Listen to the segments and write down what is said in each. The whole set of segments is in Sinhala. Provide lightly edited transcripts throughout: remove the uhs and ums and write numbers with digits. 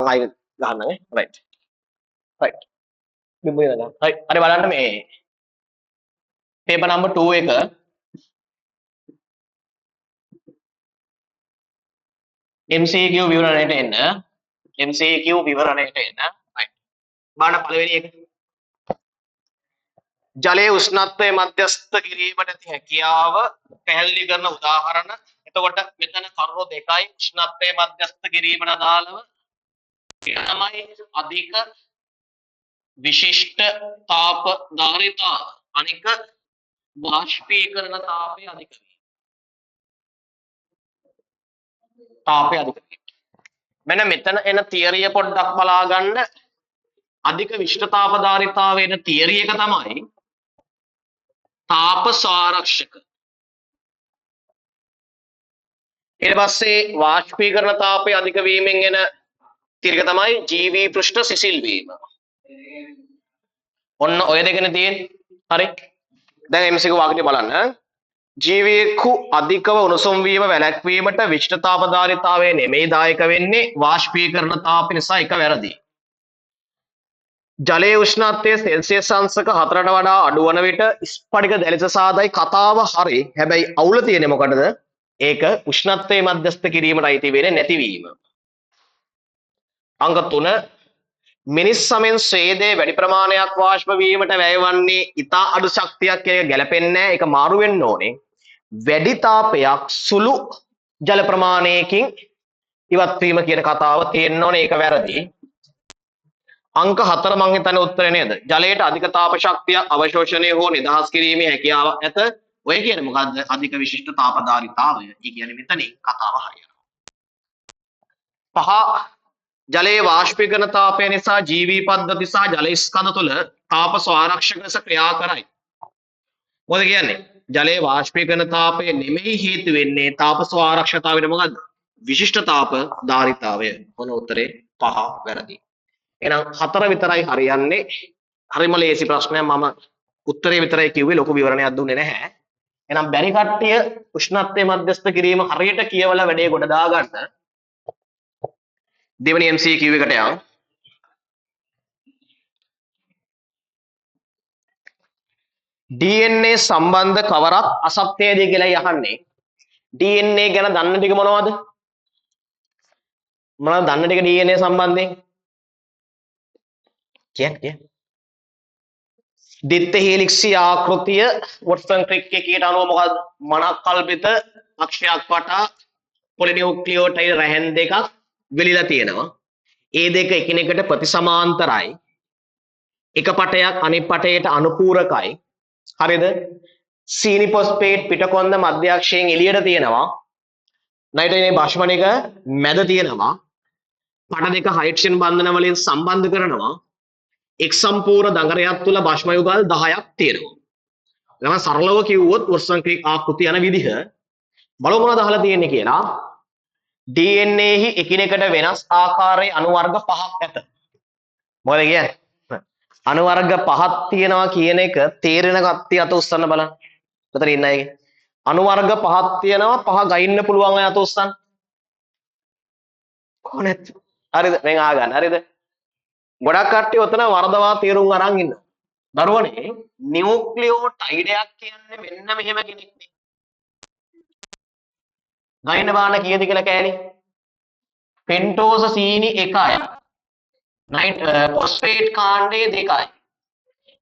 තමයි ගහන්න නේ. right. right. බිම්බු ඉඳලා. right. හරි බලන්න මේ paper number 2 එක MCQ විවරණයට එන්න. MCQ විවරණයට එන්න. right. බලන්න පළවෙනි එක. ජලයේ උෂ්ණත්වය මධ්‍යස්ථ කිරීමට ඇති හැකියාව පැහැදිලි කරන උදාහරණ. එතකොට මෙතන කරුණු දෙකයි උෂ්ණත්වය මධ්‍යස්ථ කිරීමට අදාළව තමයි අධික විශිෂ්ට තාප ධාරිතාව අනික වාෂ්පීකරණ තාපය අධික වීම. තාපය අධික වීම. මෙන්න මෙතන එන තියරිය පොඩ්ඩක් බලා ගන්න. අධික විශිෂ්ට තාප ධාරිතාවේ එන තියරි එක තමයි තාප ස්වාරක්ෂක. ඊට පස්සේ වාෂ්පීකරණ තාපය අධික වීමෙන් එන තියරි එක තමයි ජීවී පෘෂ්ඨ සිසිල් වීම. ඔන්න ඔය දෙකනේ තියෙන්නේ. හරි. දැන් MCQ වාක්‍යය බලන්න. ජීවීකු අධිකව උණුසුම් වීම වැළැක්වීමට විශිෂ්ට තාප ධාරිතාවය නෙමෙයි දායක වෙන්නේ වාෂ්පීකරණ තාපය නිසා එක වැරදි. ජලයේ උෂ්ණත්වය සෙල්සියස් අංශක 4ට වඩා අඩු වන විට ස්පටික දැලිත සාදයි කතාව හරි. හැබැයි අවුල තියෙන්නේ මොකටද? ඒක උෂ්ණත්වයේ මධ්‍යස්ථ කිරීමට අයිති වෙන්නේ නැතිවීම. අංක 3 මිනිස් සමෙන් ස්වේදයේ වැඩි ප්‍රමාණයක් වාෂ්ප වීමට වැයවන්නේ ඉතා අඩු ශක්තියක් කියන එක ගැලපෙන්නේ නැහැ. ඒක මාරු වෙන්න ඕනේ. වැඩි තාපයක් සුළු ජල ප්‍රමාණයකින් ඉවත් වීම කියන කතාව තියෙන්න ඕනේ. ඒක වැරදි. අංක 4 මං හිතන්නේ උත්තරේ නේද? ජලයට අධික තාප ශක්තිය අවශෝෂණය හෝ නිදහස් කිරීමේ හැකියාව ඇත. ඔය කියන්නේ මොකද්ද? අධික විශිෂ්ට තාප ධාරිතාවය. ඒ කියන්නේ මෙතනින් කතාව හරියනවා. 5 ජලයේ වාෂ්පීකරණ තාපය නිසා ජීවී පද්ධති සහ ජල ස්කන්ධ තුළ තාප ස්වාරක්ෂක ලෙස ක්‍රියා කරයි. මොකද කියන්නේ? ජලයේ වාෂ්පීකරණ තාපය නෙමෙයි හේතු වෙන්නේ තාප ස්වාරක්ෂතාවයට. මොකද්ද? විශිෂ්ට තාප ධාරිතාවය. මොන උත්තරේ 5 වැරදි. එහෙනම් 4 විතරයි හරියන්නේ. හරිම ලේසි ප්‍රශ්නයක්. මම උත්තරේ විතරයි කිව්වේ, ලොකු විවරණයක් දුන්නේ නැහැ. එහෙනම් බැරි කට්ටිය උෂ්ණත්වයේ මධ්‍යස්ථ කිරීම හරියට කියවලා වැඩේ ගොඩ දාගන්න. දෙවෙනි MCQ එකට යන්න. DNA සම්බන්ධ කවරක් අසත්‍යයේද කියලායි අහන්නේ. DNA ගැන දන්න ටික මොනවද? මොනවද දන්න ටික DNA සම්බන්ධයෙන්? කියන්නේ දිත්ත හේලික්සි ආකෘතිය වොට්සන් ක්‍රික් එකකට අනුව මොකක්ද? මනක් කල්පිත අක්ෂයක් වටා පොලිනියුක්ලියෝටයිඩ් රැහැන් දෙකක් වෙලිලා තියෙනවා. ඒ දෙක එකිනෙකට ප්‍රතිසමාන්තරයි. එක පටයක් අනිත් පටයට අනුපූරකයි. හරිද? සීනි ෆොස්ෆේට් පිටකොන්ද මධ්‍යක්ෂයෙන් එළියට තියෙනවා. නයිට්‍රජන් භාෂ්මණික මැද තියෙනවා. පට දෙක හයිඩ්‍රජන් බන්ධන වලින් සම්බන්ධ කරනවා. එක් සම්පූර්ණ දඟරයක් තුල භාෂ්ම යුගල් 10ක් තියෙනවා. ගම සරලව කිව්වොත් වොට්සන් ක්‍රික් ආකෘතිය යන විදිහ බලමු මොනවද අහලා තියෙන්නේ කියලා. DNA හි එකිනෙකට වෙනස් ආකාරයේ අණු වර්ග 5ක් ඇත. මොකද කියන්නේ? අණු වර්ග 5ක් තියෙනවා කියන එක තේරෙන කට්ටිය අත උස්සන්න බලන්න. මෙතන ඉන්න අයගේ අණු වර්ග 5ක් තියෙනවා, 5 ගයින්න පුළුවන් අය අත උස්සන්න. කොහොමද? හරිද? මෙන් ආගන්න. හරිද? ගොඩක් කට්ටිය ඔතන වරදවා තීරුම් අරන් ඉන්නවා. දරුවනේ නියුක්ලියෝටයිඩයක් කියන්නේ මෙන්න මෙහෙම කෙනෙක් නේ. ගයින්න බාන කීයද කියලා කෑලි? පෙන්ටෝස සීනි 1යි. ෆොස්ෆේට් කාණ්ඩය 2යි.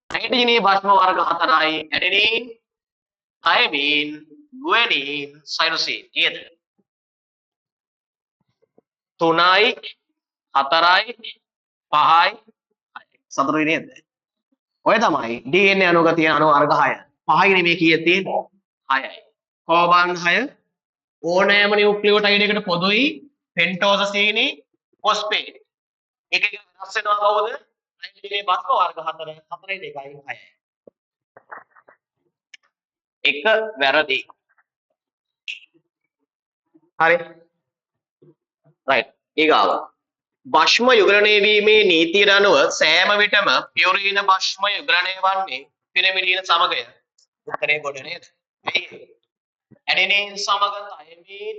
නයිට්‍රජනීය භස්ම වර්ග 4යි. ඇඩෙනින්, තයමින්, ගුවනින්, සයිටෝසින්. කීයද? 3යි, 4යි, 5යි, 6යි. නේද? ඔය තමයි DNA අණුක තියෙන අණු වර්ග 6. 5යි නෙමෙයි කීයද තියෙන්නේ? 6යි. කෝබන් 6 ඕනෑම නියුක්ලියෝටයිඩ් එකට පොදුයි. පෙන්ටෝස සීනි ෆොස්ෆේට්. එක එක වෙනස් වෙනවා කවුද? නයිට්‍රජනීය භස්ම වර්ග 4 4යි 2යි 6යි. එක වැරදි. හරි. රයිට්. ඊගාව. භස්ම යුගලණය වීමේ නීතියට අනුව සෑම විටම පියුරින භස්ම යුගලණය වන්නේ පිරිමිඩීන සමගය. උත්තරේ ගොඩ නේද? ඇඩෙනින් සමග තයමින්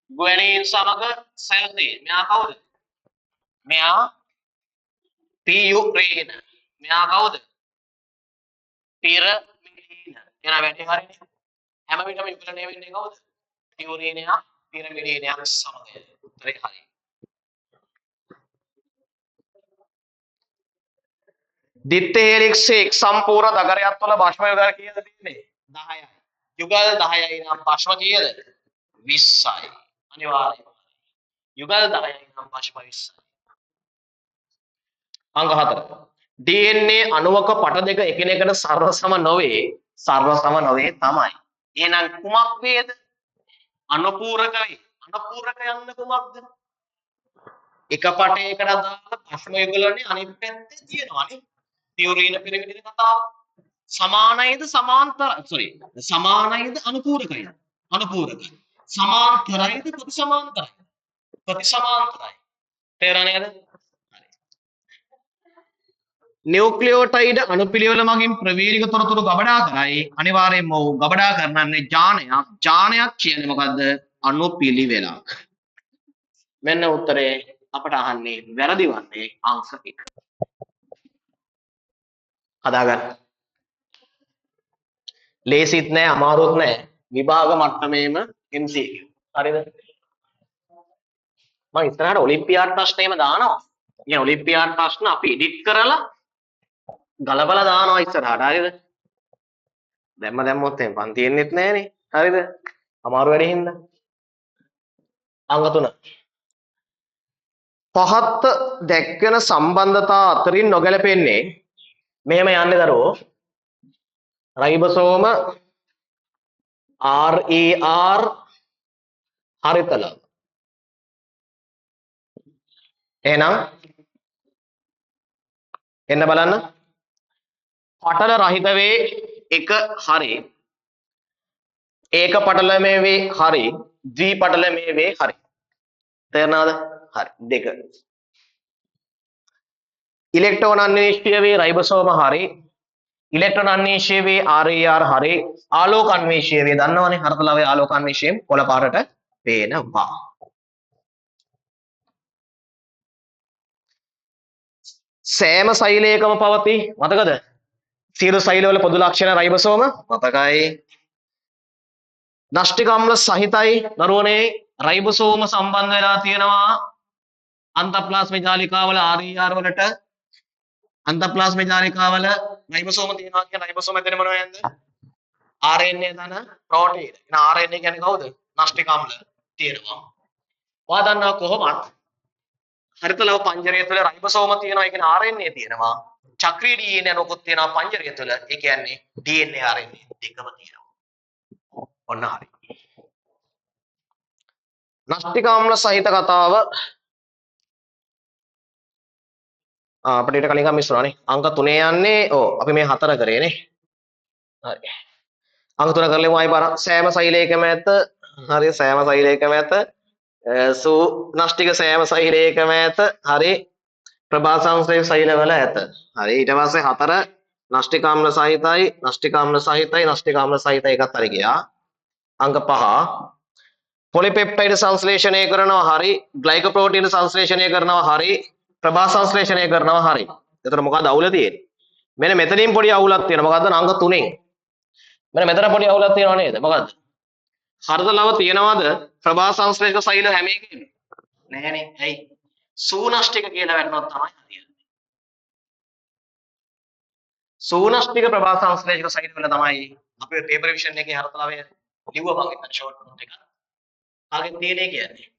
ගුවැනීන් සමග සැලසේ. මෙයා කවුද? මෙයා පියුරේන. මෙයා කවුද? පිරමිඩීන. එනවා වැඩි හරිනේ. හැම විටම යුගලණය වෙන්නේ කවුද? පියුරේනයා පිරමිඩීනයක් සමග. උත්තරේ හරි. දිත්ත හේලික්සේ එක් සම්පූර්ණ දගරයක් තුළ භස්ම යුගල් කීයද තියෙන්නේ? 10යි. යුගල් 10යි නම් භස්ම කීයද? 20යි. අනිවාර්යයෙන්ම. යුගල් 10යි නම් භස්ම 20යි. අංක 4. DNA අණුවක පට දෙක එකිනෙකට සර්වසම නොවේ. සර්වසම නොවේ තමයි. එහෙනම් කුමක් වේද? අනුපූරකයි. අනුපූරක යන්න කුමක්ද? එක පටයකට දාලා භස්ම යුගලනේ අනිත් පැත්තේ තියෙනවානේ. පියුරීන පිරමිඩින කතාව. සමානයිද සමාන්තර සමානයිද අනුපූරකයිද? අනුපූරකයි. සමාන්තරයිද ප්‍රතිසමාන්තරයි? ප්‍රතිසමාන්තරයි. තේරෙනවද? නියුක්ලියෝටයිඩ් අණුපිළිවෙල මගින් ප්‍රවීණික තොරතුරු ගබඩා කරයි. අනිවාර්යයෙන්ම ඔව් ගබඩා කරනන්නේ ජානයක්. ජානයක් කියන්නේ මොකද්ද? අණුපිළිවෙලක්. මෙන්න උත්තරේ අපට අහන්නේ වැරදි වන්නේ අංක 1. හදාගන්න. ලේසිත් නෑ අමාරුත් නෑ. විභාග මට්ටමේම MCQ. හරිද? මම ඉස්සරහට ඔලිම්පියාඩ් ප්‍රශ්න එහෙම දානවා. ඉතින් ඔලිම්පියාඩ් ප්‍රශ්න අපි එඩිට් කරලා ගලපලා දානවා ඉස්සරහට. හරිද? දැම්මොත් එහෙම පන්ති එන්නෙත් නෑනේ. හරිද? අමාරු වැඩේ හින්දා. අංක 3. පහත් දැක්වෙන සම්බන්ධතා අතරින් නොගැලපෙන්නේ මෙහෙම යන්නේ දරුවෝ. රයිබෝසෝම RER හරිතල. එහෙනම් එන්න බලන්න. පටල රහිත වේ එක හරි. ඒක පටලමේ වේ හරි. ද්වි පටලමේ වේ හරි. තේරෙනවද? හරි. දෙක. ඉලෙක්ට්‍රෝන අන්වේෂීය වේ රයිබෝසෝම හරි. ඉලෙක්ට්‍රෝන අන්වේෂීය වේ RER හරි. ආලෝක අන්වේෂීය වේ දන්නවනේ හරතලවේ ආලෝක අන්වේෂීයෙන් කොළ පාටට පේනවා. සෑම සෛලයකම පවතී. මතකද? සියලු සෛලවල පොදු ලක්ෂණ රයිබෝසෝම මතකයි. න්‍යෂ්ටික අම්ල සහිතයි දරුවනේ රයිබෝසෝම සම්බන්ධ වෙලා තියෙනවා අන්තප්ලාස්මික ජාලිකාවල RER වලට. අන්තප්ලාස්මික ජාලිකාවල රයිබෝසෝම තියෙනවා කියන රයිබෝසෝම එතන මොනවද? RNA දන ප්‍රෝටීන. එහෙනම් RNA කියන්නේ කවුද? න්‍යෂ්ටික අම්ල තියෙනවා. ඔයා දන්නවා කොහොමද? හරිතලව පංජරය තුළ රයිබෝසෝම තියෙනවා. ඒ කියන්නේ RNA තියෙනවා. චක්‍රීය DNA අණුකුත් තියෙනවා පංජරය තුළ. ඒ කියන්නේ DNA RNA දෙකම තියෙනවා. ඔන්න හරි. න්‍යෂ්ටික අම්ල සහිත කතාව අපිට ඊට කලින් මිස්සුණානේ. අංක 3 යන්නේ අපි මේ 4 කරේනේ. හරි. අංක 3 කරලෙමු ආයි පාර. සෑම සෛලයකම ඇත. හරි සෑම සෛලයකම ඇත. න්‍යෂ්ටික සෑම සෛලයකම ඇත. හරි. ප්‍රභා සංශ්ලේෂ සෛලවල ඇත. හරි. ඊට පස්සේ 4 න්‍යෂ්ටික අම්ල සහිතයි, න්‍යෂ්ටික අම්ල සහිතයි, න්‍යෂ්ටික අම්ල සහිතයි එකත් හරි ගියා. අංක 5 පොලිපෙප්ටයිඩ් සංශ්ලේෂණය කරනවා හරි, ග්ලයිකෝප්‍රෝටීන සංශ්ලේෂණය කරනවා හරි, ප්‍රභා සංශ්ලේෂණය කරනවා හරි. එතකොට මොකක්ද අවුල තියෙන්නේ? මෙන්න මෙතනින් පොඩි අවුලක් තියෙනවා. මොකද්ද? අංක 3න්. මෙන්න මෙතන පොඩි අවුලක් තියෙනව නේද? මොකද්ද? හරදලව තියනවාද ප්‍රභා සංශ්ලේෂක සෛල හැම එකෙම? නැහැනේ. ඇයි? සූනෂ්ටික කියලා වැටුණොත් තමයි හරියන්නේ. සූනෂ්ටික ප්‍රභා සංශ්ලේෂක සෛල වල තමයි අපේ පේපර් රිවිෂන් එකේ හරදලවය ලිව්වා මම ඉතින් ෂෝට් නෝට් එක. ආගෙන් තියෙන්නේ කියන්නේ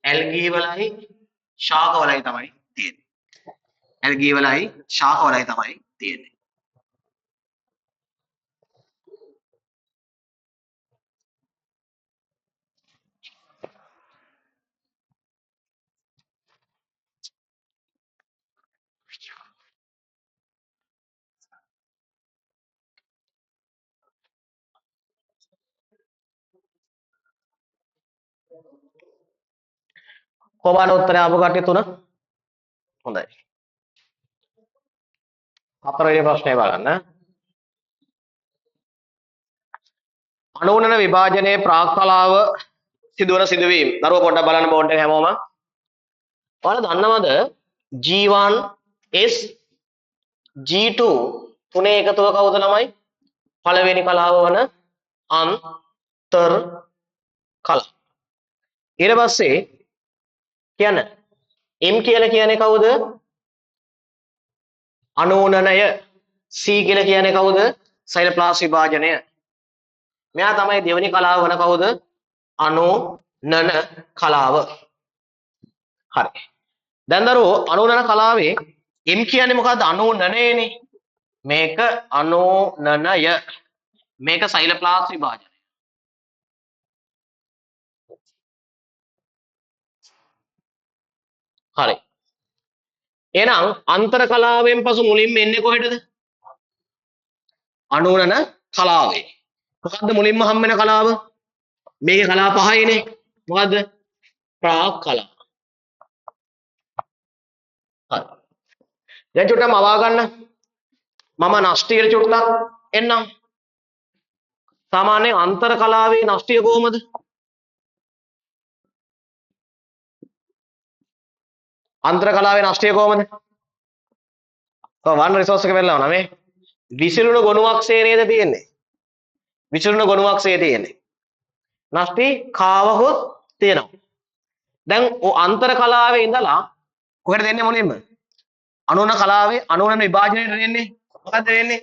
ඇල්ගී වලයි ශාක වලයි තමයි තියෙන්නේ. ඇල්ගී වලයි ශාක වලයි තමයි තියෙන්නේ. කොහොමද උත්තරය ආපු කට්ටිය තුන? හොඳයි. හතරවෙනි ප්‍රශ්නේ බලන්න. අණු උනන විභාජනයේ ප්‍රාක් කලාව සිදුවන සිදුවීම් දරුවෝ පොඩ්ඩක් බලන්න බෝඩ් එක හැමෝම. ඔයාලා දන්නවද G1 S G2 තුනේ එකතුව කවුද ළමයි? පළවෙනි කලාව වන අන්තර් කලාව. ඊට පස්සේ කියන්න M කියලා කියන්නේ කවුද? අනෝනනය. C කියලා කියන්නේ කවුද? සෛලප්ලාස් විභාජනය. මෙයා තමයි දෙවෙනි කලාව වන කවුද? අනෝනන කලාව. හරි. දැන් දරුවෝ අනෝනන කලාවේ M කියන්නේ මොකද්ද? අනෝනනයනේ. මේක අනෝනනය. මේක සෛලප්ලාස් විභාජනය. හරි. එහෙනම් අන්තර කලාවෙන් පසු මුලින්ම එන්නේ කොහෙටද? අනෝනන කලාවේ. මොකද්ද මුලින්ම හම් වෙන කලාව? මේකේ කලා පහයිනේ. මොකද්ද? ප්‍රාග් කලාව. හරි. දැන් චුට්ටක් මවා ගන්න. මම නෂ්ටියට චුට්ටක් එන්නම්. සාමාන්‍යයෙන් අන්තර කලාවේ නෂ්ටිය කොහොමද? අන්තර කලාවේ නෂ්ටිය කොහොමද? වන් රිසෝස් එක වෙලා වුණා මේ. විසිරුණු ගොනුවක්සේ නේද තියෙන්නේ? විසිරුණු ගොනුවක්සේ තියෙන්නේ. නෂ්ටි කාවහොත් තියෙනවා. දැන් අන්තර කලාවේ ඉඳලා කොහෙද දෙන්නේ මොනින්ම? අනෝන කලාවේ අනෝනන විභාජනයට දෙන්නේ. මොකද්ද වෙන්නේ?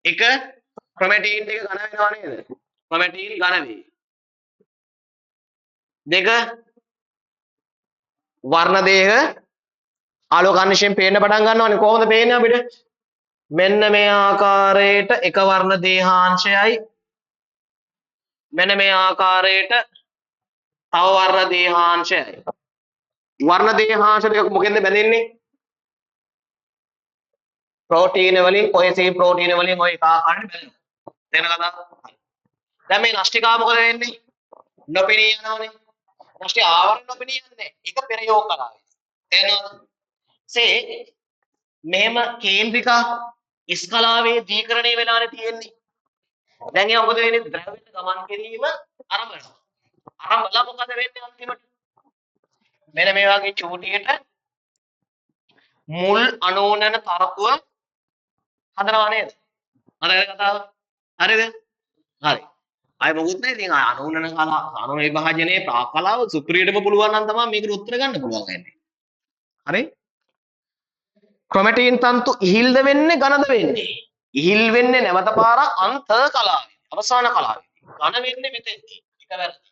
එක ක්‍රොමැටින් එක ඝන වෙනවා නේද? ක්‍රොමැටින් ඝන වේ. දෙක වර්ණ දේහ ආලෝකාංශයෙන් පේන්න පටන් ගන්නවානේ. කොහොමද පේන්නේ අපිට? මෙන්න මේ ආකාරයට එක වර්ණ දේහාංශයයි මෙන්න මේ ආකාරයට තව වර්ණ දේහාංශයයි. වර්ණ දේහාංශ දෙක මොකෙන්ද බැඳෙන්නේ? ප්‍රෝටීන වලින් කොහෙසී ප්‍රෝටීන වලින් ඔය එක ආකාරයට බැඳෙනවා. තේරෙන කතාව? දැන් මේ නෂ්ටිකා මොකද වෙන්නේ? නොපෙනී යනවානේ. නෂ්ටි ආවරණ නොපෙනී යන්නේ. ඒක පෙරයෝග කලාවේ. තේරෙනවද? සේ මෙහෙම කේන්ද්‍රිකා ඉස්කලාවේ දීකරණය වෙලානේ තියෙන්නේ. දැන් ඒ මොකද වෙන්නේ? ද්‍රව්‍යයට ගමන් කිරීම ආරම්භනවා. ආරම්භලා මොකද වෙන්නේ අන්තිමට? මෙන්න මේ වගේ චූටියට මුල් අනෝනන තරකුව හදනවා නේද? හරිද කතාව? හරිද? හරි. අය මොකුත් නැහැ. ඉතින් අනෝනන කලාව, අනෝන විභාජනයේ ප්‍රාක් කලාව සුපිරියටම පුළුවන් නම් තමයි මේකට උත්තර ගන්න පුළුවන් වෙන්නේ. හරි? ක්‍රොමැටින් තන්තු ඉහිල්ද වෙන්නේ ඝනද වෙන්නේ? ඉහිල් වෙන්නේ නැවත පාරක් අන්ත කලාවේ. අවසාන කලාවේ. ඝන වෙන්නේ මෙතෙන්දී. ඒක වැරදි.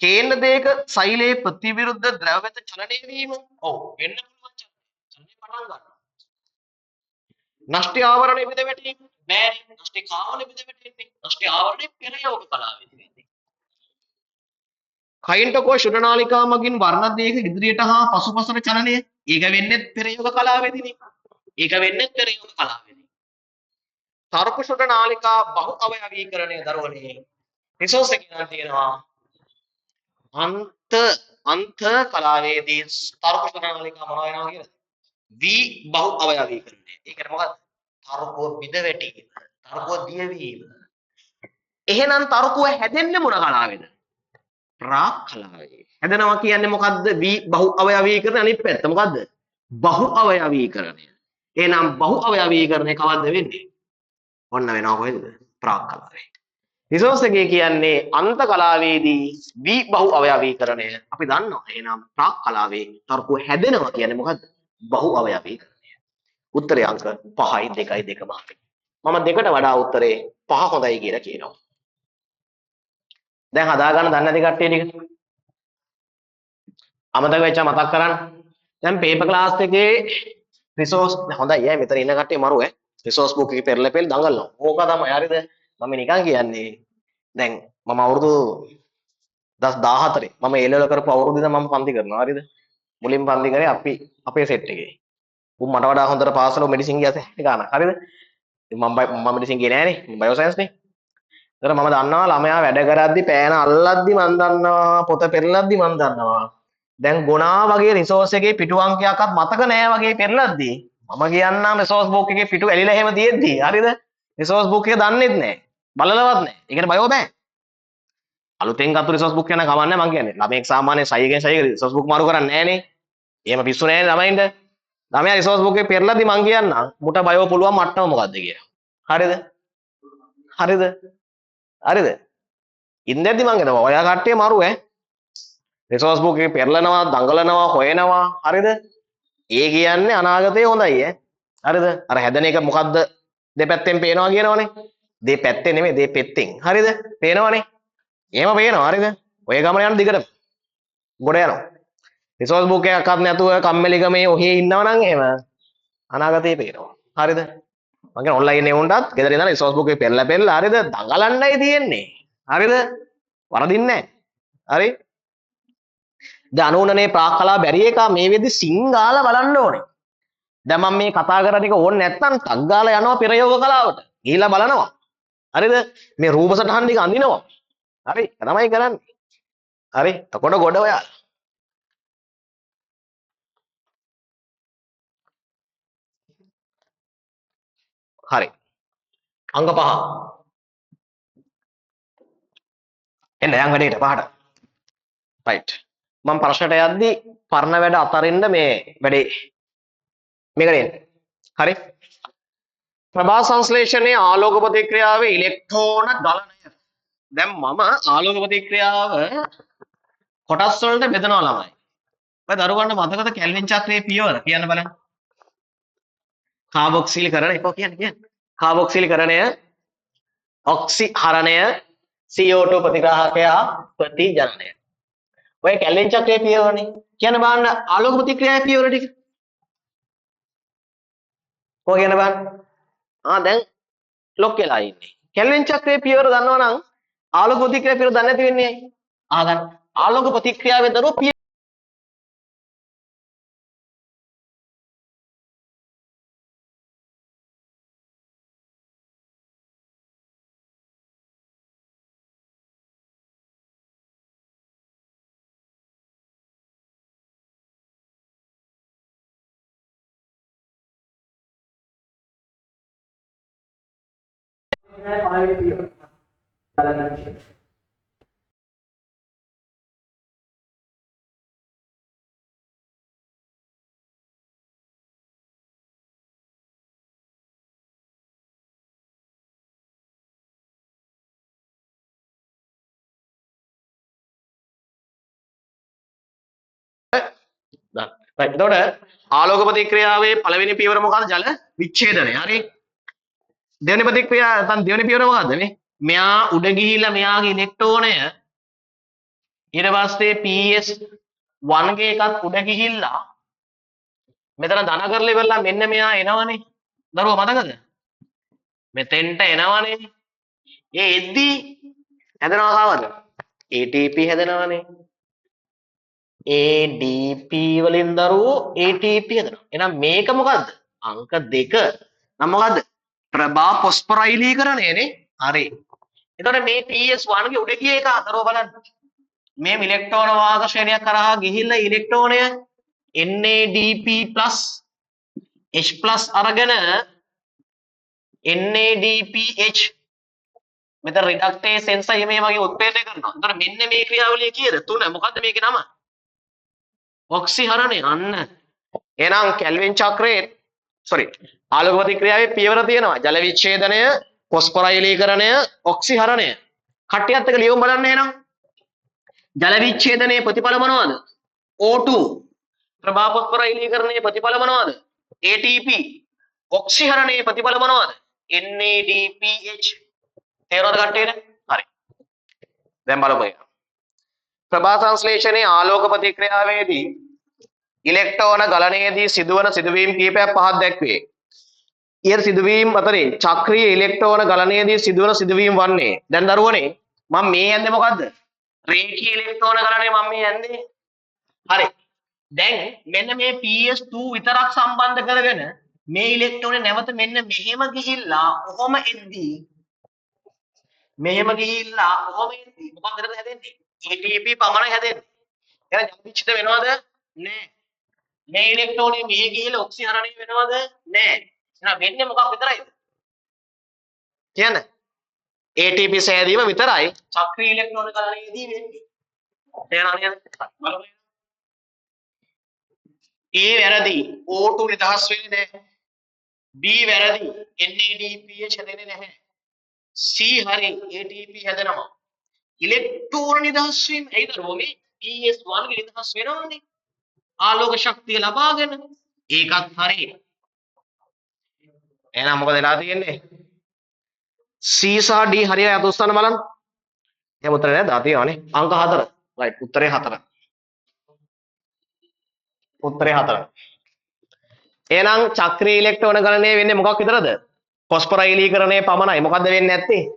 කේන්ද්‍ර දෙක සෛලයේ ප්‍රතිවිරුද්ධ ද්‍රව්‍යත චලනය වීම. ඔව් වෙන්න පුළුවන් චලනය පටන් ගන්නවා. නෂ්ටි ආවරණය බෙද වැටීම. බෑනේ. නෂ්ටි කාවන බෙද වැටෙන්නේ. නෂ්ටි ආවරණය පෙරයෝග කලාවේදී වෙන්නේ. කයින්ටකෝ ශුද්ධනාලිකා මගින් වර්ණ දෙක ඉදිරියට හා පසුපසට චලනය. ඒක වෙන්නේ පෙරයෝග කලාවේදීනේ. ඒක වෙන්නේ පෙරයෝග කලාවේදී. තර්ක ශුද්ධනාලිකා බහු අවයවීකරණය දරුවනේ. රිසෝස් එකකින් තියෙනවා. අන්ත කලාවේදී තර්ක ශුද්ධනාලිකා මොනවා වෙනවා කියලාද? වී බහු අවයවීකරණය. ඒකට මොකක්ද? තර්කෝ බිඳ වැටීම. තර්කෝ දියවීම. එහෙනම් තර්කෝ හැදෙන්නේ මොන කලාවේද? ප්‍රාක් කලාවේ. හැදෙනවා කියන්නේ මොකද්ද? වී බහු අවයවීකරණ අනිත් පැත්ත මොකද්ද? බහු අවයවීකරණය. එහෙනම් බහු අවයවීකරණය කවද්ද වෙන්නේ? ඔන්න වෙනවා කොහෙද? ප්‍රාක් කලාවේ. රිසෝස් එකේ කියන්නේ අන්ත කලාවේදී වී බහු අවයවීකරණය අපි දන්නවා. එහෙනම් ප්‍රාක් කලාවේ තර්කෝ හැදෙනවා කියන්නේ මොකද්ද? බහු අවයවීකරණය. උත්තරේ අංක 5යි 2යි 2 මාර්කේ. මම දෙකට වඩා උත්තරේ 5 හොඳයි කියලා කියනවා. දැන් හදා ගන්න දන්නේ නැති කට්ටිය ටික අමතක වෙච්ච මතක් කරන්න. දැන් පේපර් ක්ලාස් එකේ රිසෝස් හොඳයි ඈ මෙතන ඉන්න කට්ටිය මරු ඈ. රිසෝස් බුක් එකේ පෙරලා දඟලනවා. ඕක තමයි හරිද? මම නිකන් කියන්නේ. දැන් මම අවුරුදු 14 මම ඒ ලෙවල් කරපු අවුරුදු ඉඳන් මම පන්ති කරනවා. හරිද? මුලින් පන්ති කරේ අපි අපේ සෙට් එකේ. උන් මට වඩා හොඳට පාසල මෙඩිසින් ගියා ගානක්. හරිද? මම මෙඩිසින් ගියේ නෑනේ. බයෝ සයන්ස් නේ. ඒතර මම දන්නවා ළමයා වැඩ කරද්දි පෑන අල්ලද්දි මම දන්නවා පොත පෙරලද්දි මම දන්නවා. දැන් ගුණා වගේ රිසෝස් එකේ පිටු අංකයක්වත් මතක නෑ වගේ පෙරලද්දි මම කියන්නම් රිසෝස් බුක් එකේ පිටු ඇලිලා එහෙම තියෙද්දි හරිද? රිසෝස් බුක් එක දන්නෙත් නෑ. බලලවත් නෑ. ඒකට බයෝ බෑ. අලුතෙන් ගත්ත රිසෝස් බුක් යන කමන්නේ මං කියන්නේ. ළමෙක් සාමාන්‍ය සයියෙන් සයිය රිසෝස් බුක් මාරු කරන්නේ නැහනේ. එහෙම පිස්සු නැහැ ළමයින්ට. ළමයා රිසෝස් බුක් එකේ පෙරලද්දි මං කියන්නම් මුට බයව පුළුවන් මට්ටම මොකද්ද කියලා. හරිද? හරිද? හරිද? ඉන්දැද්දි මං කියනවා ඔයා කට්ටිය මරු ඈ. රිසෝස් බුක් එකේ පෙරලනවා, දඟලනවා, හොයනවා. හරිද? ඒ කියන්නේ අනාගතේ හොඳයි ඈ. හරිද? අර හැදෙන එක මොකද්ද දෙපැත්තෙන් පේනවා කියනවනේ. දෙපැත්තේ නෙමෙයි දෙපෙත්තෙන්. හරිද? පේනවනේ. එහෙම පේනවා. හරිද? ඔය ගමන යන දිගට ගොඩ යනවා. රිසෝස් බුක් එකක්වත් නැතුව කම්මැලිකමේ ඔහේ ඉන්නවනම් එහෙම අනාගතේ පේනවා. හරිද? මම කියන්නේ ඔන්ලයින් එකේ උන්ටත් ගෙදර ඉඳලා රිසෝස් බුක් එක පෙරලා හරිද? දඟලන්නයි තියෙන්නේ. හරිද? වරදින්නේ නැහැ. හරි? දැන් අනුනනේ ප්‍රාක්කලා බැරි එක මේ වෙද්දි සිංගාලා බලන්න ඕනේ. දැන් මම මේ කතා කරන එක ඕනේ නැත්නම් ටක් ගාලා යනවා පෙරයෝග කලාවට. ගිහිල්ලා බලනවා. හරිද? මේ රූප සටහන් ටික අඳිනවා. හරි? ඒක තමයි කරන්නේ. හරි? එතකොට ගොඩ ඔයා. හරි. අංග 5. එන්න යන් වැඩේට පහට. රයිට්. මම ප්‍රශ්නට යද්දි පරණ වැඩ අතරින්ද මේ වැඩේ මේකට එන්න. හරි? ප්‍රභා සංශ්ලේෂණයේ ආලෝක ප්‍රතික්‍රියාවේ ඉලෙක්ට්‍රෝන ගලණය. දැන් මම ආලෝක ප්‍රතික්‍රියාව කොටස් වලට බෙදනවා ළමයි. ඔය දරුවන්ට මතකද කැල්වින් චක්‍රයේ පියවර කියන්න බලන්න. කාබොක්සිලීකරණය එපා කියන්නේ. කාබොක්සිලීකරණය, ඔක්සිහරණය, CO2 ප්‍රතිග්‍රාහකයා ප්‍රතිජනනය. ඔය කැල්වින් චක්‍රයේ පියවරනේ. කියන්න බලන්න ආලෝක ප්‍රතික්‍රියාවේ පියවර ටික. කොහොම කියන්න බලන්න. දැන් ලොක් වෙලා ඉන්නේ. කැල්වින් චක්‍රයේ පියවර දන්නවනම් ආලෝක ප්‍රතික්‍රියාවේ පියවර දන්නේ නැති වෙන්නේ ඇයි? ගන්න. ආලෝක ප්‍රතික්‍රියාවේ දරුවෝ එතකොට ආලෝක ප්‍රතික්‍රියාවේ පළවෙනි පියවර මොකක්ද? ජල විච්ඡේදනය. හරි. දෙවෙනි ප්‍රතික්‍රියාව නැත්නම් දෙවෙනි පියවර මොකද්ද මේ? මෙයා උඩ ගිහිල්ලා මෙයාගේ ඉලෙක්ට්‍රෝනය ඊට පස්සේ PS1 ගේ එකත් උඩ ගිහිල්ලා මෙතන ධන කරලා ඉවරලා මෙන්න මෙයා එනවනේ. දරුවෝ මතකද? මෙතෙන්ට එනවනේ. ඒ එද්දි හැදෙනවා කාවද? ATP හැදෙනවනේ. ADP වලින් දරුවෝ ATP හැදෙනවා. එහෙනම් මේක මොකද්ද? අංක 2. නම් මොකද්ද? ප්‍රභා පොස්පොරයිලීකරණයනේ. හරි. එතකොට මේ PS1 ගේ උඩ ගිය එක අතරෝ බලන්න. මේ ඉලෙක්ට්‍රෝන වාහක ශ්‍රේණියක් කරහා ගිහිල්ලා ඉලෙක්ට්‍රෝනය NADP+ H+ අරගෙන NADPH මෙතන රිඩක්ටේස් එන්සයිම මේ වගේ උත්ප්‍රේරණය කරනවා. එතකොට මෙන්න මේ ක්‍රියාවලිය කීයද? 3. මොකද්ද මේකේ නම? ඔක්සිහරණය. අන්න. එහෙනම් කැල්වින් චක්‍රයේ ආලෝක ප්‍රතික්‍රියාවේ පියවර තියෙනවා. ජල විච්ඡේදනය, පොස්පොරයිලීකරණය, ඔක්සිහරණය. කට්ටියත් එක ලියුම් බලන්න එහෙනම්. ජල විච්ඡේදනයේ ප්‍රතිඵල මොනවද? O2. ප්‍රභා පොස්පොරයිලීකරණයේ ප්‍රතිඵල මොනවද? ATP. ඔක්සිහරණයේ ප්‍රතිඵල මොනවද? NADPH. තේරුණාද කට්ටියට? හරි. දැන් බලමු ඒක. ප්‍රභා සංශ්ලේෂණයේ ආලෝක ප්‍රතික්‍රියාවේදී ඉලෙක්ට්‍රෝන ගලණයේදී සිදුවන සිදුවීම් කිහිපයක් පහක් දැක්වේ. ඊට සිදුවීම් අතරින් චක්‍රීය ඉලෙක්ට්‍රෝන ගලණයේදී සිදුවන සිදුවීම් වන්නේ දැන් දරුවනේ මම මේ යන්නේ මොකද්ද? රේඛීය ඉලෙක්ට්‍රෝන ගලණය මම මේ යන්නේ. හරි. දැන් මෙන්න මේ PS2 විතරක් සම්බන්ධ කරගෙන මේ ඉලෙක්ට්‍රෝනේ නැවත මෙන්න මෙහෙම ගිහිල්ලා ඔහොම එද්දී මොකක්ද හැදෙන්නේ? ATP පමණයි හැදෙන්නේ. එහෙනම් ජලවිච්ඡිත වෙනවද? නෑ. මේ ඉලෙක්ට්‍රෝනේ මෙහෙ ගිහිල්ලා ඔක්සිහරණය වෙනවද? නෑ. එහෙනම් වෙන්නේ මොකක් විතරයිද? කියන්න. ATP සෑදීම විතරයි චක්‍රීය ඉලෙක්ට්‍රෝන ගලණයේදී වෙන්නේ. තේරෙනවද නේද? බලමු. A වැරදි O2 නිදහස් වෙන්නේ නැහැ. B වැරදි NADPH හැදෙන්නේ නැහැ. C හරි ATP හැදෙනවා. ඉලෙක්ට්‍රෝන නිදහස් වීම ඇයිද රෝමේ? PS1 ගේ නිදහස් වෙනවනේ. ආලෝක ශක්තිය ලබාගෙන. ඒකත් හරි. එහෙනම් මොකද වෙලා තියෙන්නේ? C සහ D හරිය අත උස්සන්න බලන්න. එහෙනම් උත්තරේ නෑ දා තියෙනවනේ. අංක 4. රයිට් උත්තරේ 4. උත්තරේ 4. එහෙනම් චක්‍රීය ඉලෙක්ට්‍රෝන ගලණය වෙන්නේ මොකක් විතරද? ෆොස්ෆොරයිලීකරණය පමණයි. මොකද්ද වෙන්නේ නැත්තේ?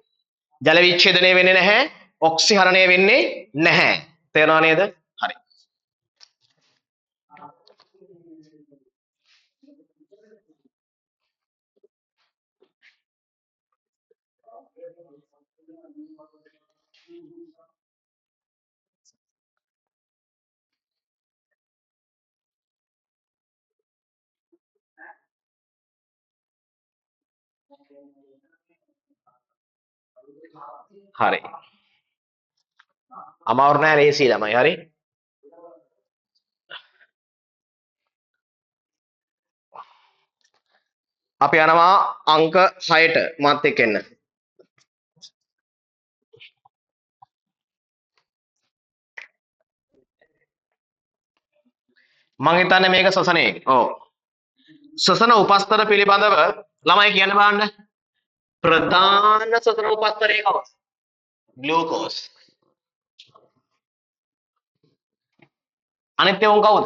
ජල විච්ඡේදනය වෙන්නේ නැහැ. ඔක්සිහරණය වෙන්නේ නැහැ. තේරෙනව නේද? හරි. හරි. අමාරු නෑ ලේසි ළමයි. හරි. අපි යනවා අංක 6ට මාත් එක්ක එන්න. මං හිතන්නේ මේක සසනේ. ඔව්. සසන උපස්තර පිළිබඳව ළමයි කියන්න බලන්න. ප්‍රධාන සසන උපස්තරය කවුද? ග්ලූකෝස්. අනිත් ඒවා කවුද?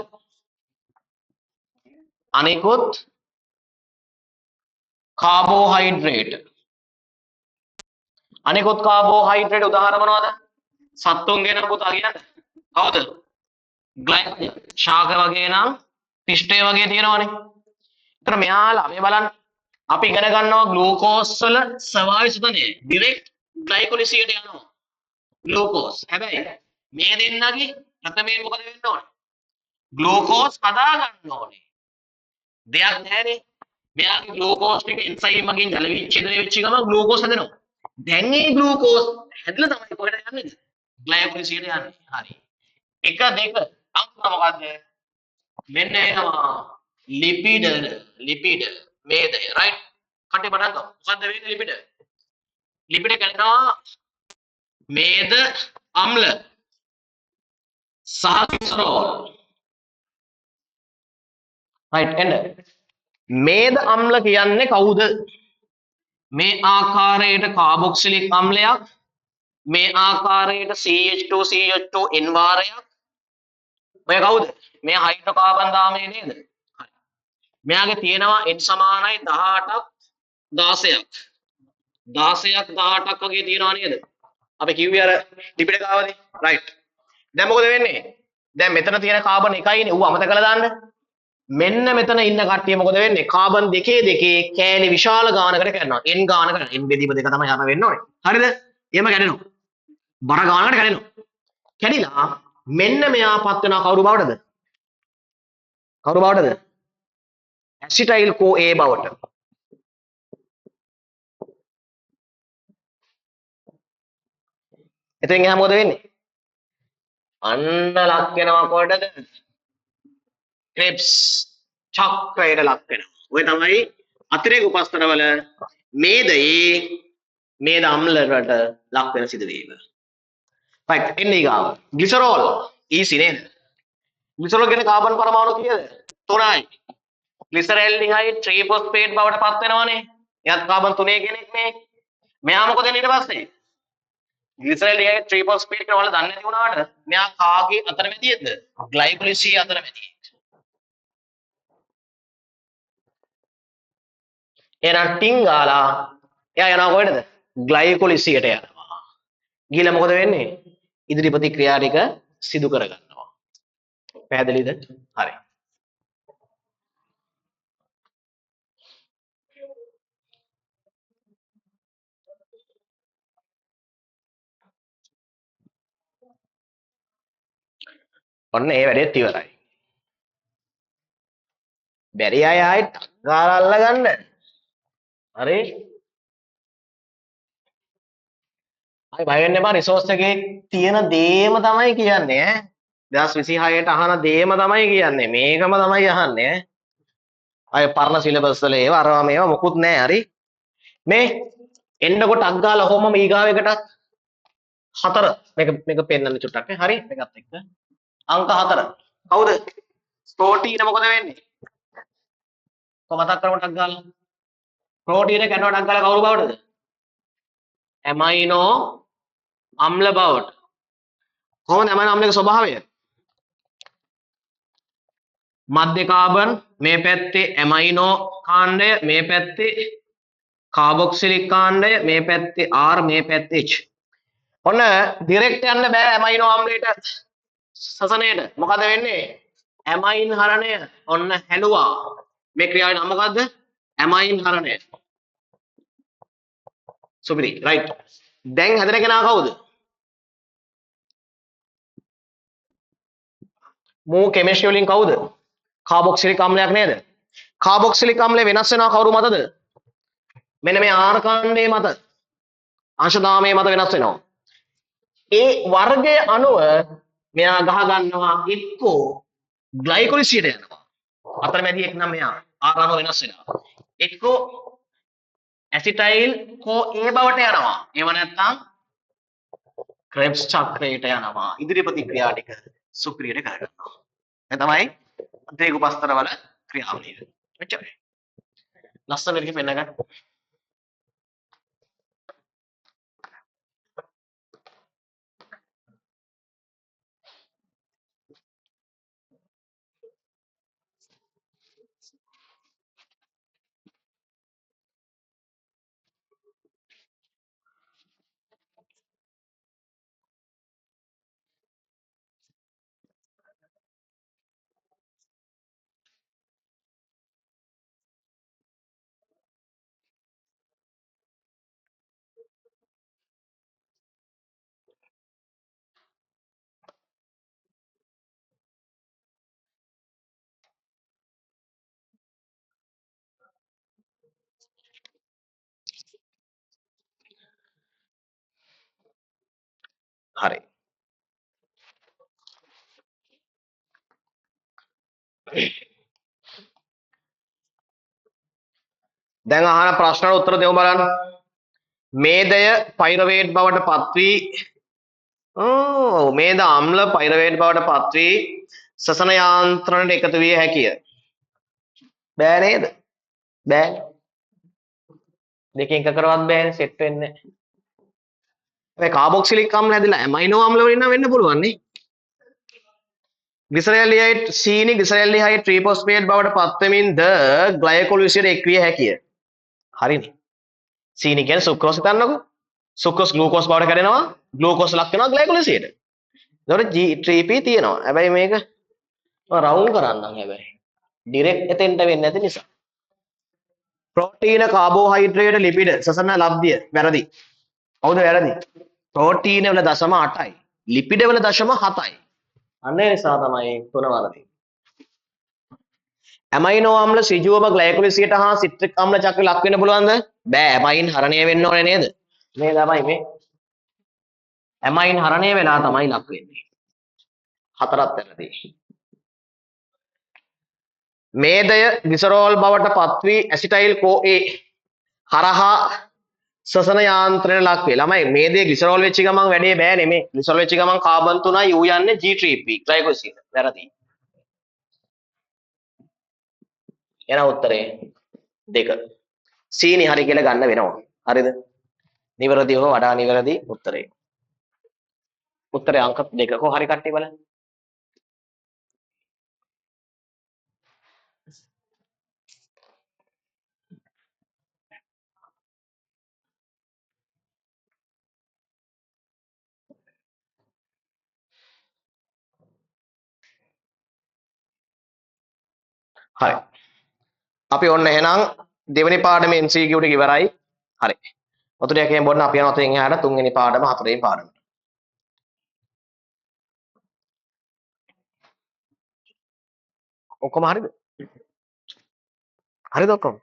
අනිකුත් කාබෝහයිඩ්‍රේට්. අනිකුත් කාබෝහයිඩ්‍රේට් උදාහරණ මොනවද? සත්තුන්ගේ නම් පුතා කියන්න. කවුද? ග්ලයිකෝජන්. ශාක වගේ නම් පිෂ්ඨය වගේ තියෙනවනේ. ඒතර මෙයාලා මේ බලන්න අපි ඉගෙන ගන්නවා ග්ලූකෝස් වල ස්වභාවික සුතනේ ඩිරෙක්ට් ග්ලයිකොලිසියට යනවා. ග්ලූකෝස්. හැබැයි මේ දෙන්නගේ ප්‍රථමයෙන් මොකද වෙන්න ඕනේ? ග්ලූකෝස් හදා ගන්න ඕනේ. දෙයක් නැහැනේ. මෙයාගේ ග්ලූකෝස් ටික එන්සයිම් මගින් ජල විච්ඡේදනය වෙච්ච ගමන් ග්ලූකෝස් හදනවා. දැන් මේ ග්ලූකෝස් හැදලා තමයි කොහෙට යන්නේ? ග්ලයිකොලිසියට යන්නේ. හරි. 1 2 අංක මොකද්ද? මෙන්න එනවා ලිපිඩ මේදය රයිට් කටේ බලන්න මොකද්ද වෙන්නේ ලිපිඩ කරනවා මේද අම්ල සහ ග්ලිසරෝල් රයිට් එන්න මේද අම්ල කියන්නේ කවුද මේ ආකාරයට කාබොක්සිලික් අම්ලයක් මේ ආකාරයට CH2 N වාරයක් ඔය කවුද මේ හයිඩ්‍රෝකාබන් දාමය නේද මෙයාගේ තියෙනවා n සමානයි 18ක් 16ක් 16ක් 18ක් වගේ තියෙනවා නේද අපි කිව්වේ අර ලිපිඩ ගාවදී රයිට් දැන් මොකද වෙන්නේ දැන් මෙතන තියෙන කාබන් එකයිනේ ඌ අමතක කරලා දාන්න මෙන්න මෙතන ඉන්න කට්ටිය මොකද වෙන්නේ කාබන් දෙකේ කෑලි විශාල ගානකට කැඩෙනවා n ගානකට n බෙදීම දෙක තමයි යම වෙන්න ඕනේ හරිද එහෙම කැඩෙනවා බර ගානකට කැඩෙනවා කැඩිලා මෙන්න මෙයාපත් වෙනවා කවුරු බවටද ඇසිටයිල් කෝ A බවට එතෙන් එහා මොකද වෙන්නේ අන්න ලක් වෙනවා කොටද ක්‍රිප්ස් චක්‍රයට ලක් වෙනවා ඔය තමයි අතිරේක උපස්තරවල මේද අම්ලවලට ලක් වෙන සිදුවීම right එන්නේ ගාව ග්ලිසරෝල් ඊසි නේද ග්ලිසරෝල් කියන කාබන් පරමාණු කීයද 3යි ග්ලිසරල්ඩිහයිඩ් ට්‍රිෆොස්ෆේට් බවට පත් වෙනවනේ එයත් කාබන් 3 කෙනෙක් නේ මෙයා මොකද වෙන්නේ ඊට පස්සේ ග්ලිසරල්ඩිහයිඩ් ට්‍රිෆොස්ෆේට් කියන වල දන්නේ නැති වුණාට මෙයා කාගේ අතරමැදියේද ග්ලයිකොලිසිය අතරමැදියේ එහෙනම් ටින් ගාලා එයා යනවා කොහෙටද ග්ලයිකොලිසියට යනවා ගිහලා මොකද වෙන්නේ ඉදිරි ප්‍රතික්‍රියා ටික සිදු කරගන්නවා පැහැදිලිද හරි ඔන්න ඒ වැඩේත් ඉවරයි බැරි අය ආයෙත් ගාලා අල්ල ගන්න හරි අය බය වෙන්න එපා රිසෝස් එකේ තියෙන දේම තමයි කියන්නේ ඈ 2026ට අහන දේම තමයි කියන්නේ මේකම තමයි අහන්නේ ඈ අය පරණ සිලබස් වල ඒවා අරවා මේවා මොකුත් නැහැ හරි මේ එන්නකො ටක් ගාලා ඔහොමම ඊගාව එකට හතර මේක පෙන්වන්න චුට්ටක් නේ හරි මේකත් එක්ක අංක 4 කවුද ප්‍රෝටීන මොකද වෙන්නේ කොහොමද කරමු ටක් ගාලා ප්‍රෝටීන කැටුවා ටක් ගාලා කවුරු බවටද ඇමයිනෝ අම්ල බවට කොහොමද ඇමයිනෝ අම්ලගේ ස්වභාවය මධ්‍ය කාබන් මේ පැත්තේ ඇමයිනෝ කාණ්ඩය මේ පැත්තේ කාබොක්සිලික් කාණ්ඩය මේ පැත්තේ R මේ පැත්තේ H ඔන්න ඩිරෙක්ට් යන්න බෑ ඇමයිනෝ අම්ලයට සසනයට මොකද වෙන්නේ ඇමයින් හරණය ඔන්න හැලුවා මේ ක්‍රියාවේ නම මොකද්ද ඇමයින් හරණය සුපිරි රයිට් දැන් හැදෙන කෙනා කවුද මූ කෙමිස්ට්‍රි වලින් කවුද කාබොක්සිලික් අම්ලයක් නේද කාබොක්සිලික් අම්ලය වෙනස් වෙනවා කවුරු මතද මෙන්න මේ R කාණ්ඩයේ මත අංශදාමයේ මත වෙනස් වෙනවා ඒ වර්ගයේ අණුව මෙයා ගහ ගන්නවා එක්කෝ ග්ලයිකොලිසියට යනවා අතරමැදි එක් නම් මෙයා R අණුව වෙනස් වෙනවා එක්කෝ ඇසිටයිල් කෝ A බවට යනවා ඒව නැත්නම් ක්‍රෙබ්ස් චක්‍රයට යනවා ඉදිරි ප්‍රතික්‍රියා ටික සුපිරියට කරගන්නවා ඒ තමයි ද්‍රේක උපස්තර වල ක්‍රියාවලිය එච්චරයි ලස්සන විදිහට පෙන්න ගන්න හරි දැන් අහන ප්‍රශ්නවල උත්තර දෙමු බලන්න මේදය පයිරවේට් බවට පත් වී මේද අම්ල පයිරවේට් බවට පත් වී සසන යාන්ත්‍රණයට එකතු විය හැකිය බෑ නේද බෑ දෙකෙන් එකකටවත් බෑනේ සෙට් වෙන්නේ නැහැ කාබොක්සිලික් අම්ල හැදිලා ඇමයිනෝ අම්ල වලින් නම් වෙන්න පුළුවන් නේ ග්ලිසරල්ඩිහයිඩ් සීනි ග්ලිසරල්ඩිහයිඩ් ට්‍රිෆොස්ෆේට් බවට පත් වෙමින් ද ග්ලයිකොලිසියට එක්විය හැකිය හරිනේ සීනි කියන්නේ සුක්‍රෝස් හිතන්නකෝ සුක්‍රෝස් ග්ලූකෝස් බවට කැඩෙනවා ග්ලූකෝස් ලක් වෙනවා ග්ලයිකොලිසියට එතකොට G3P තියෙනවා හැබැයි මේක රවුන්ඩ් කරන්නම් හැබැයි ඩිරෙක්ට් එතෙන්ට වෙන්නේ නැති නිසා ප්‍රෝටීන කාබෝහයිඩ්‍රේට් ලිපිඩ සසන ලබ්ධිය වැරදි කවුද වැරදි ප්‍රෝටීන වල 0.8යි ලිපිඩ වල 0.7යි අන්න ඒ නිසා තමයි තුන වරදී ඇමයිනෝ අම්ල ඍජුවම ග්ලයිකොලිසියට හා සිට්‍රික් අම්ල චක්‍ර ලක් වෙන්න පුළුවන්ද බෑ ඇමයින් හරණය වෙන්න ඕනේ නේද මේ තමයි මේ ඇමයින් හරණය වෙලා තමයි ලක් වෙන්නේ හතරක් වැරදි මේදය ග්ලිසරෝල් බවට පත් වී ඇසිටයිල් කෝ A හරහා ශ්වසන යාන්ත්‍රණයට ලක් වේ ළමයි මේදේ ග්ලිසරෝල් වෙච්ච ගමන් වැඩේ බෑ නෙමේ ග්ලිසරෝල් වෙච්ච ගමන් කාබන් 3යි U යන්නේ G3P ග්ලයිකොසිඩ් වැරදි එන උත්තරේ දෙක සීනි හරි කියලා ගන්න වෙනවා හරිද නිවැරදි හෝ වඩා නිවැරදි උත්තරේ උත්තරේ අංක 2 කො හරි කට්ටිය බලන්න හරි අපි ඔන්න එහෙනම් දෙවෙනි පාඩමේ MCQ ටික ඉවරයි හරි වතුරයකින් බොන්න අපි යනවා ඔතෙන් එහාට තුන්වෙනි පාඩම හතරවෙනි පාඩම ඔක්කොම හරිද හරිද ඔක්කොම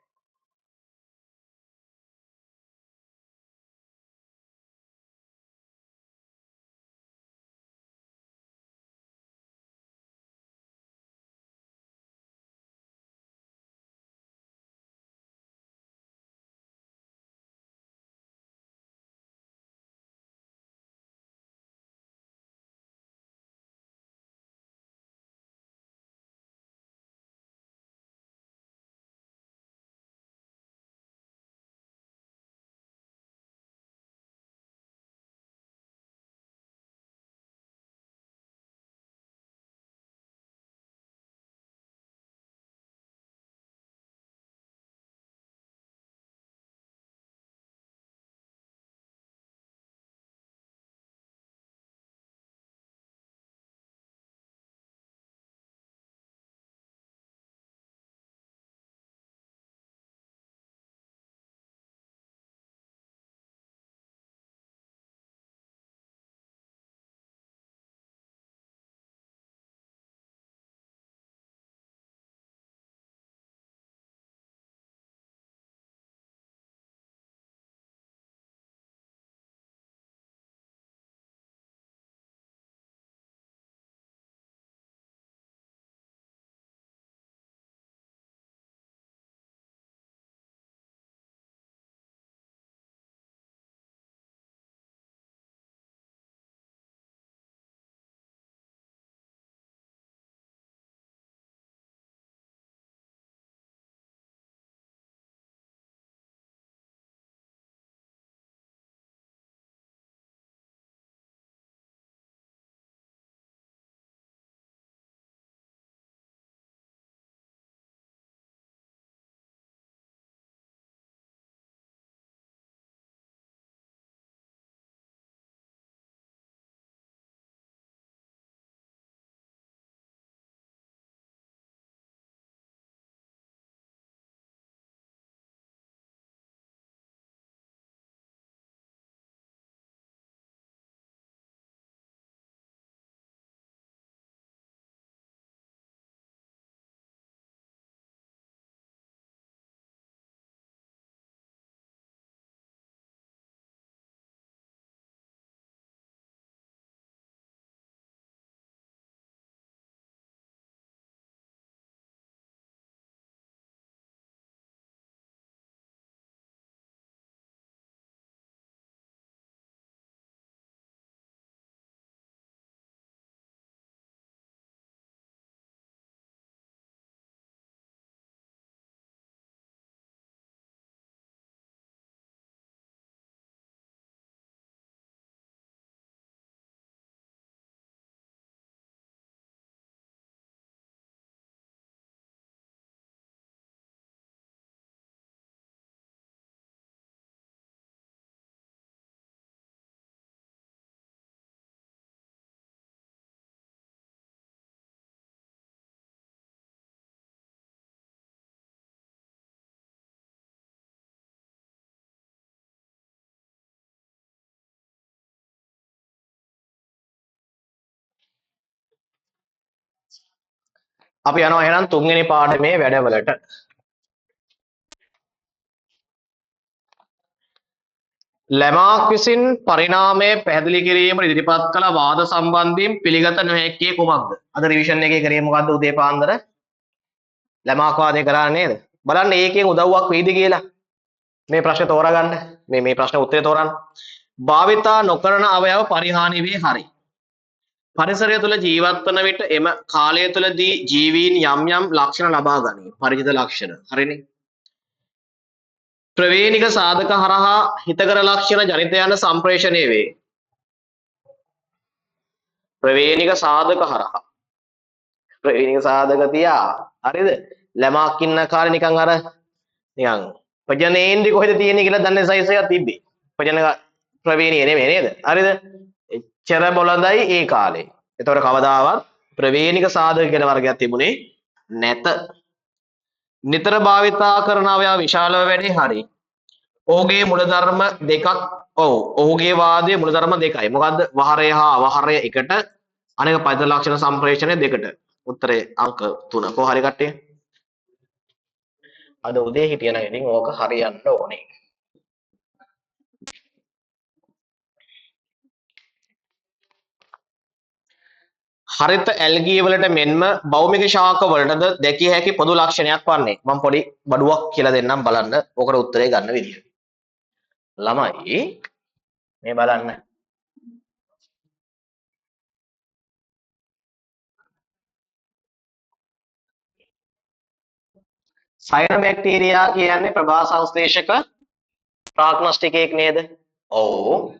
අපි යනවා එහෙනම් තුන්වෙනි පාඩමේ වැඩවලට. ලැමාක් විසින් පරිණාමය පැහැදිලි කිරීමට ඉදිරිපත් කළ වාද සම්බන්ධයෙන් පිළිගත නොහැක්කේ කුමක්ද? අද රිවිෂන් එකේ කරේ මොකද්ද උදේ පාන්දර? ලැමාක් වාදය කරා නේද? බලන්න ඒකෙන් උදව්වක් වෙයිද කියලා. මේ ප්‍රශ්නේ තෝරගන්න. මේ ප්‍රශ්න උත්තරේ තෝරන්න. භාවිතා නොකරන අවයව පරිහානි වේ හරි. පරිසරය තුළ ජීවත් වන විට එම කාලය තුළදී ජීවීන් යම් යම් ලක්ෂණ ලබා ගනී. පරිචිත ලක්ෂණ. හරිනේ. ප්‍රවේණික සාධක හරහා හිතකර ලක්ෂණ ජනිත යන සම්ප්‍රේෂණය වේ. ප්‍රවේණික සාධක හරහා. ප්‍රවේණික සාධක තියා. හරිද? ළමක් ඉන්න කාලේ නිකන් අර නිකන් ප්‍රජනේන්ද්‍රි කොහෙද තියෙන්නේ කියලා දන්නේ සයිස් එකක් තිබ්බේ. ප්‍රජන ප්‍රවේණිය නෙමෙයි නේද? හරිද? එච්චර බොළඳයි ඒ කාලේ. ඒතකොට කවදාවත් ප්‍රවේණික සාධක කියන වර්ගයක් තිබුණේ නැත. නිතර භාවිතා කරන අවයව විශාලව වැඩි හරි. ඔහුගේ මූලධර්ම දෙකක් ඔහුගේ වාදයේ මූලධර්ම දෙකයි. මොකද්ද? වහරය හා අවහරය එකට අනෙක පද ලක්ෂණ සම්ප්‍රේෂණය දෙකට. උත්තරේ අංක 3. කොහොම හරි කට්ටිය? අද උදේ හිටියනම් ඉතින් ඕක හරියන්න ඕනේ. හරිත ඇල්ගී වලට මෙන්ම භෞමික ශාක වලටද දැකිය හැකි පොදු ලක්ෂණයක් වන්නේ. මම පොඩි බඩුවක් කියලා දෙන්නම් බලන්න. ඕකට උත්තරේ ගන්න විදිය. ළමයි මේ බලන්න. සයනොබැක්ටීරියා කියන්නේ ප්‍රභා සංශ්ලේෂක ප්‍රාග්නොස්ටිකයෙක් නේද? ඔව්.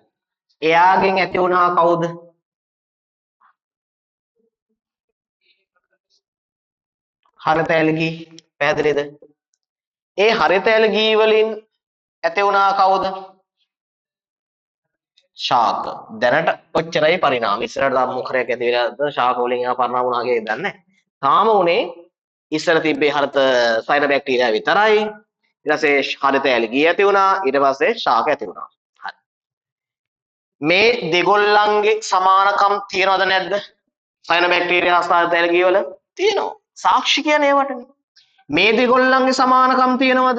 එයාගෙන් ඇති වුණා කවුද? හරිත ඇල්ගී. පැහැදිලිද? ඒ හරිත ඇල්ගී වලින් ඇති වුණා කවුද? ශාක. දැනට ඔච්චරයි පරිණාම. ඉස්සරහට තව මොකරයක් ඇති වෙලාද ශාක වලින් එහා පරිණාම වුණා කියලා දන්නේ නැහැ. තාම උනේ ඉස්සර තිබ්බේ හරිත සයනොබැක්ටීරියා විතරයි. ඊට පස්සේ හරිත ඇල්ගී ඇති වුණා. ඊට පස්සේ ශාක ඇති වුණා. හරි. මේ දෙගොල්ලන්ගේ සමානකම් තියනවද නැද්ද? සයනොබැක්ටීරියා හා හරිත ඇල්ගී වල තියෙනවා. සාක්ෂි කියන්නේ ඒවටනේ. මේ දෙගොල්ලන්ගේ සමානකම් තියෙනවද?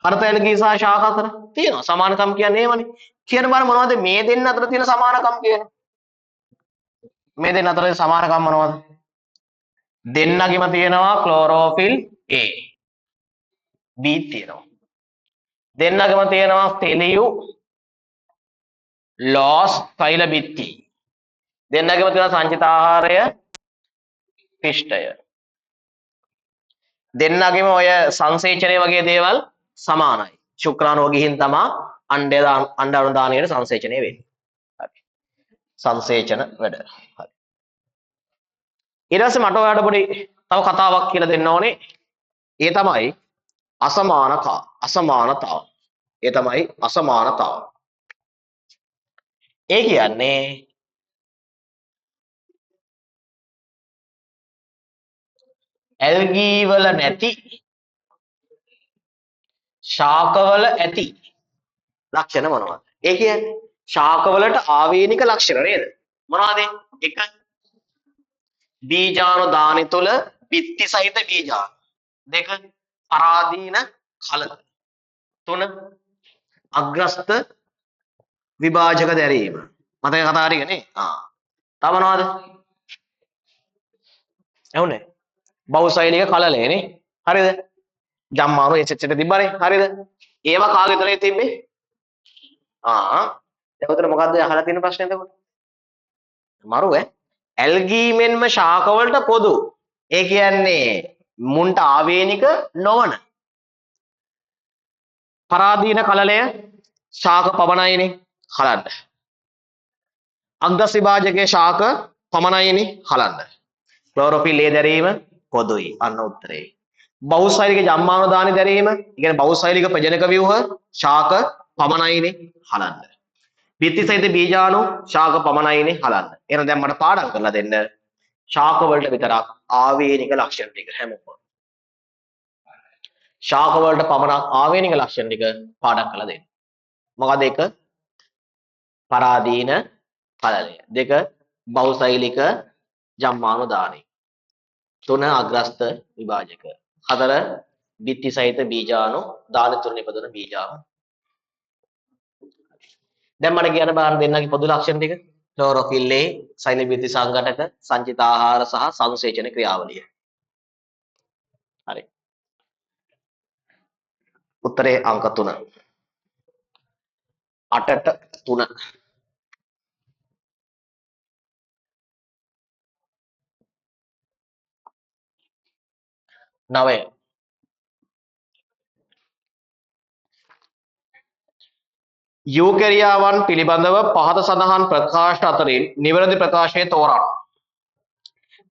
හරිත ඇල්ගී සහ ශාක අතර තියෙනවා. සමානකම් කියන්නේ ඒවනේ. කියන බාර මොනවද මේ දෙන්න අතර තියෙන සමානකම් කියන්නේ? මේ දෙන්න අතර සමානකම් මොනවද? දෙන්නගෙම තියෙනවා ක්ලෝරෝෆිල් A. B තියෙනවා. දෙන්නගෙම තියෙනවා තෙලියු ලෝස් තෛල බිත්ති. දෙන්නගෙම තියෙනවා සංචිත ආහාරය පිෂ්ඨය. දෙන්නගෙම ඔය සංසේචනය වගේ දේවල් සමානයි. ශුක්‍රාණුව ගිහින් තමයි අණ්ඩය අණ්ඩ අනුදානයේ සංසේචනය වෙන්නේ. හරි. සංසේචන වැඩ. හරි. ඊට පස්සේ මට ඔයාලට පොඩි තව කතාවක් කියලා දෙන්න ඕනේ. ඒ තමයි අසමානතාව. ඒ තමයි අසමානතාව. ඒ කියන්නේ ඇල්ගී වල නැති ශාකවල ඇති ලක්ෂණ මොනවද? ඒ කියන්නේ ශාකවලට ආවේනික ලක්ෂණ නේද? මොනවද? එක බීජාණු දානි තුල බිත්ති සහිත බීජාණු. දෙක පරාදීන කල. තුන අග්‍රස්ත විභාජක දැරීම. මතක කතා හරියනේ? තව මොනවද? එහුනේ. බහුසෛලික කලලයනේ. හරිද? ජම්මාරු එච්චට තිබ්බනේ. හරිද? ඒවා කාගේ විතරයි තිබ්බේ? එතකොට මොකද්ද අහලා තියෙන ප්‍රශ්නේ එතකොට? මරු ඇල්ගී මෙන්ම ශාක වලට පොදු. ඒ කියන්නේ මුන්ට ආවේනික නොවන පරාදීන කලලය ශාක පමණයිනේ හලන්න. අග්‍රස් විභාජකයේ ශාක පමණයිනේ හලන්න. Chlorophyll A දැරීම පොදුයි. අන්න උත්තරේ. බහුසෛලික ජම්මාණු දානි දැරීම, කියන්නේ බහුසෛලික ප්‍රජනක ව්‍යුහ ශාක පමණයිනේ හලන්න. බිත්ති සහිත බීජාණු ශාක පමණයිනේ හලන්න. එහෙනම් දැන් මට පාඩම් කරලා දෙන්න. ශාක වලට විතරක් ආවේනික ලක්ෂණ ටික හැමෝම. ශාක වලට පමණක් ආවේනික ලක්ෂණ ටික පාඩම් කරලා දෙන්න. මොකද එක පරාදීන කලලය. දෙක බහුසෛලික ජම්මාණු දානි. තුන අග්‍රස්ත විභාජක. හතර බිත්ති සහිත බීජාණු දාන තුන නිපදවන බීජාණු. දැන් මට කියන්න බාර දෙන්නගේ පොදු ලක්ෂණ ටික. ක්ලෝරොෆිල් A, සෛල බිත්ති සංඝටක, සංචිත ආහාර සහ සංසේචන ක්‍රියාවලිය. හරි. උත්තරේ අංක 3. 8ට 3. 9. යූකැරියාවන් පිළිබඳව පහත සඳහන් ප්‍රකාශ අතරින් නිවැරදි ප්‍රකාශය තෝරා.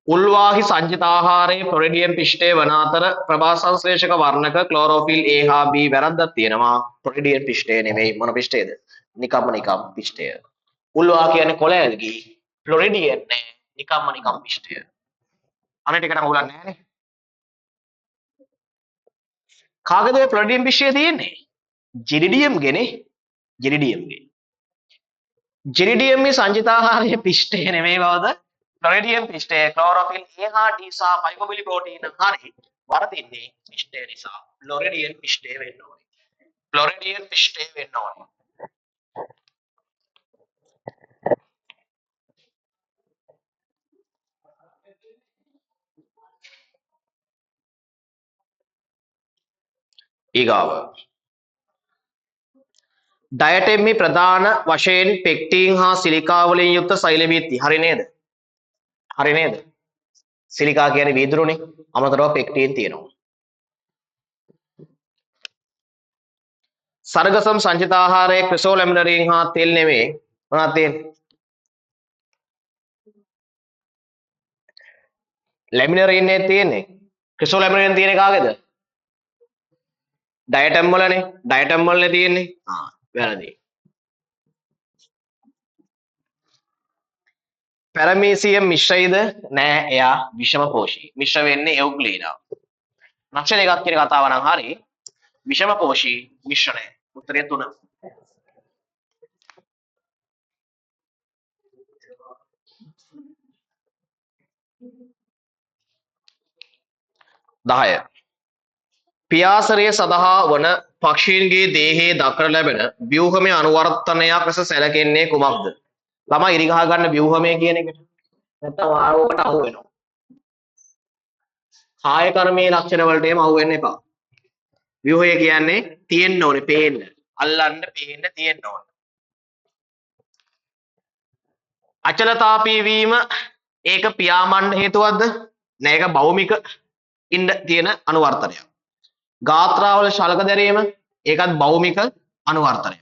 උල්වාහි සංචිත ආහාරයේ ප්‍රොරිඩියම් පිෂ්ඨය වන අතර ප්‍රභාසංශ්ලේෂක වර්ණක ක්ලෝරොෆිල් A හා B වැරද්දක් තියෙනවා. ප්‍රොරිඩියම් පිෂ්ඨය නෙමෙයි මොන පිෂ්ඨයද? නිකම් පිෂ්ඨය. උල්වා කියන්නේ කොළ ඇල්ගි. ෆ්ලොරිඩියම් නේ නිකම් පිෂ්ඨය. අනිත් එකට උලන්නේ නැහනේ. කාගේද ඔය ෆ්ලොරිඩියම් පිෂ්ඨය තියෙන්නේ? ජිරිඩියම් ගෙනේ. ජිරිඩියම්ගේ. ජිරිඩියම්ගේ සංචිතාහාරයේ පිෂ්ඨය නෙමෙයි බවද? ෆ්ලොරිඩියම් පිෂ්ඨය ක්ලෝරොෆිල් A හා D සහ ෆයිබෝබිලි ප්‍රෝටීන හරි වරදින්නේ පිෂ්ඨය නිසා ෆ්ලොරිඩියම් පිෂ්ඨය වෙන්න ඕනේ. ෆ්ලොරිඩියම් පිෂ්ඨය වෙන්න ඕනේ. ඊගාව ඩයටෙම්මි ප්‍රධාන වශයෙන් පෙක්ටින් හා සිලිකා වලින් යුක්ත සෛල බිත්ති. හරි නේද? හරි නේද? සිලිකා කියන්නේ වීදුරුනේ. අමතරව පෙක්ටින් තියෙනවා. සර්ගසම් සංචිත ආහාරයේ ක්‍රිසෝලැමිනරින් හා තෙල් නෙමෙයි. මොනවද තියෙන්නේ? ලැමිනරින් නේ තියෙන්නේ. ක්‍රිසෝලැමිනරින් තියෙන්නේ කාගේද? ඩයටම් වලනේ. ඩයටම් වලනේ තියෙන්නේ. වැරදි. පැරමීසියම් මිශ්‍රයිද? නෑ එයා විෂම පෝෂී. මිශ්‍ර වෙන්නේ එවුග්ලීනා. ලක්ෂණ එකක් කියන කතාව නම් හරි. විෂම පෝෂී මිශ්‍රණය. උත්තරය 3. 10. පියාසරය සඳහා වන පක්ෂීන්ගේ දේහයේ දක්නට ලැබෙන ව්‍යුහමය අනුවර්තනයක් ලෙස සැලකෙන්නේ කුමක්ද? ළමයි ඉරි ගහ ගන්න ව්‍යුහමය කියන එකට. නැත්තම් ආරෝකට අහු වෙනවා. කාය කර්මයේ ලක්ෂණ වලට එම අහු වෙන්න එපා. ව්‍යුහය කියන්නේ තියෙන්න ඕනේ, පේන්න. අල්ලන්න, පේන්න තියෙන්න ඕනේ. අචලතාපී වීම ඒක පියාඹන්න හේතුවක්ද? නෑ ඒක භෞමික ඉන්න තියෙන අනුවර්තනයක්. ගාත්‍රාවල ශලක දැරීම ඒකත් භෞමික අනුවර්තනයක්.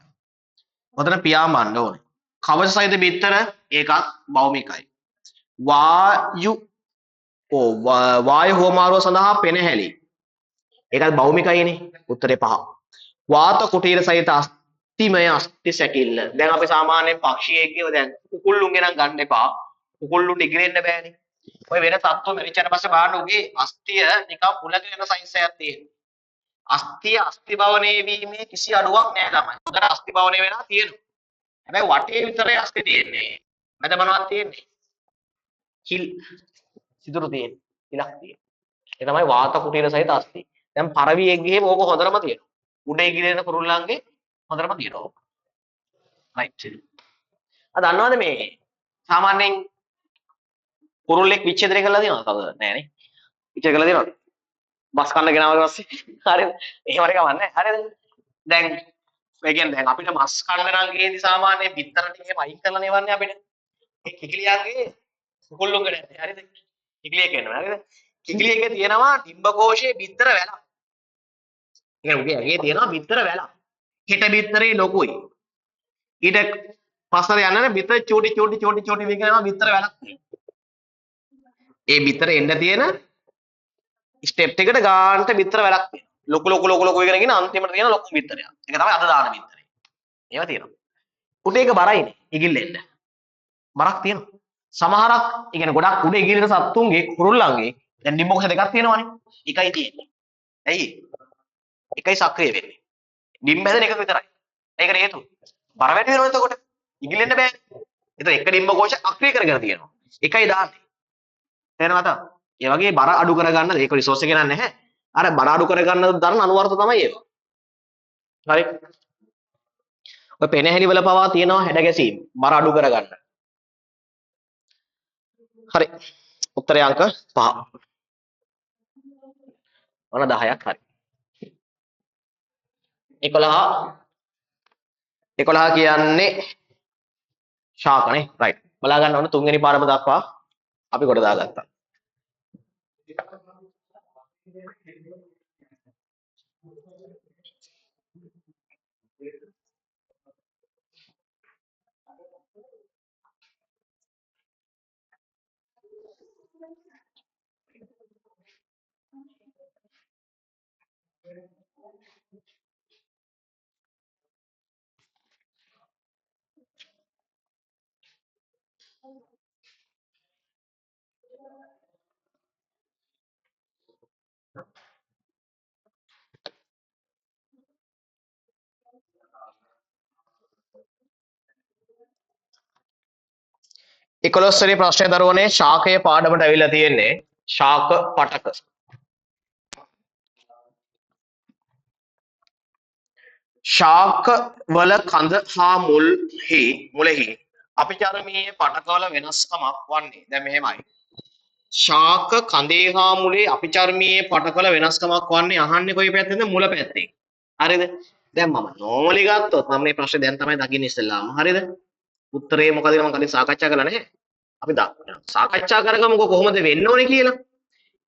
ඔතන පියාඹන්න ඕනේ. කවච සහිත බිත්තර ඒකත් භෞමිකයි. වායු හෝමාරුව සඳහා පෙනහැලි ඒකත් භෞමිකයිනේ. උත්තරේ 5. වාත කුටීර සහිත අස්තිමය අස්ති සැකිල්ල. දැන් අපි සාමාන්‍යයෙන් පක්ෂියෙක්ගේව දැන් කුකුල්ලුන්ගේ නම් ගන්න එපා. කුකුල්ලුන්ට ඉගිලෙන්න බෑනේ. ඔය වෙන තත්ත්වෙ මෙරිච්චට පස්සේ බලන්න උගේ අස්තිය නිකන් පුලක වෙන සයිස් එකක් තියෙනවා. අස්තිය අස්ති භවනයේ වීමේ කිසි අඩුවක් නෑ ළමයි. උදේට අස්ති භවනය වෙලා තියෙනවා. හැබැයි වටේ විතරයි අස්ති තියෙන්නේ. මැද මොනවද තියෙන්නේ? කිල් සිදුරු තියෙන්නේ. ඉලක් තියෙන්නේ. ඒ තමයි වාත කුටීර සහිත අස්ති. දැන් පරවියෙක් ගිහම ඕක හොඳටම තියෙනවා. උඩේ ගිරෙන කුරුල්ලන්ගේ හොඳටම තියෙනවා. රයිට්. දන්නවද මේ සාමාන්‍යයෙන් කුරුල්ලෙක් විච්ඡේදනය කරලා තියෙනවද? කවුද? නෑනේ. විච්ඡේද කරලා තියෙනවද? බස් කන්න ගෙනාවට පස්සේ. හරිද? එහෙම හරි කමන්නේ. හරිද? දැන් ඒ කියන්නේ දැන් අපිට මස් කන්න නම් ගියේදී සාමාන්‍ය බිත්තර ටික එහෙම අයින් කරලා නෙවන්නේ අපිට. ඒ කිකිලියන්ගේ කුකුල්ලුන්ගේ නැත්තේ. හරිද? කිකිලිය කියනවා. හරිද? කිකිලියගේ තියෙනවා ඩිම්බකෝෂයේ බිත්තර වැලක්. ඒ කියන්නේ උගේ ඇගේ තියෙනවා බිත්තර වැලක්. හිට බිත්තරේ ලොකුයි. ඊට පස්සට යනකොට බිත්තර චූටි විකනවා බිත්තර වැලක්. ඒ බිත්තර එන්න තියෙන ස්ටෙප් එකට ගානට බිත්තර වැලක් තියෙනවා. ලොකු වෙගෙන ගින අන්තිමට තියෙන ලොකු බිත්තරයක්. ඒක තමයි අද දාන බිත්තරේ. ඒවා තියෙනවා. උඩ ඒක බරයිනේ. ඉගිල්ලෙන්න. බරක් තියෙනවා. සමහරක් ඒ කියන්නේ ගොඩක් උඩ ඉගිල්ලෙන සත්තුන්ගේ කුරුල්ලන්ගේ දැන් ඩිම්බකොෂ දෙකක් තියෙනවානේ. එකයි තියෙන්නේ. ඇයි? එකයි සක්‍රිය වෙන්නේ. ඩිම්බ හැදෙන එක විතරයි. ඒකට හේතුව. බර වැඩි වෙනවා එතකොට. ඉගිල්ලෙන්න බෑ. එතකොට එක ඩිම්බකොෂ අක්‍රිය කරගෙන තියෙනවා. එකයි දාන්නේ. තේරෙනවද? ඒ වගේ බර අඩු කරගන්න ඒක රිසෝස් එකේ නැහැ. අර බර අඩු කරගන්න දරන අනුවර්ත තමයි ඒවා. හරි. ඔය පෙනහැලි වල පවා තියෙනවා හැඩ ගැසීම් බර අඩු කරගන්න. හරි. උත්තරය අංක 5. ඔන්න 10ක් හරි. 11 11 කියන්නේ ශාකනේ. රයිට්. බලා ගන්න ඕන තුන්වෙනි පාඩම දක්වා අපි කොට දාගත්තා. 11 වෙනි ප්‍රශ්නය දරුවනේ ශාකයේ පාඩමට ඇවිල්ලා තියෙන්නේ ශාක පටක. ශාක වල කඳ හා මුලෙහි අපිචාරමීය පටකවල වෙනස්කමක් වන්නේ. දැන් මෙහෙමයි. ශාක කඳේ හා මුලේ අපිචර්මීය පටකවල වෙනස්කමක් වන්නේ අහන්නේ කොයි පැත්තෙන්ද? මුල පැත්තෙන්. හරිද? දැන් මම නෝමලි ගත්තොත් මම මේ ප්‍රශ්නේ දැන් තමයි දකින්නේ ඉස්සෙල්ලාම. හරිද? උත්තරේ මොකද මම කලින් සාකච්ඡා කළා නැහැ. අපි සාකච්ඡා කරගමුකෝ කොහොමද වෙන්න ඕනේ කියලා.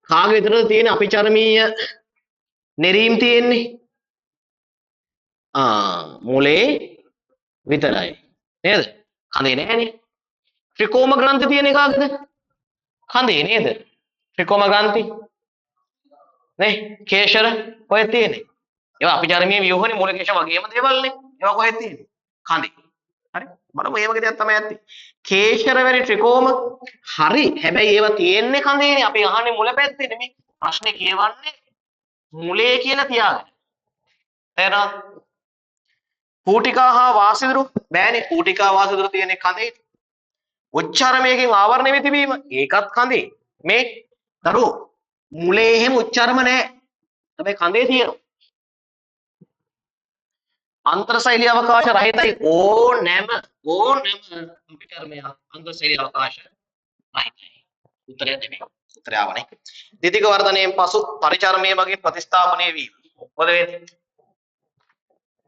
කාගේ විතරද තියෙන අපිචර්මීය නෙරීම් තියෙන්නේ? මුලේ විතරයි. නේද? කඳේ නැහැනේ. ත්‍රිකෝම ග්‍රන්ථි තියෙන කාගේද? කඳේ නේද? ත්‍රිකෝම ග්‍රන්ථි. නේ? කේශර කොහෙද තියෙන්නේ? ඒවා අපිචර්මීය ව්‍යුහනේ මූල කේශ වගේම දේවල්නේ. ඒවා කොහෙද තියෙන්නේ? කඳේ. හරි? බලමු මේ වගේ දෙයක් තමයි ඇත්තේ. කේශර වැනි ත්‍රිකෝම හරි. හැබැයි ඒවා තියෙන්නේ කඳේනේ. අපි අහන්නේ මුල පැත්තේ නෙමෙයි. ප්‍රශ්නේ කියවන්නේ මුලේ කියලා තියාගන්න. තේරෙනවද? කූටිකා හා වාසිදුරු බෑනේ. කූටිකා වාසිදුරු තියෙන්නේ කඳේ. උච්චාරණයකින් ආවරණය වෙ තිබීම ඒකත් කඳේ. මේ දරුවෝ මුලේ එහෙම උච්චාරම නැහැ. හැබැයි කඳේ තියෙනවා. අන්තර්ශෛලීය අවකාශ රහිතයි ඕනෑම අපිචර්මය අන්තර්ශෛලීය අවකාශ රහිතයි. උත්තරය දෙන්නේ. උත්තරය ආවනේ. ද්විතික වර්ධනයෙන් පසු පරිචර්මයේ මගින් ප්‍රතිස්ථාපනය වීම. මොකද වෙන්නේ?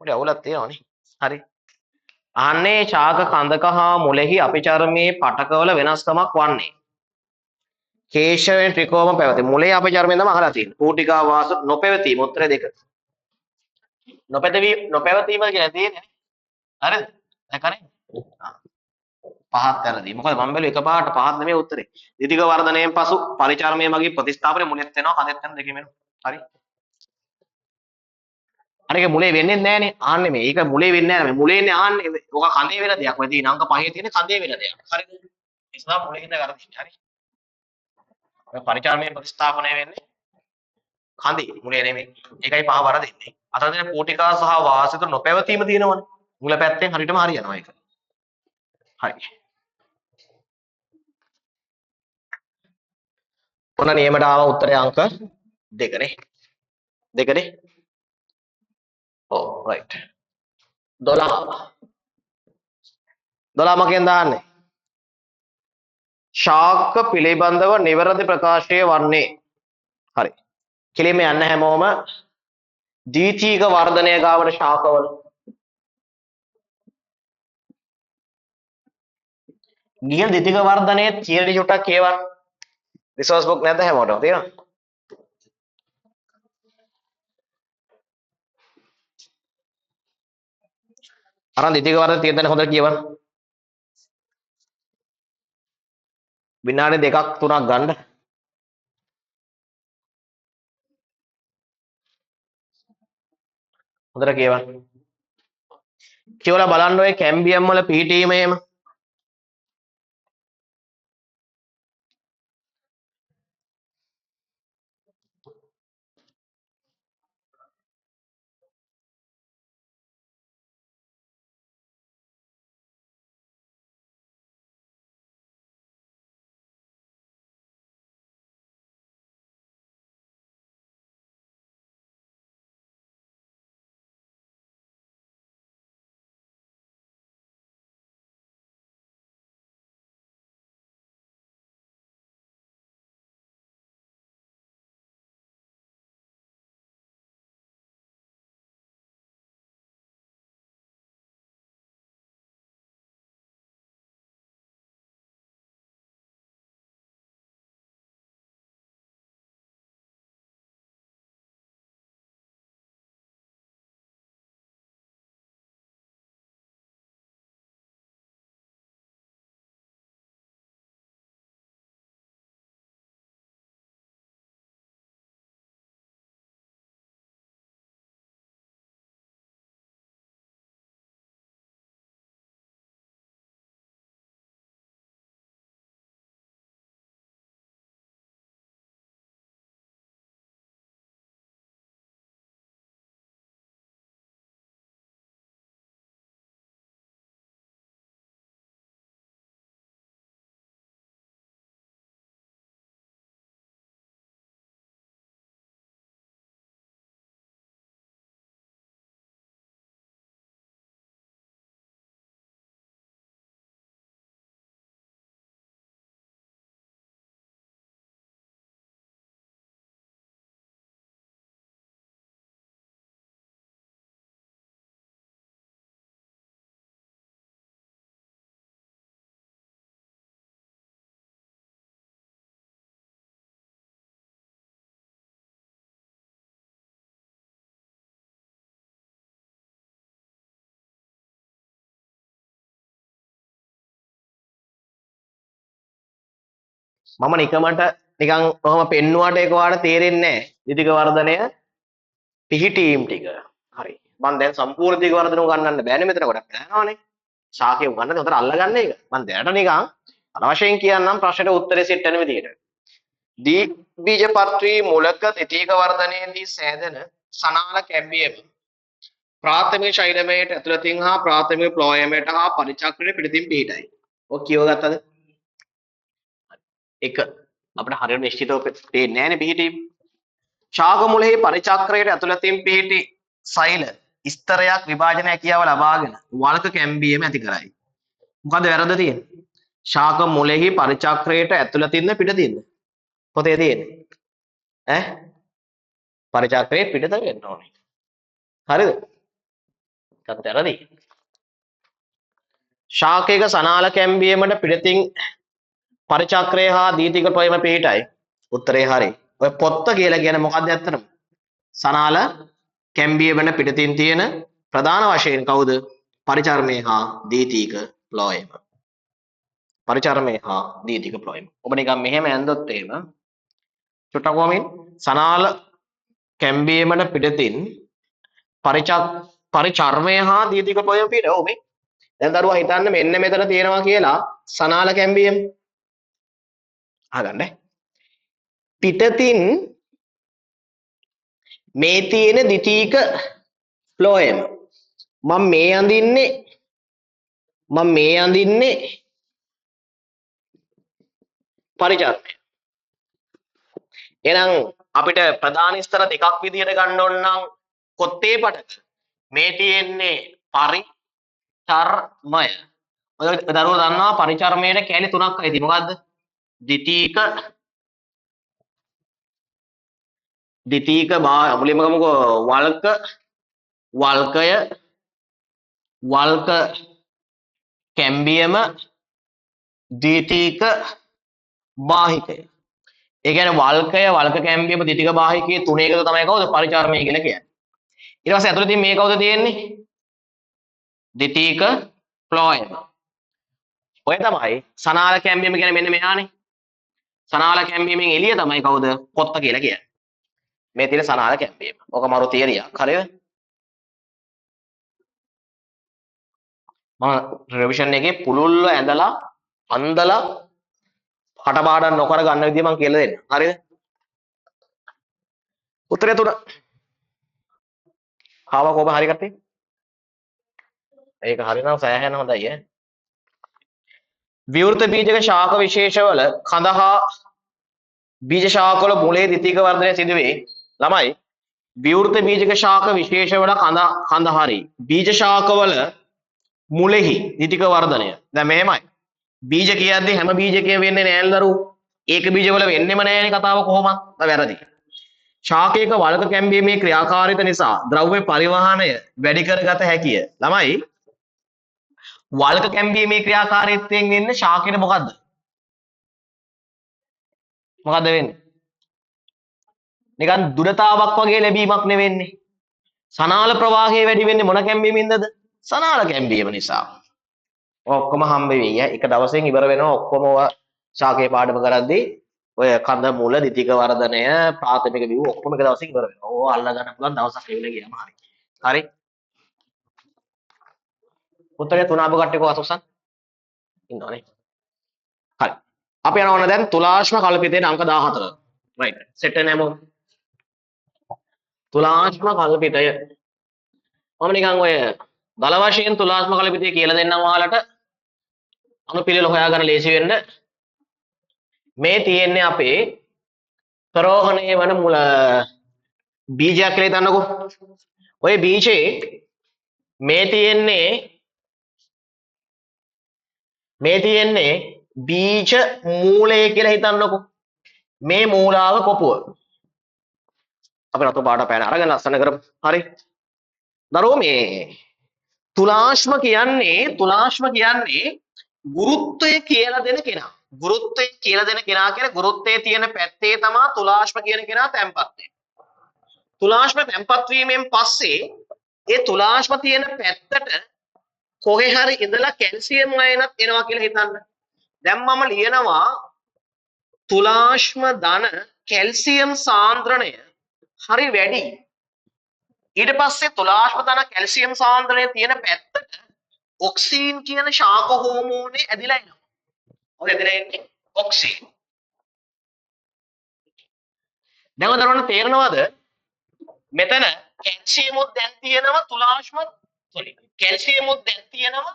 පොඩි අවුලක් තියෙනවනේ. හරි. අහන්නේ ශාක කඳක හා මුලෙහි අපිචර්මයේ පටකවල වෙනස්කමක් වන්නේ. කේශයෙන් ත්‍රිකෝම පැවති. මුලේ අපිචර්මයෙන් තමයි අහලා තියෙන්නේ. කූටිකා වාස නොපැවතීම. උත්තරය 2. නොපැවතීම කියලා තියෙන්නේ. හරිද? දැකනේ? පහත් වැරදි. මොකද මම බැලුවේ එකපාරට පහත් නෙමෙයි උත්තරේ. ද්විතික වර්ධනයෙන් පසු පරිචර්මයේ මගින් ප්‍රතිස්ථාපනය මුලෙත් වෙනවා කඳෙත් වෙනවා දෙකෙම වෙනවා. හරි. අනික මුලේ වෙන්නේ නැහනේ. ආන්නේ මේ. ඒක මුලේ වෙන්නේ නැහැ. මේ මුලේන්නේ ආන්නේ. ඔක කඳේ වෙන දෙයක්. මේ තියෙන අංක 5 තියෙන කඳේ වෙන දෙයක්. හරිද? ඒ නිසා මුලේ ඉඳලා කරන්නේ. හරි. ඔය පරිචර්මයේ ප්‍රතිස්ථාපනය වෙන්නේ කඳේ. මුලේ නෙමෙයි. ඒකයි පහ වරදින්නේ. අතන තියෙන කෝටිකා සහ වාසිත නොපැවතීම තියෙනවනේ. මුල පැත්තෙන් හරියටම හරියනවා ඒක. හරි. ඔන්න නියමට ආව උත්තරය අංක 2 නේ. 2 නේ. ඔව් රයිට්. 12. 12 මගෙන් දාන්නේ. ශාක පිළිබඳව නිවැරදි ප්‍රකාශය වන්නේ. හරි. කෙලින්ම යන්න හැමෝම ද්විතීක වර්ධනය ගාවට ශාකවල. ගියන ද්විතීක වර්ධනයේ තියරි චුට්ටක් කියවන්න. රිසෝස් බුක් නැද්ද හැමෝටම තියෙනවද? අරන් ද්විතීක වර්ධනය තියෙන දැන හොඳට කියවන්න. විනාඩි 2ක් 3ක් ගන්න. හොඳට කියවන්න. කියවලා බලන්න ඔය කැම්බියම් වල පිහිටීම එහෙම. මම නිකමට නිකන් ඔහම පෙන්නුවට ඒක ඔයාලට තේරෙන්නේ නැහැ. ද්විතික වර්ධනය පිහිටීම් ටික. හරි. මම දැන් සම්පූර්ණ ද්විතික වර්ධනය උගන්වන්න බෑනේ මෙතන ගොඩක් යනවානේ. ශාකය උගන්වන්නේ හොඳට අල්ලගන්න එක. මම දැනට නිකන් අනවශ්‍යයෙන් කියන්නම් ප්‍රශ්නෙට උත්තරේ සෙට් වෙන විදිහට. ද්විබීජපත්‍රී මුලක ද්විතීක වර්ධනයේදී සෑදෙන සනාල කැම්බියම ප්‍රාථමික ශෛලමයට ඇතුළතින් හා ප්‍රාථමික ෆ්ලෝයමයට හා පරිචක්‍රණය පිටතින් පිහිටයි. ඔය කියව ගත්තද? එක අපිට හරියට නිශ්චිතව පේන්නේ නැහැනේ පිහිටීම. ශාක මුලෙහි පරිචක්‍රයට ඇතුළතින් පිහිටි සෛල ස්තරයක් විභාජන හැකියාව ලබාගෙන වල්ක කැම්බියම ඇති කරයි. මොකද වැරද්ද තියෙන්නේ? ශාක මුලෙහි පරිචක්‍රයට ඇතුළතින්ද පිටතින්ද? පොතේ තියෙන්නේ. ඈ පරිචක්‍රයේ පිටත වෙන්න ඕනේ. හරිද? ඒකත් වැරදි. ශාකයක සනාල කැම්බියමට පිටතින් පරිචක්‍රය හා දීතික ප්‍රයම පිහිටයි. උත්තරේ හරි. ඔය පොත්ත කියලා කියන්නේ මොකක්ද ඇත්තටම? සනාල කැම්බියමන පිටතින් තියෙන ප්‍රධාන වශයෙන් කවුද? පරිචර්මය හා දීතික ප්ලෝයම. පරිචර්මය හා දීතික ප්ලෝයම. ඔබ නිකන් මෙහෙම ඇඳොත් එහෙම චුට්ටක් වමින් සනාල කැම්බියමන පිටතින් පරිචර්මය හා දීතික ප්ලෝයම පිට. ඔව් මේ. දැන් දරුවා හිතන්න මෙන්න මෙතන තියෙනවා කියලා සනාල කැම්බියම. අහගන්න. පිටතින් මේ තියෙන ද්විතීක ෆ්ලෝයම මම මේ අඳින්නේ පරිචර්මය. එහෙනම් අපිට ප්‍රධාන ස්තර දෙකක් විදිහට ගන්න ඕන නම් කොත්තේ පටක මේ තියෙන්නේ පරිචර්මය. ඔය දරුවෝ දන්නවා පරිචර්මයේ කැලේ තුනක් අයිති. මොකද්ද? ද්විතීක මුලින්ම ගමුකෝ වල්ක කැම්බියම ද්විතීක බාහිකය. ඒ කියන්නේ වල්ක කැම්බියම ද්විතීක බාහිකයේ තුන එකතු තමයි කවුද? පරිචර්මය කියලා කියන්නේ. ඊට පස්සේ අතුලතින් මේ කවුද තියෙන්නේ? ද්විතීක ෆ්ලෝයම. ඔය තමයි සනාල කැම්බියම කියන්නේ මෙන්න මෙහානේ. සනාල කැම්බියමෙන් එළිය තමයි කවුද? පොත්ත කියලා කියන්නේ. මේ තියෙන සනාල කැම්බියම. ඔක මරු තියරියක්. හරිද? මම රිවිෂන් එකේ පුළුල්ව අන්දලා කටපාඩම් නොකර ගන්න විදිය මම කියලා දෙන්න. හරිද? උත්තරය 3. ආවා කොහොම හරි කට්ටිය? ඒක හරිනම් සෑහෙන හොඳයි ඈ. විවෘත බීජක ශාක විශේෂවල කඳහා බීජ ශාකවල මුලේ ද්විතීක වර්ධනය සිදුවේ. ළමයි විවෘත බීජක ශාක විශේෂවල කඳහරි බීජ ශාකවල මුලෙහි ද්විතීක වර්ධනය. දැන් මෙහෙමයි. බීජ කියද්දි හැම බීජකයක වෙන්නේ නෑනේ දරුවෝ. ඒක බීජවල වෙන්නෙම නෑනේ කතාව කොහොමද? වැරදි. ශාකයක වල්ක කැම්බීමේ ක්‍රියාකාරීත්වය නිසා ද්‍රව්‍ය පරිවහනය වැඩි කරගත හැකිය. ළමයි වල්ක කැම්බීමේ ක්‍රියාකාරීත්වයෙන් වෙන්නේ ශාකයට මොකද්ද? මොකද්ද වෙන්නේ? නිකන් දුරතාවක් වගේ ලැබීමක් නෙවෙන්නේ. සනාල ප්‍රවාහය වැඩි වෙන්නේ මොන කැම්බීමින්දද? සනාල කැම්බීම නිසා. ඔක්කොම හම්බ වෙයි. එක දවසෙන් ඉවර වෙනවා ඔක්කොම ශාකයේ පාඩම කරද්දී ඔය කඳ මුල ද්විතීක වර්ධනය ප්‍රාථමික බිව් ඔක්කොම එක දවසකින් ඉවර වෙනවා. ඕව අල්ලා ගන්න පුළුවන් දවසක් ලැබිලා ගියාම හරි. හරි. උත්තරය 3 අබ කට්ටිය කොහොමද උසන්? ඉන්නවනේ. හරි. අපි යනවා දැන් තුලාශ්ම කල්පිතයේ අංක 14. right. සෙට් එක නෑම. තුලාශ්ම කල්පිතය. මම නිකන් ඔය දල වශයෙන් තුලාශ්ම කල්පිතය කියලා දෙන්නම් ඔයාලට. අනුපිළිවෙල හොයාගන්න ලේසි වෙන්න. මේ තියෙන්නේ අපේ ප්‍රෝහණය වන මුල බීජයක් කියලා හිතන්නකෝ. ඔය බීජේ මේ තියෙන්නේ බීජ මූලය කියලා හිතන්නකෝ. මේ මූලාව කොපුව. අපි රතු පාට පෑන අරගෙන ලස්සන කරමු. හරි. දරුවෝ මේ තුලාශ්ම කියන්නේ ගුරුත්වය කියලා දෙන කෙනා. ගුරුත්වය කියලා දෙන කෙනා කියන්නේ ගුරුත්වයේ තියෙන පැත්තේ තමයි තුලාශ්ම කියන කෙනා තැම්පත් වෙන්නේ. තුලාශ්ම තැම්පත් වීමෙන් පස්සේ ඒ තුලාශ්ම තියෙන පැත්තට කොහේ හරි ඉඳලා කැල්සියම් අයනත් එනවා කියලා හිතන්න. දැන් මම ලියනවා තුලාශ්ම ධන කැල්සියම් සාන්ද්‍රණය හරි වැඩි. ඊට පස්සේ තුලාශ්ම ධන කැල්සියම් සාන්ද්‍රණය තියෙන පැත්තට ඔක්සීන් කියන ශාක හෝමෝනේ ඇදිලා එනවා. ඔය ඇදිලා එන්නේ ඔක්සීන්. දැන් ඔයාලට තේරෙනවද? මෙතන කැල්සියමුත් දැන් තියෙනවා තුලාශ්ම කැල්සියමුත් දැන් තියෙනවා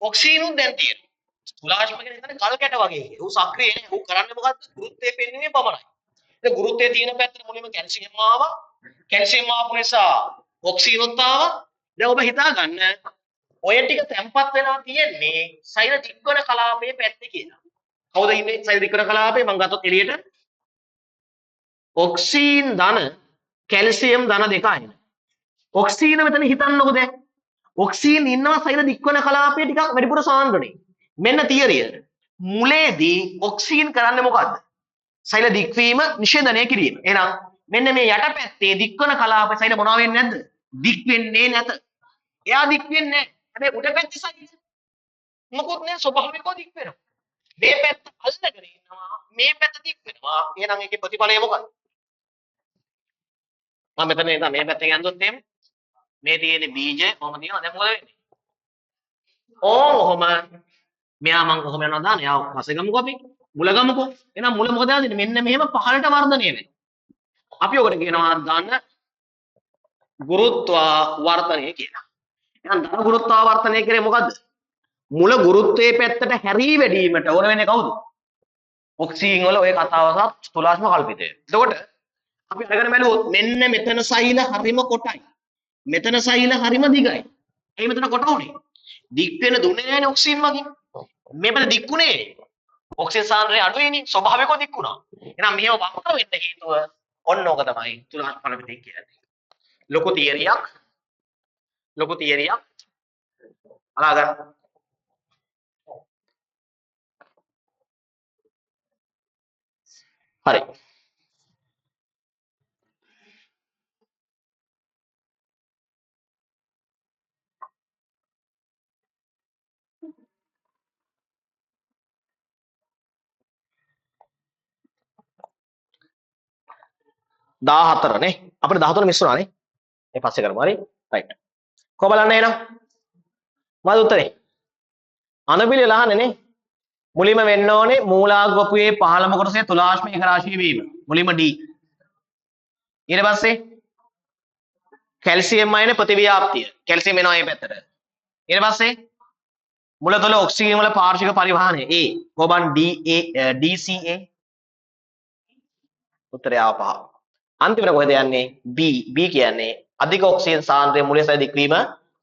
ඔක්සීනුත් දැන් තියෙනවා. තුලාශ්ම කියන්නේ හිතන්නේ කල් කැට වගේ. ඌ සක්‍රිය නේ. ඌ කරන්නේ මොකද්ද? ගුරුත්වය පෙන්වීමේ පමණයි. ඒ ගුරුත්වය තියෙන පැත්තට මුලින්ම කැල්සියම් ආවා. කැල්සියම් ආපු නිසා ඔක්සීනුත් ආවා. දැන් ඔබ හිතා ගන්න ඔය ටික තැම්පත් වෙලා තියෙන්නේ සෛල දික්වන කලාපයේ පැත්තේ කියලා. කවුද ඉන්නේ සෛල දික්වන කලාපේ? මම ගත්තොත් එළියට ඔක්සීන් ධන කැල්සියම් ධන දෙකයි. ඔක්සීන මෙතන හිතන්නකො දැන්. ඔක්සීන් ඉන්නවා සෛල දික්වන කලාපයේ ටිකක් වැඩිපුර සාන්ද්‍රණේ. මෙන්න තියරිය. මුලේදී ඔක්සීන් කරන්නේ මොකද්ද? සෛල දික්වීම නිෂේධනය කිරීම. එහෙනම් මෙන්න මේ යටපැත්තේ දික්වන කලාපයේ සෛල මොනවා වෙන්නේ නැද්ද? දික් වෙන්නේ නැත. එයා දික් වෙන්නේ නැහැ. හැබැයි උඩ පැත්තේ සෛල මොකොත් නෑ ස්වභාවිකව දික් වෙනවා. මේ පැත්ත අල්ලගෙන ඉන්නවා මේ පැත්ත දික් වෙනවා. එහෙනම් ඒකේ ප්‍රතිඵලය මොකක්ද? මම මෙතන ඉඳන් මේ පැත්තෙන් යන්දොත් එහෙම මේ තියෙන බීජය කොහොම තියෙනවද? දැන් මොකද වෙන්නේ? ඔහොම මෙයා මං කොහොම යනවා දාන්නේ? යාව පස්සේ ගමුකෝ අපි. මුල ගමුකෝ. එහෙනම් මුල මොකද ආන්නේ? මෙන්න මෙහෙම පහළට වර්ධනය වෙනවා. අපි ඔකට කියනවා ධන ගුරුත්වාවර්තනය කියලා. එහෙනම් ධන ගුරුත්වාවර්තනය කියන්නේ මොකද්ද? මුල ගුරුත්වයේ පැත්තට හැරී වැඩිවීමට ඕන වෙන්නේ කවුද? ඔක්සීන් වල ඔය කතාව සහ තුලාශ්ම කල්පිතය. එතකොට අපි අරගෙන බැලුවොත් මෙන්න මෙතන සෛල හරිම කොටයි. මෙතන සෛල හරිම දිගයි. එයි මෙතන කොට උනේ. දික් වෙන දුන්නේ නැහැනේ ඔක්සීන් වගේ. මේ පැත්ත දික්ුනේ. ඔක්සිජන් සාන්ද්‍රණය අඩුයිනේ. ස්වභාවිකව දික්ුණා. එහෙනම් මෙහෙම වක්‍ර වෙන්න හේතුව ඔන්න ඕක තමයි තුලාශ්ම කල්පිතය කියන්නේ. ලොකු තියරියක්. අලාගන්න. හරි. දාහතර නේ අපිට 13 මිස් වුණානේ මේ පස්සේ කරමු හරි රයිට් කො බලන්න එනවා මොකද උත්තරේ අනපිළිවෙල අහන්නේ නේ මුලින්ම වෙන්න ඕනේ මූලාග්‍රපුවේ 15ම කොටසේ තුලාශ්ම ඒකරාශී වීම මුලින්ම D ඊට පස්සේ කැල්සියම් අයන ප්‍රතිව්‍යාප්තිය කැල්සියම් එනවා මේ පැත්තට ඊට පස්සේ මුල තුල ඔක්සිජන් වල පාර්ශ්වික පරිවහනය A කොබන් DCA උත්තරය ආව පහ අන්තිමට කොහෙද යන්නේ B කියන්නේ අධික ඔක්සිජන් සාන්ද්‍රණය මුලේ සැදී දික්වීම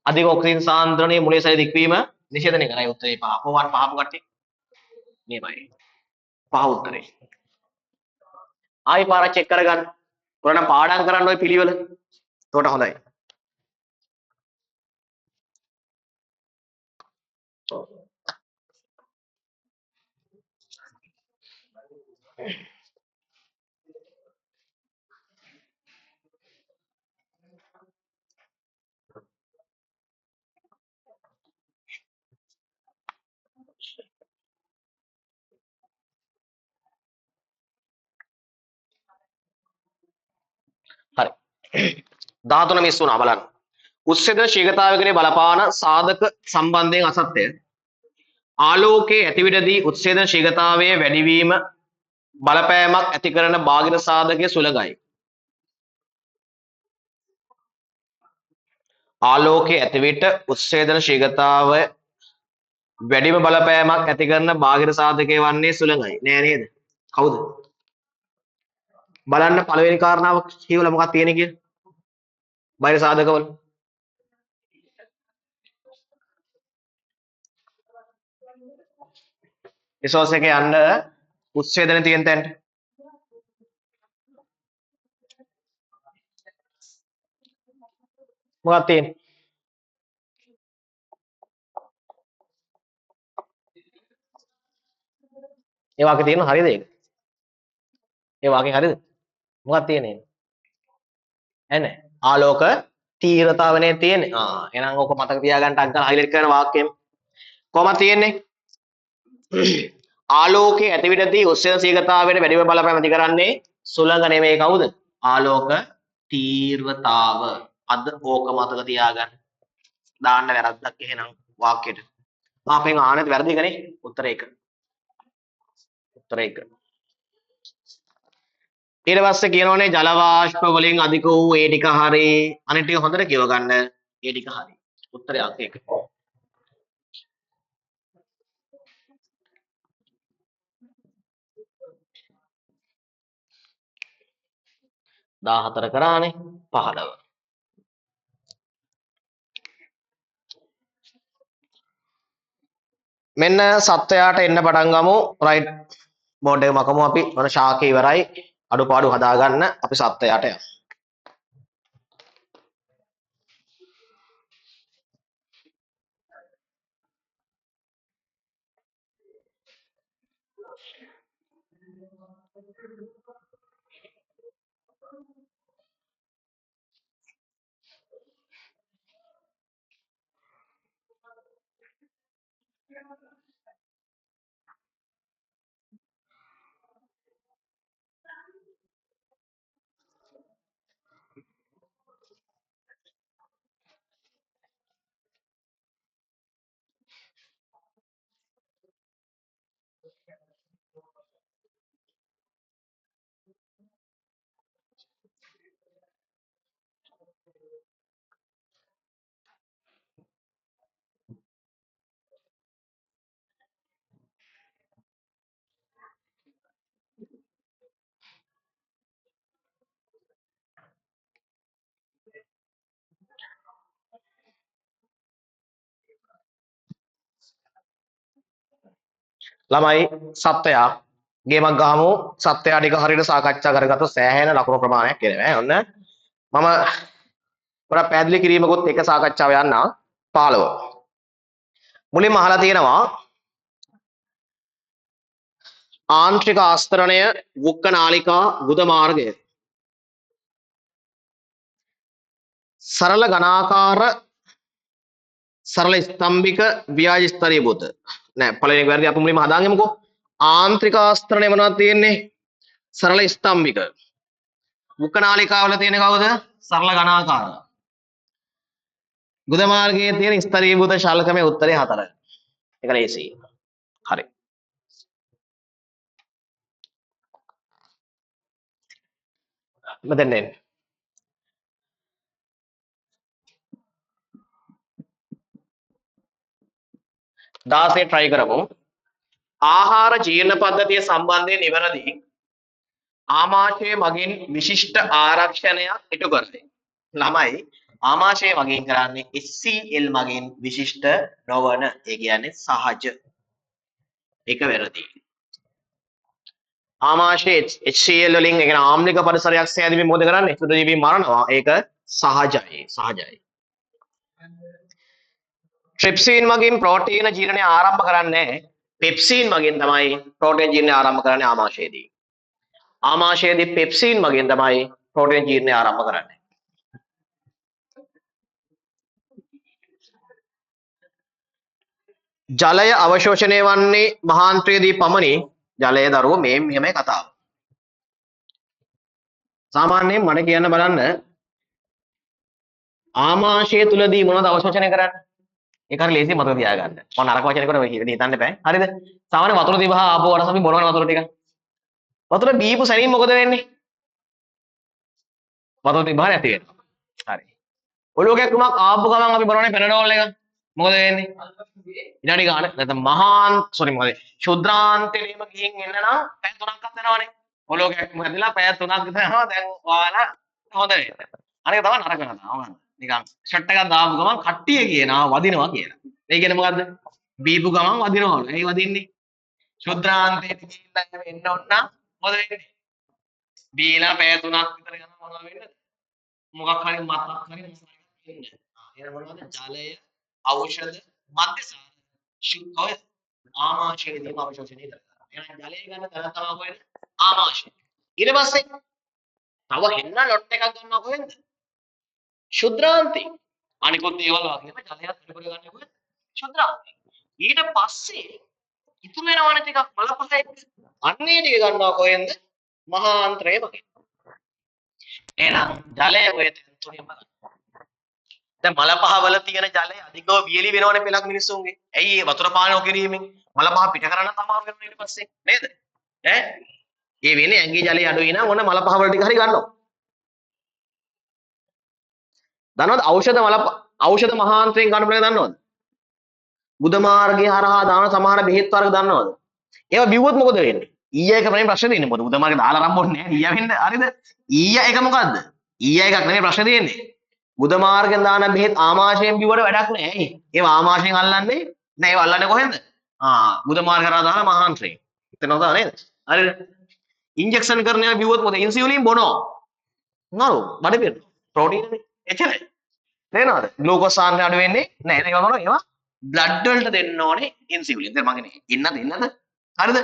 අධික ඔක්සිජන් සාන්ද්‍රණය මුලේ සැදී දික්වීම නිෂේධනය කරයි උත්තරේ පහ කොහොමද පහම කට්ටිය මේමයි පහ උත්තරේ ආයි පාරක් චෙක් කරගන්න උරණ පාඩම් කරන්න ওই පිළිවෙල එතකොට හොඳයි හරි 13 මිස් වුණා බලන්න උත්සේදන ශීඝ්‍රතාවය කෙරේ බලපාන සාධක සම්බන්ධයෙන් අසත්‍ය ආලෝකයේ ඇතිවිටදී උත්සේදන ශීඝ්‍රතාවයේ වැඩිවීම බලපෑමක් ඇති කරන බාහිර සාධකයේ සුළඟයි ආලෝකයේ ඇතිවිට උත්සේදන ශීඝ්‍රතාවය වැඩිම බලපෑමක් ඇති කරන බාහිර සාධකයේ වන්නේ සුළඟයි නෑ නේද කවුද බලන්න පළවෙනි කාරණාව කියවලා මොකක්ද තියෙන්නේ කියලා බාහිර සාධකවල රිසෝස් එකේ යන්න උත්සේදන තියෙන තැනට මොකක්ද තියෙන්නේ ඒ වාක්‍යය තියෙන හරියද ඒක ඒ වාක්‍යය හරියද මොකක්ද තියෙන්නේ එන්නේ ආලෝක තීව්‍රතාවනේ තියෙන්නේ එහෙනම් ඕක මතක තියාගන්න අග්ගල හයිලයිට් කරන වාක්‍යෙම කොහමද තියෙන්නේ ආලෝකයේ ඇති විටදී උත්සර්ජීකතාවයට වැඩිම බලපෑම ඇති කරන්නේ සුළඟ නෙමෙයි කවුද? ආලෝක තීව්‍රතාව. අද ඕක මතක තියාගන්න. දාන්න වැරද්දක් එහෙනම් වාක්‍යෙට. මාපෙන් ආනෙත් වැරදිකනේ. උත්තර 1. උත්තර 1. ඊට පස්සේ කියනෝනේ ජල වාෂ්ප වලින් අධික වූ ඒ ටික හරි අනිත් ටික හොඳට කියව ගන්න. ඒ ටික හරි. උත්තරය අංක 1. 14 කරානේ 15. මෙන්න සත්වයාට එන්න පටන් ගමු. රයිට් බෝඩ් එක මකමු අපි. මොන ශාකේ ඉවරයි. අඩුපාඩු හදාගන්න අපි සත්වයාට යමු. ළමයි සත්වයා ගේමක් ගහමු. සත්වයා ටික හරියට සාකච්ඡා කරගත්තොත් සෑහෙන ලකුණු ප්‍රමාණයක් එනවා. ඔන්න මම පොඩක් පැහැදිලි කිරීමකුත් එක සාකච්ඡාව යන්න 15. මුලින්ම අහලා තියෙනවා ආන්ත්‍රික ආස්තරණය, වුක්ක නාලිකා, ගුද මාර්ගය, සරල ඝනාකාර, සරල ස්තම්භික, ව්‍යාජ ස්තරීභූත. නෑ පළවෙනි එක වැරදි. අපි මුලින්ම හදාගමුකෝ. ආන්ත්‍රික ආස්තරණය මොනවද තියෙන්නේ? සරල ස්තම්භික. වුක්ක නාලිකාවල තියෙන්නේ කවුද? සරල ඝනාකාර. ගුද මාර්ගයේ තියෙන ස්තරීභූත ශල්කමේ උත්තරේ 4. ඒක ලේසියි. හරි. මෙතෙන් එන්න. 16 try කරමු. ආහාර ජීර්ණ පද්ධතිය සම්බන්ධයෙන් නිවැරදි ආමාශය මගින් විශිෂ්ට ආරක්ෂණයක් ඉටු කරයි. ළමයි ආමාශය මගින් කරන්නේ HCl මගින් විශිෂ්ට නොවන, ඒ කියන්නේ සහජ. ඒක වැරදි. ආමාශයේ HCl වලින් ඒ කියන්නේ ආම්ලික පරිසරයක් සෑදීමෙන් මොකද කරන්නේ? සුදුජීවී මරනවා. ඒක සහජයි. සහජයි. ට්‍රිප්සින් මගින් ප්‍රෝටීන ජීර්ණය ආරම්භ කරන්නේ පෙප්සින් මගින් තමයි ප්‍රෝටීන ජීර්ණය ආරම්භ කරන්නේ ආමාශයේදී. ආමාශයේදී පෙප්සින් මගින් තමයි ප්‍රෝටීන ජීර්ණය ආරම්භ කරන්නේ. ජලය අවශෝෂණය වන්නේ මහාන්ත්‍රයේදී පමණි. ජලය දරුවෝ මේ මෙහෙමයි කතාව. සාමාන්‍යයෙන් මට කියන්න බලන්න ආමාශය තුලදී මොනවද අවශෝෂණය කරන්නේ? ඒක හරි ලේසි මතක තියාගන්න. මම නරක වචනයකට ඔය හිතන්න එපා. හරිද? සාමාන්‍ය වතුර තිබහා ආපුව වරස අපි බොනවනේ වතුර ටික. වතුර බීපු සැනින් මොකද වෙන්නේ? වතුර තිබහා නැති වෙනවා. හරි. ඔලුව කැක්කුමක් ආපු ගමන් අපි බොනවනේ පැනඩෝල් එක. මොකද වෙන්නේ? විනාඩි ගාන නැත්නම් මොකද ශුද්‍රාන්තයේම ගිහින් එන්න නම් පැය 3ක්වත් යනවනේ. ඔලුව කැක්කුම හැදිලා පැය 3ක් විතර යනවා. දැන් ඔයාලා හොඳ වෙන්න. අනික තමයි නරක වෙනවා. නිකන් ෂොට් එකක් දාපු ගමන් කට්ටිය කියනවා වදිනවා කියලා. ඒ කියන්නේ මොකද්ද? බීපු ගමන් වදිනවලු. ඇයි වදින්නේ? ශුද්‍රාන්තයට ගිහිල්ලා එන්න ඕන නම් මොකද වෙන්නේ? බීලා පැය 3ක් විතර යනවා මොනවද වෙන්නේ? මොකක් හරි මතක් හරි ඉන්නේ. එහෙනම් මොනවද? ජලය, ඖෂධ, මද්යසාර, ශුද්ධ ආමාශයේදීම අවශෝෂණය කරනවා. එහෙනම් ජලය ගන්න තැන තමයි කොහෙද? ආමාශය. ඊට පස්සේ තව හෙන්න ලොට් එකක් ගන්නවා කොහෙන්ද? ශුද්‍රාන්තේ. අනිකුත් ඒවල් වගේම ජලයත් පිළිපොර ගන්න කොහෙද? ශුද්‍රාන්තේ. ඊට පස්සේ ඉතුරු වෙනවනේ ටිකක් මල පහයි. අන්නේ ටික ගන්නවා කොහෙන්ද? මහාන්තරයේ වගේ. එහෙනම් ජලය ඔය තුනේ බලන්න. දැන් මල පහ වල තියෙන ජලය අධිකව වියලි වෙනවනේ පෙලක් මිනිස්සුන්ගේ. ඇයි ඒ වතුර පානය කිරීමෙන් මල පහ පිට කරන්න අමාරු වෙනවා ඊට පස්සේ නේද? ඈ ඒ වෙන්නේ ඇඟේ ජලය අඩුයි නම් ඔන්න මල පහ වල ටික හරි ගන්නවා. දන්නවද ඖෂධ මහාන්තරයෙන් ගන්න බෑ දන්නවද? බුද මාර්ගය හරහා දාන සමහර බෙහෙත් වර්ග දන්නවද? ඒවා බිව්වොත් මොකද වෙන්නේ? ඊයා එක තමයි ප්‍රශ්නේ තියෙන්නේ. මොකද බුද මාර්ගය දාලා රම්බොන්නේ නැහැ. ඊයා වෙන්නේ හරිද? ඊයා එක මොකද්ද? ඊයා එකක් නෙමෙයි ප්‍රශ්නේ තියෙන්නේ. බුද මාර්ගෙන් දාන බෙහෙත් ආමාශයෙන් බිව්වට වැඩක් නැහැ. ඇයි? ඒවා ආමාශයෙන් අල්ලන්නේ නැහැ. ඒවා අල්ලන්නේ කොහෙන්ද? බුද මාර්ග හරහා දාන මහාන්තරයෙන්. හිතනවද නේද? හරිද? ඉන්ජෙක්ෂන් කරන ඒවා බිව්වොත් මොකද? ඉන්සියුලින් බොනවා. නෝ බඩ පිරෙන. ප්‍රෝටීන් නේ. එච්චරයි. තේරෙනවද? ග්ලූකෝස් සාන්ද්‍රය අඩු වෙන්නේ නැහැ. ඒක මොනවා? ඒවා බ්ලඩ් වලට දෙන්න ඕනේ ඉන්සියුලින්. දැන් මගේ නේ. ඉන්නද? හරිද?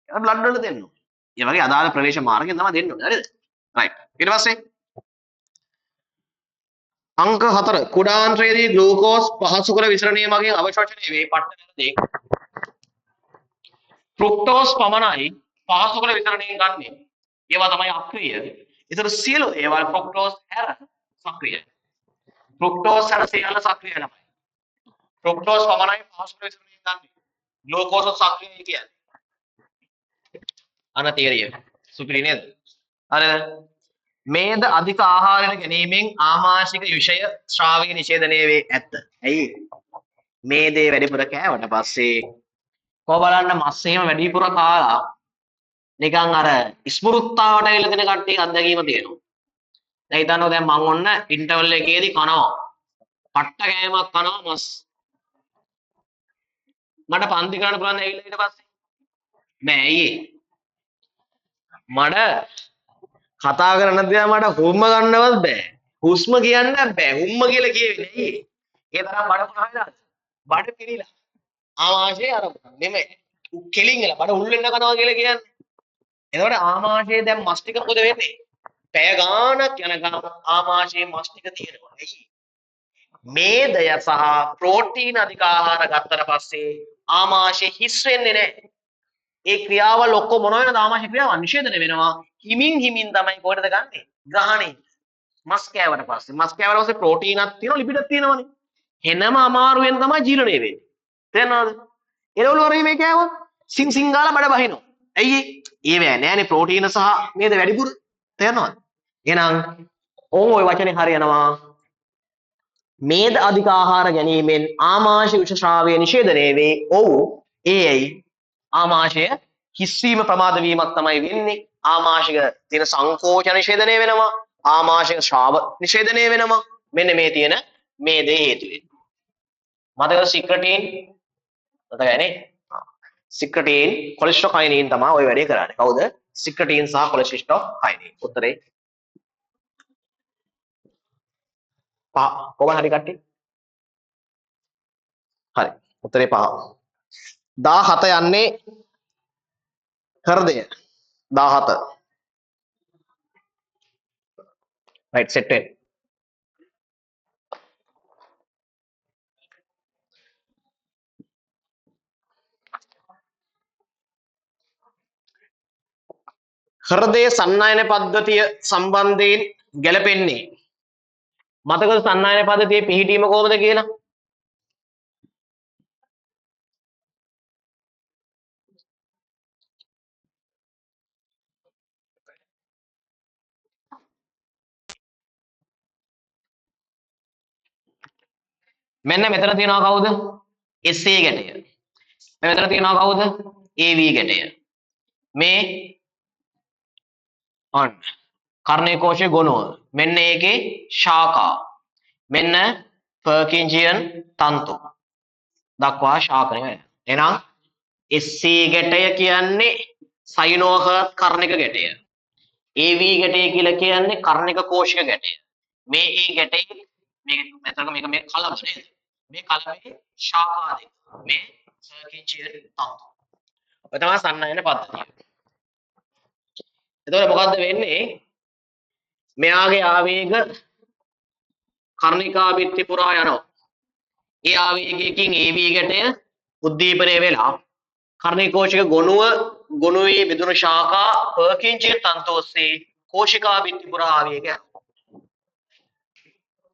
ඒවා බ්ලඩ් වලට දෙන්න ඕනේ. ඒ වගේ අදාළ ප්‍රවේශ මාර්ගයෙන් තමයි දෙන්න ඕනේ. හරිද? රයිට්. ඊට පස්සේ අංක 4 කුඩාන්ත්‍රයේදී ග්ලූකෝස් පහසු කර විසරණය මගින් අවශෝෂණය වේ. පට්ටනදී ෆ්‍රුක්ටෝස් පමණයි පහසු කර විසරණයෙන් ගන්නෙ. ඒවා තමයි අක්‍රිය. ඒතර සියලු ඒවා ෆ්‍රුක්ටෝස් හැර සක්‍රියයි. ෆ්‍රුක්ටෝස් හැර සියල්ල සක්‍රිය තමයි. ෆ්‍රුක්ටෝස් පමණයි පහසු කර විසරණයෙන් ගන්නෙ. ග්ලූකෝස් සක්‍රියයි කියන්නේ. අන තේරිය. සුපිරි නේද? හරිද? මේද අධික ආහාරයෙන් ගැනීමෙන් ආමාශික විෂය ශ්‍රාවය නිෂේධනය වේ ඇත. ඇයි? මේ දේ වැඩිපුර කෑවට පස්සේ කො බලන්න මස් එහෙම වැඩිපුර කාලා නිකන් අර ස්මෘත්තාවට ඇවිල්ලා තියෙන කට්ටිය අත්දැකීම තියෙනවා. දැන් හිතන්නකෝ දැන් මම ඔන්න ඉන්ටර්වල් එකේදී කනවා. පට්ට කෑමක් කනවා මස්. මට පන්ති කරන්න පුළුවන් ඇවිල්ලා ඊට පස්සේ. බෑ ඇයි? මට කතා කරන්න තියා මට හුස්ම ගන්නවත් බෑ. හුස්ම කියන්න බෑ. හුම්ම කියලා කියෙන්නේ ඇයි? ඒ තරම් බඩ පුරායිලා. බඩ පිරීලා. ආමාශය අර නෙමෙයි. කෙලින් එලා බඩ උල් වෙන්න කනවා කියලා කියන්නේ. එතකොට ආමාශයේ දැන් මස් ටික මොකද වෙන්නේ? පැය ගාණක් යනකම් ආමාශයේ මස් ටික තියෙනවා. ඇයි? මේදය සහ ප්‍රෝටීන් අධික ආහාර ගත්තට පස්සේ ආමාශය හිස් වෙන්නේ නැහැ. ඒ ක්‍රියාවල් ඔක්කොම මොන වෙනද? ආමාශය ක්‍රියාව නිෂේධනය වෙනවා. හිමින් තමයි කොහෙටද ගන්නෙ? ග්‍රහණය. මස් කෑවට පස්සේ පස්සේ ප්‍රෝටීනක් තියෙනවා ලිපිඩක් තියෙනවනේ. හෙනම අමාරුවෙන් තමයි ජීර්ණය වෙන්නේ. තේරෙනවද? එළවලු වරේ මේ කෑවොත් සිං ගාලා බඩ බහිනවා. ඇයි ඒ වේ නෑනේ ප්‍රෝටීන සහ මේද වැඩිපුර. තේරෙනවද? එහෙනම් ඕම් ওই වචනේ හරියනවා. මේද අධික ආහාර ගැනීමෙන් ආමාශය විෂ ශ්‍රාවය නිෂේධනය වේ. ඔව් ඒයි ආමාශය හිස්වීම ප්‍රමාද වීමක් තමයි වෙන්නේ. ආමාශය තියෙන සංකෝචන නිෂේධනය වෙනවා. ආමාශය ශ්‍රාව නිෂේධනය වෙනවා. මෙන්න මේ තියෙන මේ දේ හේතුවෙන්. මතකද සික්‍රටීන්? මතකයිනේ? සික්‍රටීන් කොලෙස්ටරොකයිනින් තමයි ওই වැඩේ කරන්නේ. කවුද? සික්‍රටීන් සහ කොලෙස්ටරොකයිනින්. උත්තරේ පහ. කොහොමද හරි කට්ටිය? හරි. උත්තරේ පහ. 17 යන්නේ හෘදය. 17. right set it. හෘදය සන්නායන පද්ධතිය සම්බන්ධයෙන් ගැලපෙන්නේ මතකද සන්නායන පද්ධතියේ පිහිටීම කොහොමද කියලා? මෙන්න මෙතන තියෙනවා කවුද? SA ගැටය. මෙතන තියෙනවා කවුද? AV ගැටය. මේ ඔන්න කර්ණීය කෝෂයේ ගොනුව. මෙන්න ඒකේ ශාඛා. මෙන්න පර්කින්ජියන් තන්තු. දක්වා ශාඛනය වෙනවා. එහෙනම් SA ගැටය කියන්නේ සයිනෝහර්ට් කර්ණික ගැටය. AV ගැටය කියලා කියන්නේ කර්ණික කෝෂික ගැටය. මේ ගැටේ මේක මෙතන මේ කලම නේද? මේ කලමේ ශාඛා දෙක. මේ පර්කින්ජියන් තන්තු. ඔය තමයි සන්නායන පද්ධතිය. එතකොට මොකද්ද වෙන්නේ? මෙයාගේ ආවේග කර්ණිකා බිත්ති පුරා යනවා. ඒ ආවේගයකින් AV ගැටය උද්දීපනය වෙලා කර්ණික කෝෂික ගොනුවේ මිදුණු ශාඛා පර්කින්චින් තන්තු ඔස්සේ කෝෂිකා බිත්ති පුරා ආවේග යනවා.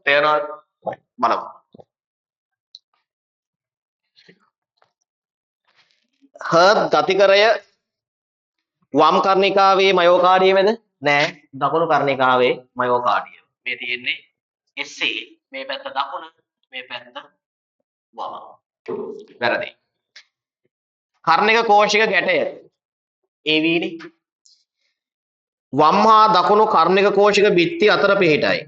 තේරෙනවද? බලමු. හර්බ් ගතිකරය වම් කර්ණිකාවේ මයෝකාඩියමද? නෑ. දකුණු කර්ණිකාවේ මයෝකාඩියම. මේ තියෙන්නේ SA. මේ පැත්ත දකුණ, මේ පැත්ත වම. වැරදි. කර්ණික කෝෂික ගැටය AV නේ. වම් හා දකුණු කර්ණික කෝෂික බිත්ති අතර පිහිටයි.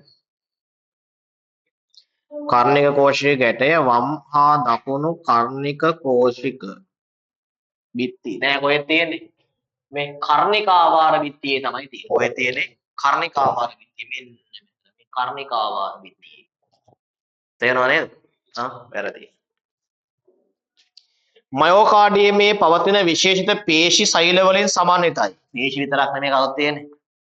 කර්ණික කෝෂික ගැටය වම් හා දකුණු කර්ණික කෝෂික බිත්ති නෑ කොහෙද තියෙන්නේ? මේ කර්ණිකාවාර බිත්තියේ තමයි තියෙන්නේ. කොහෙද තියෙන්නේ? කර්ණිකාවාර බිත්තිය. මෙන්න මෙතන. මේ කර්ණිකාවාර බිත්තිය. තේරෙනව නේද? වැරදි. මයෝකාඩියමේ පවතින විශේෂිත පේශි සෛල වලින් සමන්විතයි. පේශි විතරක් නෙමෙයි කවුද තියෙන්නේ?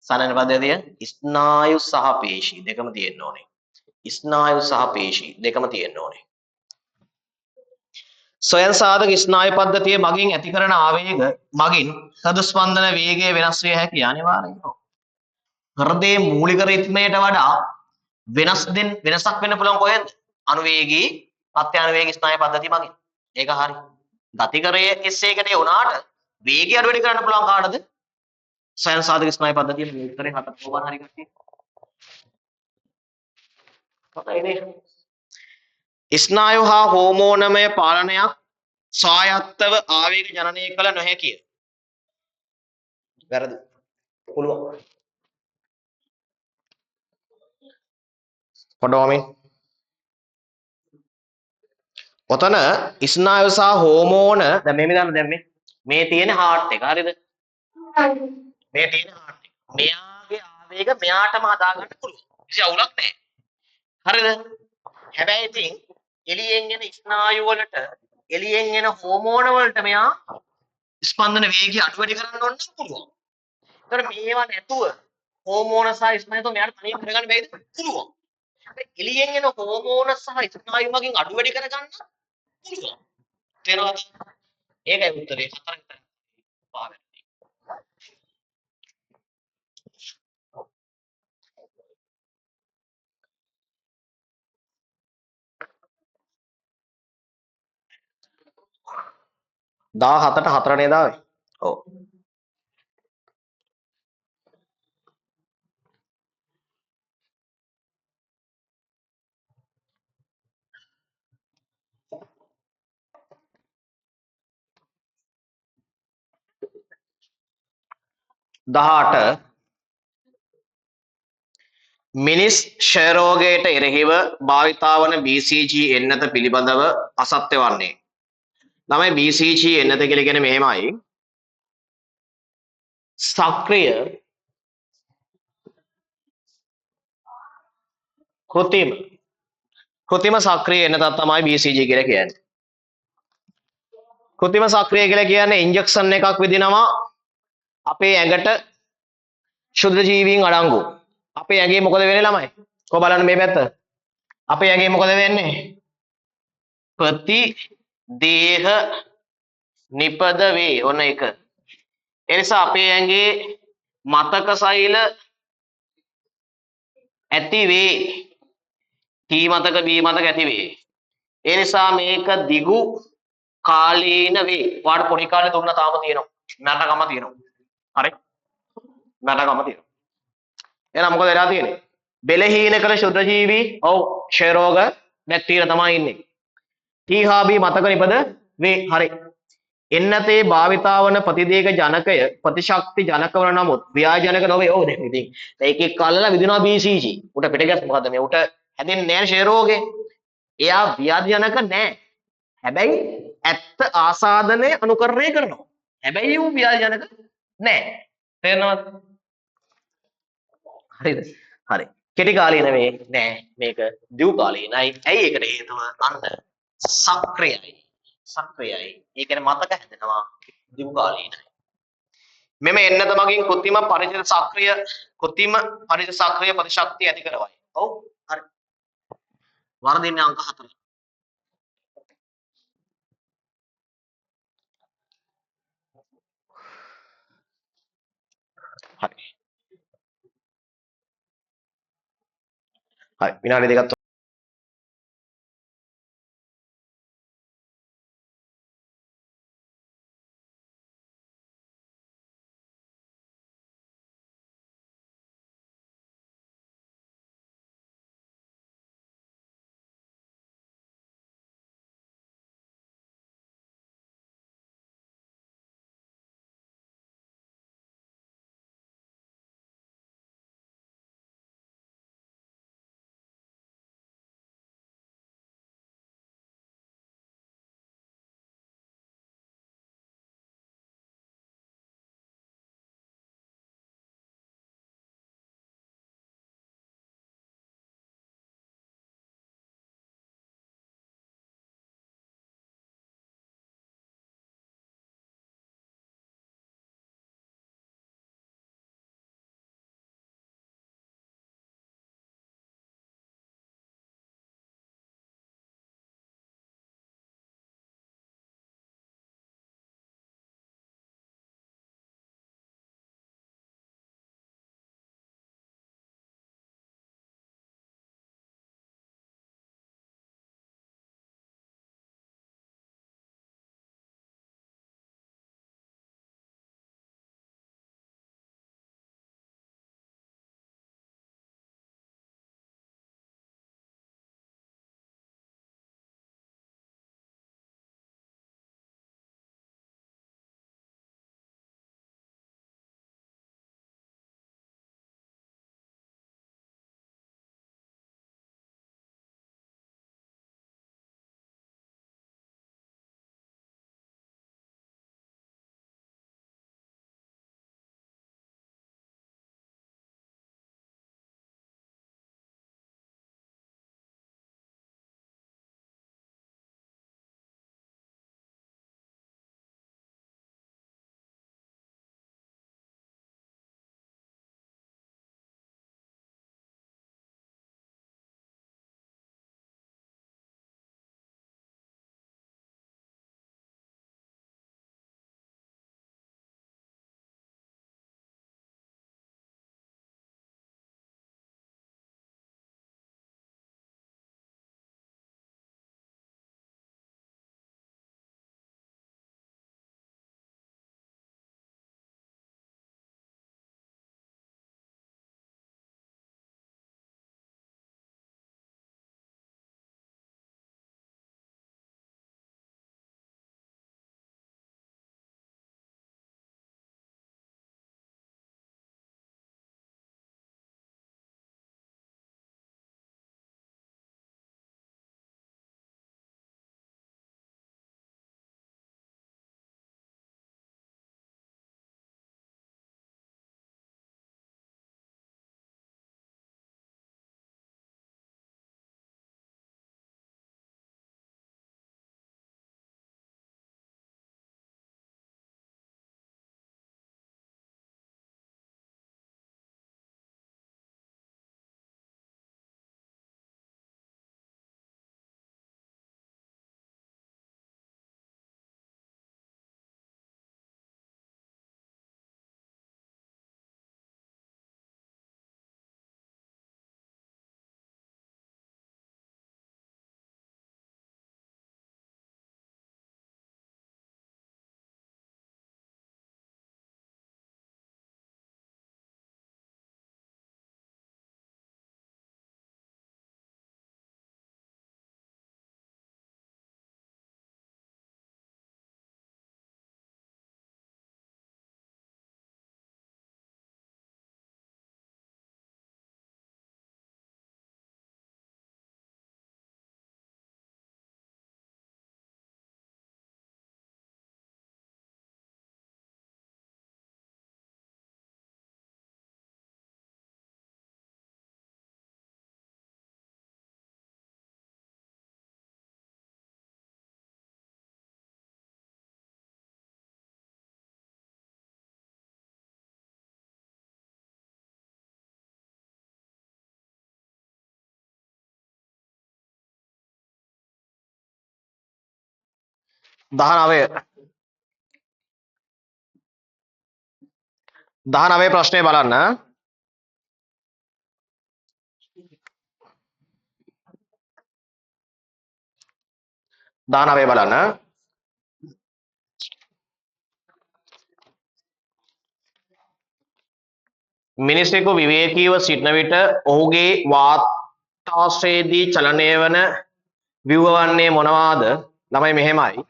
සනන පද්ධතිය ස්නායු සහ පේශි දෙකම තියෙන්න ඕනේ. ස්නායු සහ පේශි දෙකම තියෙන්න ඕනේ. ස්වයං සාධක ස්නායු පද්ධතිය මගින් ඇති කරන ආවේග මගින් හෘද ස්පන්දන වේගය වෙනස් විය හැකි අනිවාර්යයෙන්ම. හෘදයේ මූලික රිද්මයට වඩා වෙනසක් වෙන්න පුළුවන් කොහෙන්ද? අනුවේගී ප්‍රත්‍යානුවේගී ස්නායු පද්ධතිය මගින්. ඒක හරි. ගතිකරයේ SA එකට උනාට වේගය අඩු වැඩි කරන්න පුළුවන් කාටද? ස්වයං සාධක ස්නායු පද්ධතිය මේ උත්තරේ හතර කොහොමද හරි කට්ටිය? කොහේනේ? ස්නායු හා හෝමෝනමය පාලනයක් ස්වායත්තව ආවේග ජනනය කළ නොහැකිය. වැරදි. පුළුවන්. පොඩෝමින්. ඔතන ස්නායු සහ හෝමෝන දැන් මේ තියෙන හાર્ට් එක හරිද? මේ තියෙන හાર્ට් එක. මෙයාගේ ආවේග මෙයාටම හදා ගන්න පුළුවන්. කිසි අවුලක් නැහැ. හරිද? හැබැයි ඉතින් එළියෙන් එන ස්නායු වලට එළියෙන් එන හෝමෝන වලට මෙයා ස්පන්දන වේගය අඩු වැඩි කරන්න ඕන නම් පුළුවන්. ඒතර මේවා නැතුව හෝමෝන සහ ස්නායු මෙයාට තනියම කරගන්න බැයිද? පුළුවන්. හැබැයි එළියෙන් එන හෝමෝන සහ ස්නායු මගින් අඩු වැඩි කරගන්න පුළුවන්. තේරෙනවද? ඒකයි උත්තරේ. හතර විතරයි. පාවෙන්නේ. 17ට 4 නේද ආවේ? ඔව්. දහඅට මිනිස් ක්ෂය රෝගයට එරෙහිව භාවිතා වන BCG එන්නත පිළිබඳව අසත්‍ය වන්නේ. ළමයි BCG එන්නත කියලා කියන්නේ මෙහෙමයි. සක්‍රිය කෘතිම සක්‍රිය එන්නතක් තමයි BCG කියලා කියන්නේ. කෘතිම සක්‍රිය කියලා කියන්නේ ඉන්ජෙක්ෂන් එකක් විදිනවා අපේ ඇඟට ශුද්ධ ජීවීන් අඩංගු. අපේ ඇඟේ මොකද වෙන්නේ ළමයි? කො බලන්න මේ පැත්ත. අපේ ඇඟේ මොකද වෙන්නේ? ප්‍රතිදේහ නිපද වේ. ඔන්න එක. ඒ නිසා අපේ ඇඟේ මතක සෛල ඇති වේ. T මතක B මතක ඇති වේ. ඒ නිසා මේක දිගු කාලීන වේ. ඔයාලට පොඩි කාලේ දුන්නා තාම තියෙනවා. මරණකම තියෙනවා. හරි? මරණකම තියෙනවා. එහෙනම් මොකද වෙලා තියෙන්නේ? බෙලහීන කළ ශුද්ධ ජීවි ඔව් ක්ෂය රෝග බැක්ටීරියා තමයි ඉන්නේ. T හා B මතක නිපද වේ. හරි. එන්නතේ භාවිතා වන ප්‍රතිදේක ජනකය ප්‍රතිශක්ති ජනක වන නමුත් ව්‍යාජනක නොවේ. ඔව් දැන් ඉතින් ඒකෙක් කල්ලා විදිනවා BCG. උට පිට ගැස් මොකද්ද මේ උට හැදෙන්නේ නැහැ ක්ෂය රෝගේ. එයා ව්‍යාජනක නැහැ. හැබැයි ඇත්ත ආසාදනය අනුකරණය කරනවා. හැබැයි ඌ ව්‍යාජනක නැහැ. තේරෙනවද? හරිද? හරි. කෙටි කාලීන වේ නෑ මේක දිගු කාලීනයි. ඇයි ඒකට හේතුව? අන්න සක්‍රියයි. සක්‍රියයි. ඒ කියන්නේ මතක හැදෙනවා දිගු කාලීනයි. මෙම එන්නත මගින් කෘත්‍රිම පරිචිත සක්‍රිය ප්‍රතිශක්තිය ඇති කරවයි. ඔව් හරි. වර්ධින්නේ අංක 4. හරි. හරි. විනාඩි දෙකක් 19 ප්‍රශ්නේ බලන්න. 19 බලන්න. මිනිසෙකු විවේකීව සිටන විට ඔහුගේ වාතාශ්‍රයේදී චලනය වන ව්‍යුහ වන්නේ මොනවාද? ළමයි මෙහෙමයි.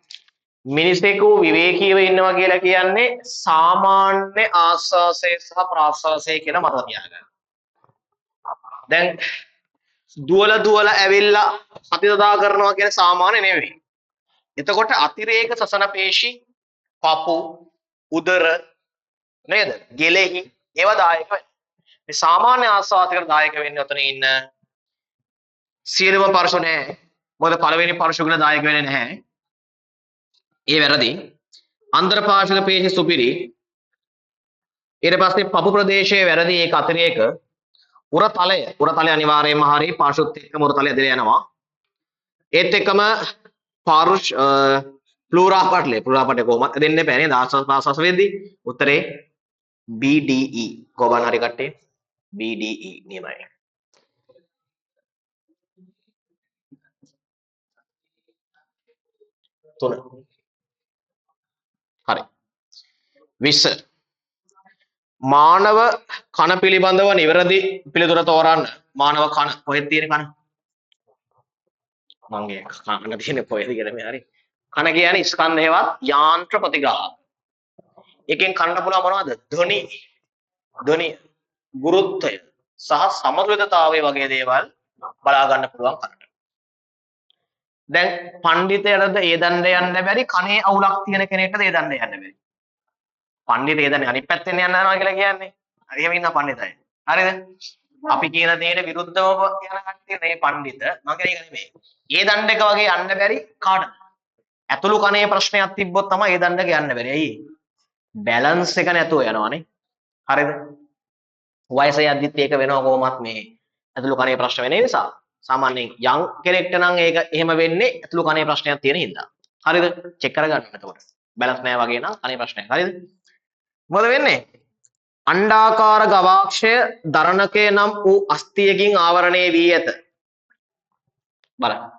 මිනිසෙකු විවේකීව ඉන්නවා කියලා කියන්නේ සාමාන්‍ය ආස්වාසය සහ ප්‍රාස්වාසය කියන මත තියාගන්න. දැන් දුවල ඇවිල්ලා අතිදදා කරනවා කියන්නේ සාමාන්‍ය නෙවෙයි. එතකොට අතිරේක ශ්වසන පේශි පපු උදර නේද? ගෙලෙහි ඒවා දායක වෙනවා. මේ සාමාන්‍ය ආස්වාදයකට දායක වෙන්නේ ඔතන ඉන්න සියලුම පරශු නැහැ. මොකද පළවෙනි පරශු ගුණ දායක වෙන්නේ නැහැ. ඒ වැරදි. අන්තර පාර්ශ්වික පේශි සුපිරි. ඊට පස්සේ පපු ප්‍රදේශයේ වැරදි ඒක අතිරේක. උරතලය අනිවාර්යයෙන්ම හරි පාර්ශ්වත් එක්කම උරතලය ඇදලා යනවා. ඒත් එක්කම ප්ලූරා පටලේ කොහොමද දෙන්නේ බෑ නේද? ආස්වාස් ප්‍රාස්වාස් වෙද්දී උත්තරේ BDE කොබන් හරි කට්ටිය BDE නියමයි. තුන හරි 20 මානව කන පිළිබඳව නිවැරදි පිළිතුර තෝරන්න. මානව කන කොහෙද තියෙන කන? මංගේ කන තියෙන කොහෙද කියලා මේ හරි. කන කියන්නේ ස්කන්ධයවත් යාන්ත්‍ර ප්‍රතිග්‍රාහක. එකෙන් කන්න පුළුවන් මොනවද? ධ්වනි ගුරුත්වය සහ සමතුලිතතාවය වගේ දේවල් බලා ගන්න පුළුවන් කනට. දැන් පඬිතයටද ඒ දණ්ඩ යන්න බැරි කනේ අවුලක් තියෙන කෙනෙක්ටද ඒ දණ්ඩ යන්න බැරි. පඬිත ඒ දණ්ඩ අනිත් පැත්තෙන් යනවා කියලා කියන්නේ. එහෙම ඉන්න පඬිතයි. හරිද? අපි කියන දේට විරුද්ධව යන කට්ටිය නේ පඬිත. මම කියන්නේ ඒක නෙමෙයි. ඒ දණ්ඩ එක වගේ යන්න බැරි කාටද? ඇතුළු කනේ ප්‍රශ්නයක් තිබ්බොත් තමයි ඒ දණ්ඩක යන්න බැරි. ඇයි? බැලන්ස් එක නැතුව යනවනේ. හරිද? වයස යද්දිත් ඒක වෙනවා කොහොමත් මේ ඇතුළු කනේ ප්‍රශ්න වෙන නිසා. සාමාන්‍යයෙන් යං කෙනෙක්ට නම් ඒක එහෙම වෙන්නේ ඇතුළු කනේ ප්‍රශ්නයක් තියෙන හින්දා. හරිද? චෙක් කරගන්න එතකොට. බැලන්ස් නැහැ වගේ නම් කනේ ප්‍රශ්නයක්. හරිද? මොකද වෙන්නේ? අණ්ඩාකාර ගවාක්ෂය දරණකය නම් වූ අස්ථියකින් ආවරණය වී ඇත. බලන්න.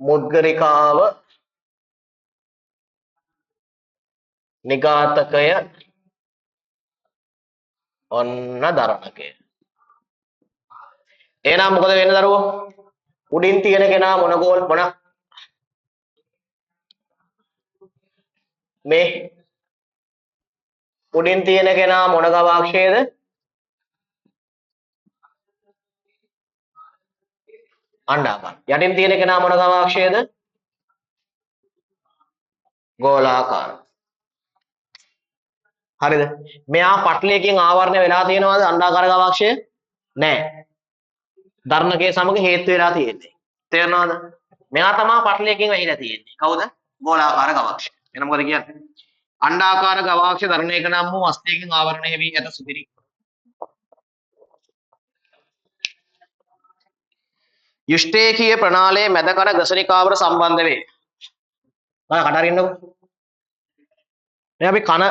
මුද්ගරිකාව නිඝාතකය ඔන්න දරණකය. එහෙනම් මොකද වෙන්නේ දරුවෝ? උඩින් තියෙන කෙනා මොන මේ උඩින් තියෙන කෙනා මොන ගවාක්ෂයේද? අණ්ඩාකාර. යටින් තියෙන කෙනා මොන ගවාක්ෂයේද? ගෝලාකාර. හරිද? මෙයා පටලයකින් ආවරණය වෙලා තියෙනවද අණ්ඩාකාර ගවාක්ෂය? නෑ. ධර්ණකයේ සමග හේතු වෙලා තියෙන්නේ. තේරෙනවද? මෙයා තමයි පටලයකින් වෙහිලා තියෙන්නේ. කවුද? ගෝලාකාර ගවාක්ෂය. එන මොකද කියන්නේ? අණ්ඩාකාර ගවාක්ෂ ධර්ණයක නම් වූ අස්ථියකින් ආවරණය වී ඇත සුපිරි. යුෂ්ඨේකීය ප්‍රණාලයේ මැද කර ගසනිකාවට සම්බන්ධ වේ. බලන්න කට අරින්නකො. දැන් අපි කන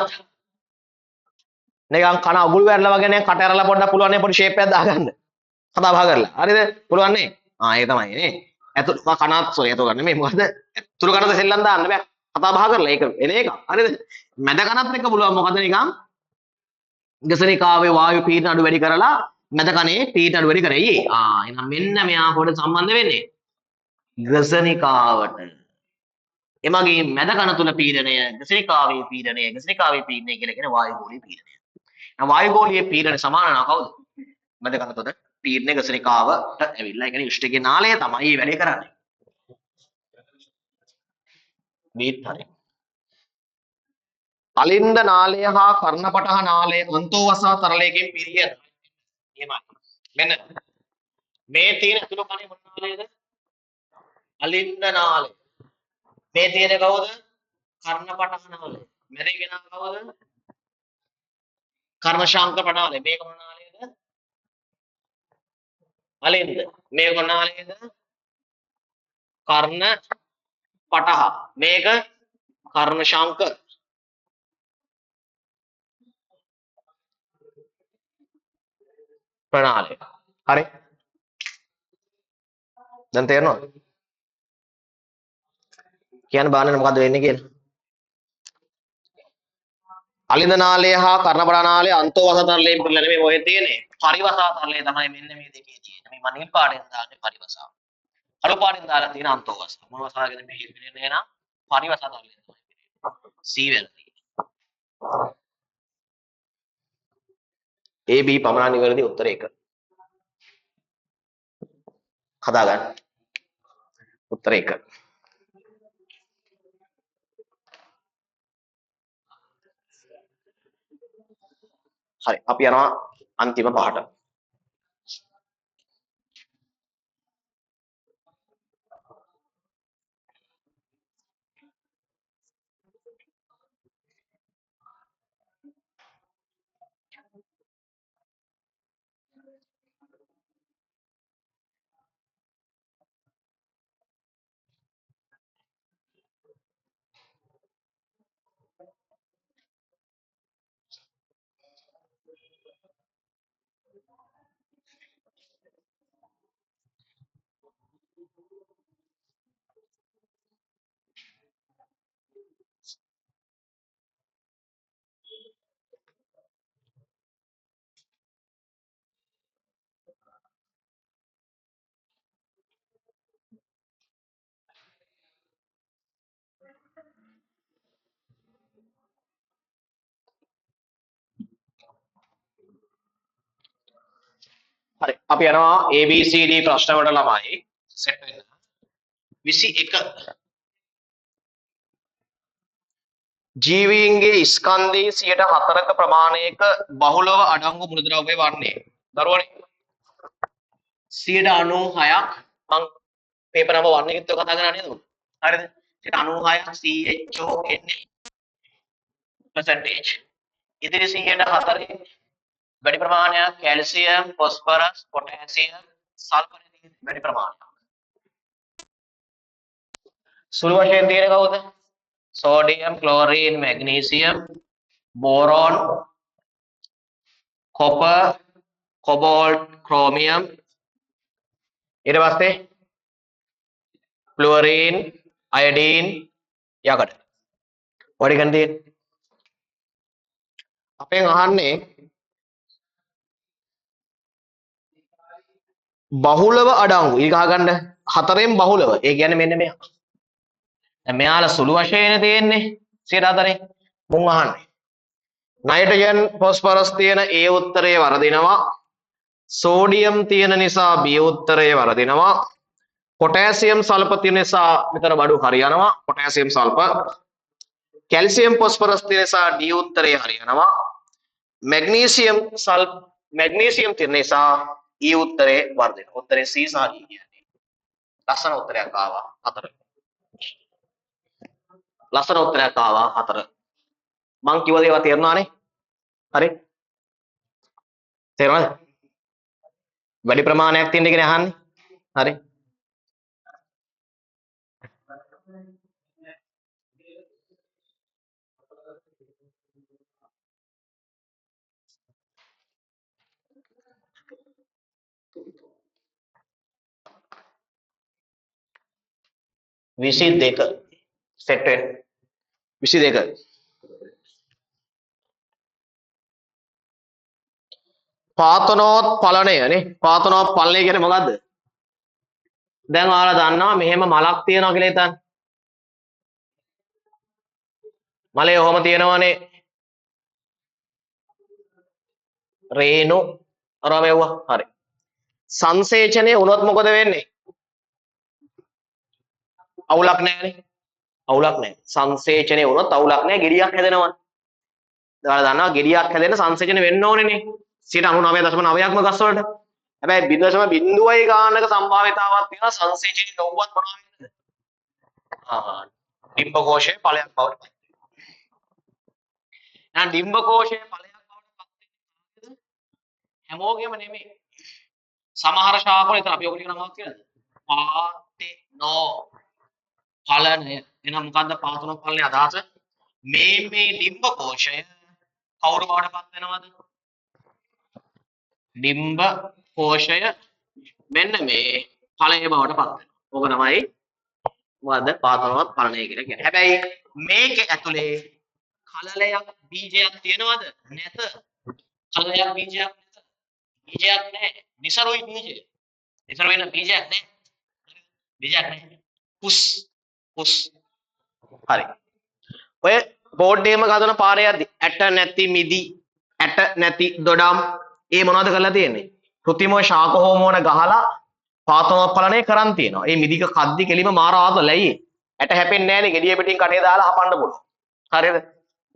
නිකන් කන අගුල් වැරලා වගේ නේ කට ඇරලා පොඩ්ඩක් පුළුවන් නේ පොඩි ෂේප් එකක් දාගන්න. කතා බහ කරලා. හරිද? පුළුවන් නේ? ඒක තමයි නේ. ඇතුළු කනත් සෝරි ඇතුළු ගන්න මේ මොකද? තුරු කනද සෙල්ලම් දාන්න බෑ. කතා බහ කරලා ඒක එන එක. හරිද? මැද කනත් එක්ක පුළුවන් මොකද නිකන් ගසනිකාවේ වායු පීඩන අඩු වැඩි කරලා මැද කනේ පීඩන අඩු වැඩි කරයි. එහෙනම් මෙන්න මෙයා පොඩ සම්බන්ධ වෙන්නේ ගසනිකාවට. එමගින් මැද කන තුල පීඩනය ගසනිකාවේ පීඩනය කියලා කියන වායුගෝලීය පීඩනය. වායුගෝලීය පීඩන සමාන නා කවුද? මැද කන තුල පීඩනය ගසනිකාවට ඇවිල්ලා ඒ කියන්නේ යුෂ්ඨිකේ නාලය තමයි මේ වැඩේ කරන්නේ. මේත් හරි. අලින්ද නාලය හා කර්ණපටහ නාලය අන්තෝවසා තරලයකින් පිරිය. එහෙමයි. මෙන්න මේ තියෙන අතුරු කනේ මොන නාලයද? අලින්ද නාලය. මේ තියෙන කවුද? කර්ණපටහ නාලය. මෙරේ කෙනා කවුද? කර්ණශාංක ප්‍රණාලය මේක ප්‍රණාලයද අලින්ද මේක ප්‍රණාලයද කර්ණ පටහ මේක කර්ණශාංක ප්‍රණාලය හරි දැන් තේරෙනවද කියන්න බාන්නේ මොකද්ද වෙන්නේ කියලා අලින්ද නාලය හා කර්ණ ප්‍රණාලය අන්තෝවස තරලයෙන් පිළිලා නෙමෙයි ඔය තියෙන්නේ පරිවසා තරලය තමයි මෙන්න මේ දෙකේ තියෙන්නේ මේ මනිල් පාඩෙන් දාන්නේ පරිවසා කළු පාඩෙන් දාලා තියෙන අන්තෝවස මොන වසාගෙන මේ පිළින්නේ නම් පරිවසා තරලයෙන් තමයි C වැලදී A B පමණා නිවැරදි උත්තරය 1 හදාගන්න උත්තරය 1 හරි අපි යනවා අන්තිම පහට හරි අපි යනවා ABCD ප්‍රශ්න වලට ළමයි සෙට් වෙන්න 21 ජීවීන්ගේ ස්කන්ධයේ 104ක ප්‍රමාණයක බහුලව අඩංගු මූලද්‍රව්‍ය වන්නේ දරුවනේ 96ක් මං පේපර් නම්බර් 1 එකෙත් ඔය කතා කරා නේද හරිද 96ක් CHONA percentage ඉතිරි 104 වැඩි ප්‍රමාණයක් කැල්සියම් ෆොස්ෆරස් පොටෑසියම් සල්ෆර් වැඩි ප්‍රමාණයක් සුළු වශයෙන් තියෙන කවුද sodium chlorine magnesium boron copper cobalt chromium ඊට පස්සේ fluorine iodine යකඩ ඔය ටික තියෙන අපෙන් අහන්නේ බහුලව අඩංගු ඊක අහගන්න හතරෙන් බහුලව ඒ කියන්නේ මෙන්න මෙයා දැන් මෙයාලා සුළු වශයෙන් තියෙන්නේ 104 මුන් අහන්නේ නයිට්‍රජන් ෆොස්ෆරස් තියෙන A උත්තරේ වරදිනවා සෝඩියම් තියෙන නිසා B උත්තරේ වරදිනවා පොටෑසියම් සල්ෆර් තියෙන නිසා මෙතන බඩු හරියනවා පොටෑසියම් සල්ෆර් කැල්සියම් ෆොස්ෆරස් තියෙන නිසා D උත්තරේ හරියනවා මැග්නීසියම් තියෙන නිසා E උත්තරේ වර්ධිනවා උත්තරේ C සහ D කියන්නේ ලස්සන උත්තරයක් ආවා 4 ලස්සන උත්තරයක් ආවා 4 මං කිව්ව දේවා තේරුණානේ හරි තේරුණාද වැඩි ප්‍රමාණයක් තියෙන එකනේ අහන්නේ හරි විසි දෙක සෙට් වෙන 22 පාතනෝත්පලණය නේ පාතනෝත්පලණය කියන්නේ මොකද්ද දැන් ඔයාලා දන්නවා මෙහෙම මලක් තියනවා කියලා හිතන්න මලේ ඔහොම තියෙනවානේ රේණු අර මෙව්වා හරි සංසේචනය වුණොත් මොකද වෙන්නේ අවුලක් නැහැනේ අවුලක් නැහැ සංසේචනය වුණොත් අවුලක් නැහැ ගෙඩියක් හැදෙනවා ඔයාලා දන්නවා ගෙඩියක් හැදෙන්න සංසේචන වෙන්න ඕනේනේ 99.9%ක්ම ගස් වලට හැබැයි 0.0 ගානක සම්භාවිතාවක් තියෙනවා සංසේචනය නොවුවත් මොනවා වෙන්නද ඩිම්බකෝෂයේ ඵලයක් බවට පත් වෙනවා. ඩිම්බකෝෂයේ ඵලයක් බවට පත් හැමෝගෙම නෙමෙයි. සමහර ශාකවල ඉතින් අපි ඔකට කියන නමක් කියලාද? පාතෙනෝ ඵලනය. එහෙනම් මොකද්ද පාතනෝ ඵලනයේ අදහස? මේ ඩිම්බ කෝෂය කවුරු බවට පත් වෙනවද? ඩිම්බ කෝෂය මෙන්න මේ ඵලය බවට පත් වෙනවා. ඕක තමයි මොකද්ද පාතනවත් ඵලනය කියලා කියන්නේ. හැබැයි මේක ඇතුලේ කලලයක් බීජයක් තියෙනවද? නැත. කලලයක් බීජයක් නැත. බීජයක් නැහැ. નિසරුයි බීජය. નિසරු වෙන බීජයක් නැහැ. බීජයක් නැහැ. පුස්. හරි. ඔය බෝඩ් එකේම ගහන පාරේ යද්දි ඇට නැති මිදි ඇට නැති දොඩම් ඒ මොනවද කරලා තියෙන්නේ? කෘත්‍රිමව ශාක හෝමෝන ගහලා පාතනෝත්පලනය කරන් තියෙනවා. ඒ මිදික කද්දි කෙලිම මාර ආතලයි. ඇට හැපෙන්නේ නැහැනේ. ගෙඩිය පිටින් කටේ දාලා හපන්න පුළුවන්. හරිද?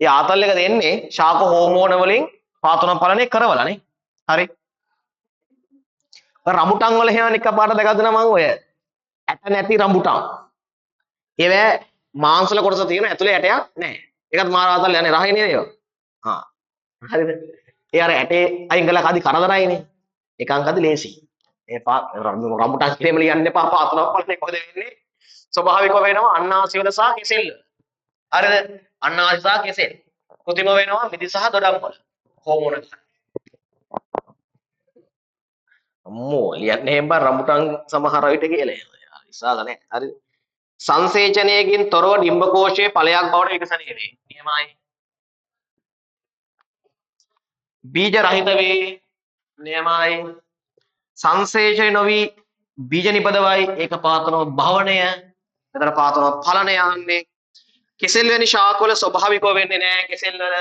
ඒ ආතල් එක දෙන්නේ ශාක හෝමෝන වලින් පාතනෝත්පලනය කරවලානේ. හරි. රඹුටන් වල එහෙම එකපාරට දැකගද නම් මම ඔය ඇට නැති රඹුටන්. ඒවැ මාංශල කොටස තියෙන ඇතුලේ ඇටයක් නැහැ. ඒකත් මාර ආතල් යන්නේ රහේ නේද ඒවා? හා. හරිද? ඒ අර ඇටේ අයින් කළා කදි කරදරයිනේ. එකන් කදි ලේසි. ඒ රඹුටන් ක්‍රේම ලියන්න එපා පාතනක් වලනේ කොහෙද වෙන්නේ? ස්වභාවිකව වෙනවා අන්නාසි වල සහ කෙසෙල්. හරිද? අන්නාසි සහ කෙසෙල්. කෘතිම වෙනවා මිදි සහ දොඩම් වල. හෝමෝන. අම්මෝ ලියන්නේ එහෙම බා රඹුටන් සමහර විට කියලා. ඉස්සාල නැහැ. හරිද? සංසේචනයකින් තොරව ඩිම්බකෝෂයේ ඵලයක් බවට විකසනය වේ. නියමයි. බීජ රහිත වේ. නියමයි. සංසේචනය නොවි බීජ නිපදවයි ඒක පාතනෝ භවණය. එතන පාතනෝ ඵලනය යන්නේ. කෙසෙල් වැනි ශාකවල ස්වභාවිකව වෙන්නේ නැහැ කෙසෙල් වල.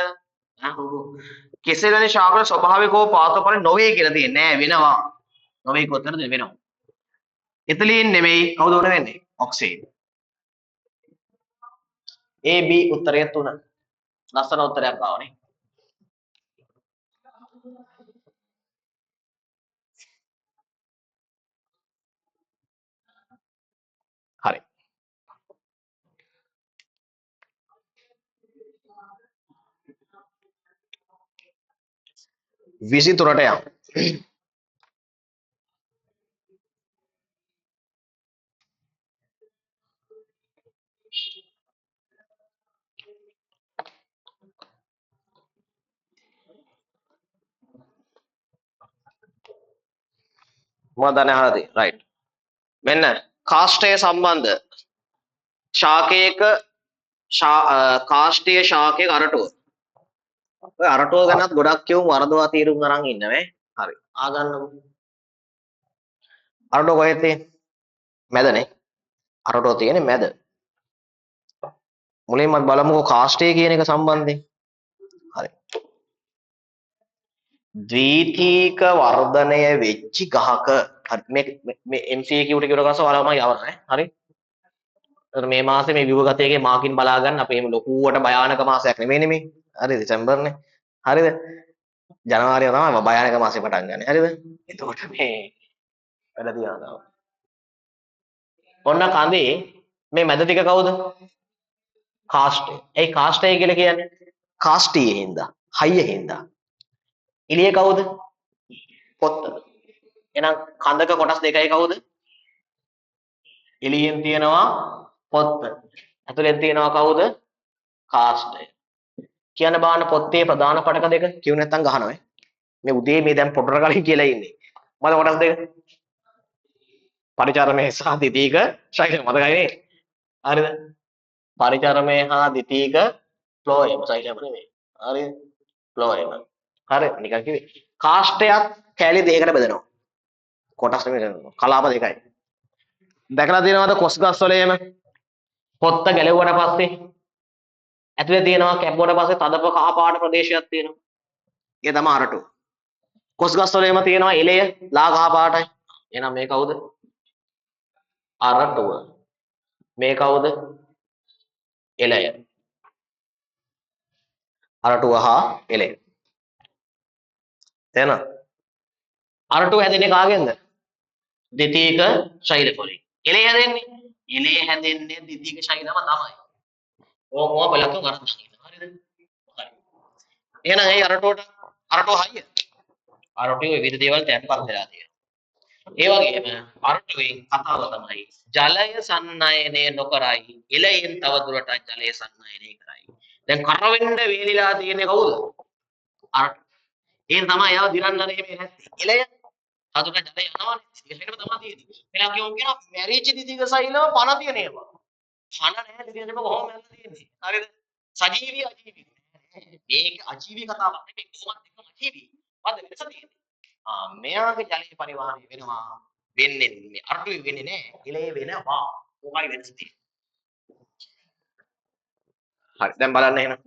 කෙසෙල් වැනි ශාකවල ස්වභාවිකව පාතපල නොවේ කියලා තියෙන්නේ නෑ වෙනවා. නොවේ කොතනද වෙනවා. එතලින් නෙමෙයි කවුද උඩ වෙන්නේ? ඔක්සීඩ්. A B උත්තරය 3. ලස්සන උත්තරයක් ආවනේ. හරි. විසිතුරට යම්. මොකක්ද අහලා තියෙන්නේ? රයිට්. මෙන්න කාස්ටය සම්බන්ධ ශාකයක කාස්ටීය ශාකයක අරටුව. ඔය අරටුව ගැනත් ගොඩක් කියමු වරදවා තීරුම් අරන් ඉන්නවේ. හරි. ආගන්නමු. අරටුව කොහෙද තියෙන්නේ? මැදනේ. අරටුව තියෙන්නේ මැද. මුලින්ම බලමුකෝ කාස්ටය කියන එක සම්බන්ධයෙන්. හරි. ද්විතීක වර්ධනය වෙච්ච ගහක මේ MCQ ට කියවල ගාස ඔයාලමයි යවන්නේ. හරි. මේ මාසේ මේ විවගතයේ මාකින් බලා ගන්න අපේ මේ ලොකුවට භයානක මාසයක් නෙමෙයිනේ මේ. හරි දෙසැම්බර්නේ. හරිද? ජනවාරිය තමයි භයානක මාසේ පටන් ගන්න. හරිද? එතකොට මේ වැඩ තියනවා. ඔන්න කඳේ මේ මැද ටික කවුද? කාස්ටේ. ඒ කාස්ටේ කියලා කියන්නේ කාස්ටියේ හින්දා, හයියේ හින්දා. එළිය කවුද? පොත්ත. එහෙනම් කඳක කොටස් දෙකයි කවුද? එළියෙන් තියෙනවා පොත්ත. ඇතුලෙන් තියෙනවා කවුද? කාස්ටය. කියන්න බාන්න පොත්තේ ප්‍රධාන පටක දෙක කියු නැත්තම් ගහනවා. මේ උදේ මේ දැන් පොටර කලින් කියලා ඉන්නේ. මොකද කොටස් දෙක? පරිචාරමය සහ ද්විතීක ශෛල මතකයි නේ? හරිද? පරිචාරමය හා ද්විතීක ෆ්ලෝයම් ශෛලම නෙමෙයි. හරිද? ෆ්ලෝයම්. හරි නිකන් කිව්වේ. කාස්ටයක් කැලි දෙකකට බෙදෙනවා. කොටස් නෙමෙයි කලාප දෙකයි. දැකලා තියෙනවද කොස් ගස් වල එහෙම? පොත්ත ගැලෙවුවට පස්සේ ඇතුලේ තියෙනවා කැපුවට පස්සේ තදප කහ පාට ප්‍රදේශයක් තියෙනවා. ඒ තමයි අරටු. කොස් ගස් වල එහෙම තියෙනවා එළය ලා කහ පාටයි. එහෙනම් මේ කවුද? අරටුව. මේ කවුද? එළය. අරටුව හා එළය. තේරෙනවද? අරටුව හැදෙන්නේ කාගෙන්ද? ද්විතීක ශෛල වලින්. එළය හැදෙන්නේ? එළය හැදෙන්නේ ද්විතීක ශෛලම තමයි. ඕම බලතු ගන්න. හරිද? හරි. එහෙනම් ඒ අරටුවට අරටුව හයිය. අරටුවේ විවිධ දේවල් තැන්පත් වෙලා තියෙනවා. ඒ වගේම අරටුවේ කතාව තමයි ජලය සන්නයනය නොකරයි එළයෙන් තව දුරටත් ජලය සන්නයනය කරයි. දැන් කරවෙන්න වේලිලා තියෙන්නේ කවුද? අරටු. එහෙන් තමයි යාව දිරන්න නෙමෙයි නැත්තේ. එළය තදුර ජලය යනවනේ. එළයටම තමයි තියෙන්නේ. එහෙනම් කියනවා මැරිච්ච දිදික සෛලව පණ තියෙන ඒවා. පණ නැහැ දිදිකම කොහොම යන්න තියෙන්නේ. හරිද? සජීවී අජීවී. මේක අජීවී කතාවක් නෙමෙයි කොහොමද එකම අජීවී. මොකද්ද වෙනස තියෙන්නේ? මෙයාගේ ජලයේ පරිවාහනය වෙනවා වෙන්නේ මේ අරටුවේ වෙන්නේ නැහැ. එළයේ වෙනවා. මොකයි වෙනස තියෙන්නේ? හරි දැන් බලන්න එහෙනම්.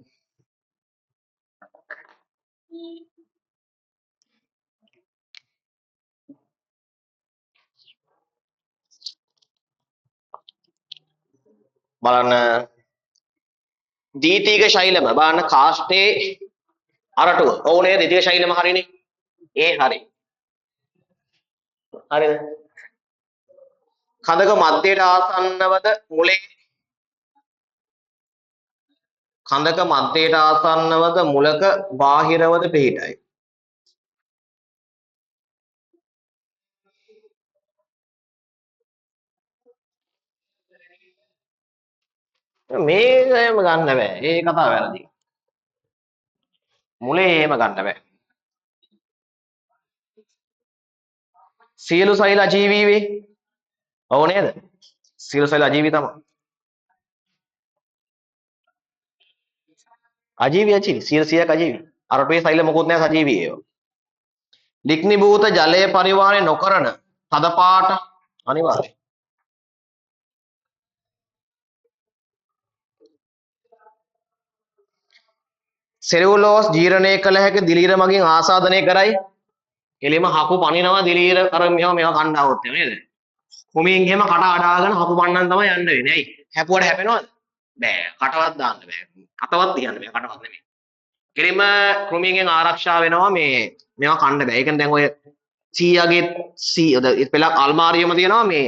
බලන්න දීතික ශෛලම බලන්න කාස්ටේ අරටුව. ඔව් නේද? දීතික ශෛලම හරිනේ. ඒ හරි. හරිද? කඳක මැදයට ආසන්නවද මුලේ කඳක මැදයට ආසන්නවද මුලක බාහිරවද පිහිටයි. මේක එහෙම ගන්න බෑ. ඒ කතාව වැරදි. මුලේ එහෙම ගන්න බෑ. සියලු සෛල අජීවී වේ. ඔව් නේද? සියලු සෛල අජීවී තමයි. අජීවී අජීවී 100ක් අජීවී. අරටුවේ සෛල මොකුත් නැහැ සජීවී ඒවා. ලික්නිභූත ජලය පරිවාහනය නොකරන තද පාට අනිවාර්යයි. සෙලුලෝස් ජීර්ණය කළ හැකි දිලීර මගින් ආසාදනය කරයි. එළිම හකු පනිනවා දිලීර අර මේවා කණ්ඩ આવොත් නේද? කුමින් එහෙම කට අඩාගෙන හකු පන්නන් තමයි යන්න වෙන්නේ. ඇයි? හැපුවට හැපෙනවද? බෑ. කටවත් දාන්න බෑ. අතවත් තියන්න බෑ. කටවත් නෙමෙයි. එළිම කුමින්ගෙන් ආරක්ෂා වෙනවා මේ මේවා කන්න බෑ. ඒ කියන්නේ දැන් ඔය සීයාගේ පෙලක් අල්මාරියම තියෙනවා මේ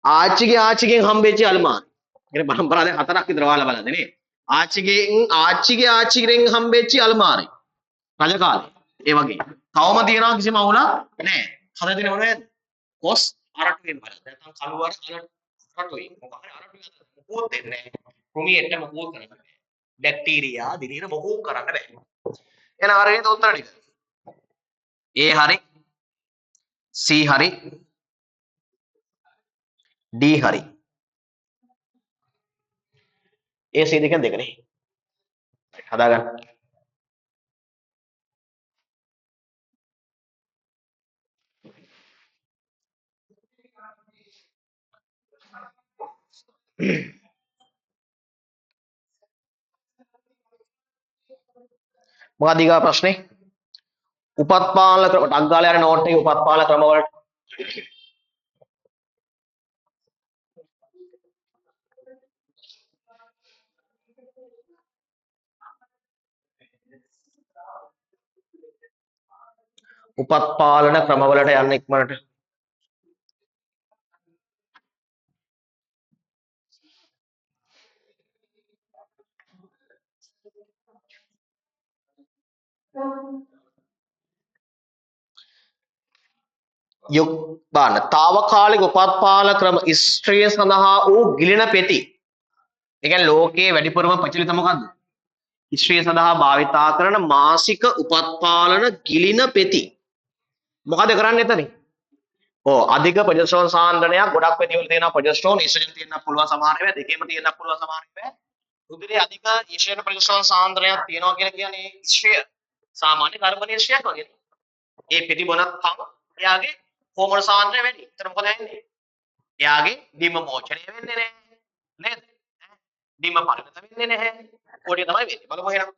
ආච්චිගෙන් හම්බෙච්ච අල්මාරි. ඒ පරම්පරා දැන් හතරක් විතර ඔයාලා බලන්න නේ. ආච්චිගෙන් හම්බෙච්ච අල්මාරි. රජ කාලේ. ඒ වගේ. තවම තියෙනවා කිසිම අවුලක් නැහැ. හද දෙන මොනවද? කොස් අරටුවෙන් බලන්න. නැත්නම් කළුවර අරටුයි. මොකක් හරි අරටුයි අත මොකෝත් දෙන්නේ නැහැ. ක්‍රොමියෙට මොකෝත් කරන්න බෑ. බැක්ටීරියා දිලිර මොකෝ කරන්න බෑ. එහෙනම් අරගෙන උත්තර ටික. A හරි C හරි D හරි. A C දෙකෙන් දෙකනේ. හදාගන්න. මොකක්ද ඊගා ප්‍රශ්නේ? උපත්පාලන ක්‍රම ටක් ගාලා යන නෝට් එකේ උපත්පාලන ක්‍රම වලට උපත්පාලන ක්‍රම වලට යන්න ඉක්මනට. යුක් බාන తాවකාලික උපත්පාලන ක්‍රම ස්ත්‍රිය සඳහා වූ ගිලින පෙති. ඒ කියන්නේ ලෝකයේ වැඩිපුරම ප්‍රචලිත මොකද්ද? ස්ත්‍රිය සඳහා භාවිතා කරන මාසික උපත්පාලන ගිලින පෙති. මොකද කරන්නේ එතනින්? ඔව් අධික ප්‍රොජෙස්ටරෝන් සාන්ද්‍රණයක් ගොඩක් පෙති වල තියෙනවා ප්‍රොජෙස්ටරෝන් ඊස්ට්‍රජන් තියෙන්න පුළුවන් සමහර ඒවා දෙකේම තියෙන්න පුළුවන් සමහර ඒවා. රුධිරයේ අධික ඊස්ට්‍රජන් ප්‍රොජෙස්ටරෝන් සාන්ද්‍රණයක් තියෙනවා කියලා කියන්නේ ස්ත්‍රිය සාමාන්‍ය ගර්භණීය ස්ත්‍රියක් වගේ. ඒ පෙති බොනත් කම එයාගේ හෝමෝන සාන්ද්‍රණය වැඩි. ඒතර මොකද වෙන්නේ? එයාගේ බිම මෝචනය වෙන්නේ නැහැ. නේද? බිම පරිණත වෙන්නේ නැහැ. ඔය තමයි වෙන්නේ. බලමු එහෙනම්.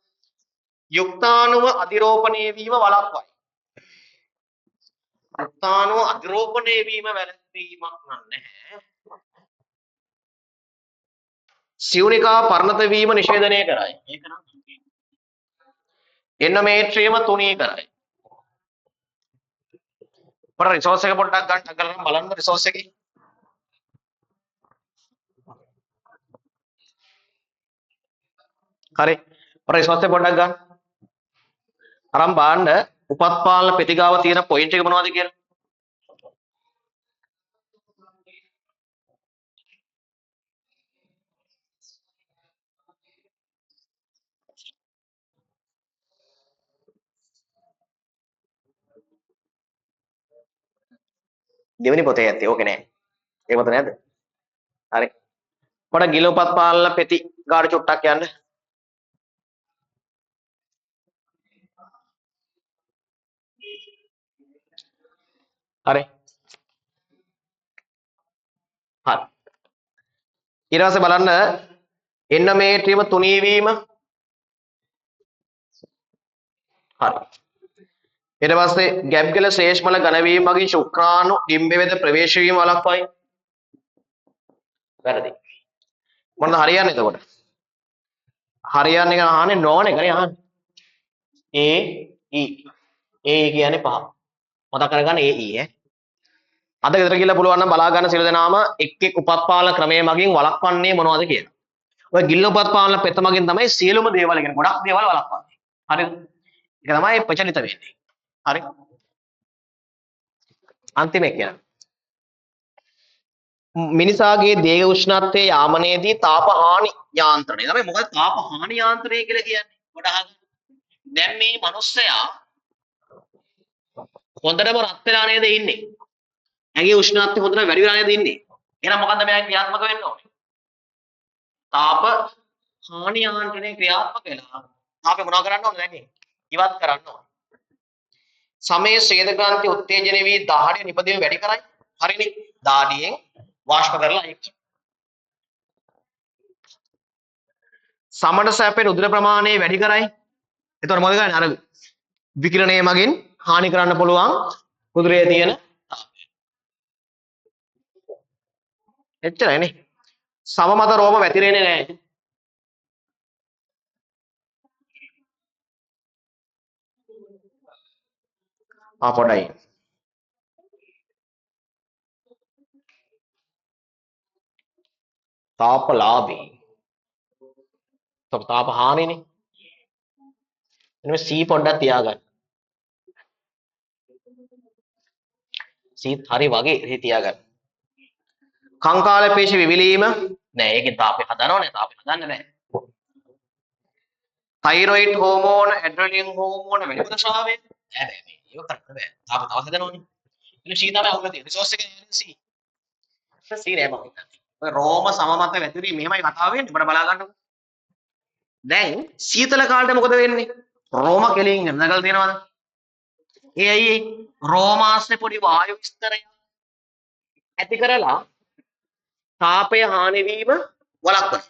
යුක්තාණුව අධිරෝපණය වීම වළක්වයි. යුක්තාණුව අධිරෝපණය වීම වැළැක්වීමක් නැහැ. සිවුනිකා පරිණත වීම නිෂේධනය කරයි. ඒක නම් එන්නමේට්‍රියම තුනී කරයි. පොර රිසෝස් එක පොඩ්ඩක් ගන්න කරලා බලන්න රිසෝස් එකේ. හරි. පොර රිසෝස් එක පොඩ්ඩක් ගන්න. අරන් බලන්න උපත්පාලන ප්‍රතිගාව තියෙන පොයින්ට් එක මොනවද කියලා. දෙවෙනි පොතේ ඇත්තේ ඕකේ නෑ. ඒ පොත නේද? හරි. පොඩ ගිල උපත්පාලන ප්‍රතිගාර චුට්ටක් යන්න. හරි. හරි. ඊට පස්සේ බලන්න එන්නමේට්‍රියම තුනී වීම. හරි. ඊට පස්සේ ගැබ්ගල ශ්‍රේෂ්ඨ මල ඝන වීම මගින් ශුක්‍රාණු ඩිම්බ වේද ප්‍රවේශ වීම වළක්වයි. වැරදි. මොනවද හරියන්නේ එතකොට? හරියන්නේ එක අහන්නේ නෝන එකනේ අහන්නේ. A E A කියන්නේ පහ. මතක කරගන්න A E ඈ. අද ගෙදර ගිහලා පුළුවන් නම් බලා ගන්න සියලු දෙනාම එක් එක් උපත්පාලන ක්‍රමයේ මගින් වළක්වන්නේ මොනවද කියලා. ඔය ගිල්ල උපත්පාලන පෙත මගින් තමයි සියලුම දේවල් කියන්නේ ගොඩක් දේවල් වළක්වන්නේ. හරිද? ඒක තමයි ප්‍රචලිත වෙන්නේ. හරි. අන්තිම එක කියන්නේ මිනිසාගේ දේහ උෂ්ණත්වයේ යාමනයේදී තාප හානි යාන්ත්‍රණය. තමයි මොකද තාප හානි යාන්ත්‍රණය කියලා කියන්නේ. කොට අහන්න. දැන් මේ මිනිස්සයා හොඳටම රත් වෙලා නේද ඉන්නේ? ඇගේ උෂ්ණත්වය හොඳට වැඩි වෙලා නේද ඉන්නේ? එහෙනම් මොකද්ද මෙයා ක්‍රියාත්මක වෙන්න ඕනේ? තාප හානි යාන්ත්‍රණය ක්‍රියාත්මක වෙලා තාපේ මොනවා කරන්න ඕනේ දැන්? ඉවත් කරන්න ඕනේ. සමයේ ශ්වේත ග්‍රන්ථි උත්තේජන වී දහඩිය නිපදවීම වැඩි කරයි. හරිනේ. දාඩියෙන් වාෂ්ප කරලා ඒක. සමන සැපේ උද්‍ර ප්‍රමාණය වැඩි කරයි. එතකොට මොකද කරන්නේ? අර විකිරණය මගින් හානි කරන්න පුළුවන් උද්‍රයේ තියෙන තාපය. එච්චරයිනේ. සම මත රෝම වැතිරෙන්නේ නැහැ. පොඩයි. තාපලාභී. තාප හානිනේ. එනම C පොඩ්ඩක් තියාගන්න. C හරි වගේ ඉහි තියාගන්න. කංකාල පේශි විවිලීම නෑ ඒකෙන් තාපය හදනවනේ තාපය හදන්න නෑ. තයිරොයිඩ් හෝමෝන ඇඩ්‍රලින් හෝමෝන වැඩිපුර ස්වභාවය නෑ නෑ මේ ඒක කරන්න බෑ. තාප තව හදනවනේ. එන C තමයි අවුල තියෙන්නේ. රිසෝස් එක C. C නෑ මම හිතන්නේ. ඔය රෝම සමමත වැතිරී මෙහෙමයි කතාව වෙන්නේ. අපිට බලා ගන්නකො. දැන් සීතල කාලේ මොකද වෙන්නේ? රෝම කෙලින් නැගලා තියෙනවද? ඒ ඇයි රෝමාශ්‍රේ පොඩි වායු විස්තරය ඇති කරලා තාපය හානි වීම වළක්වනවා.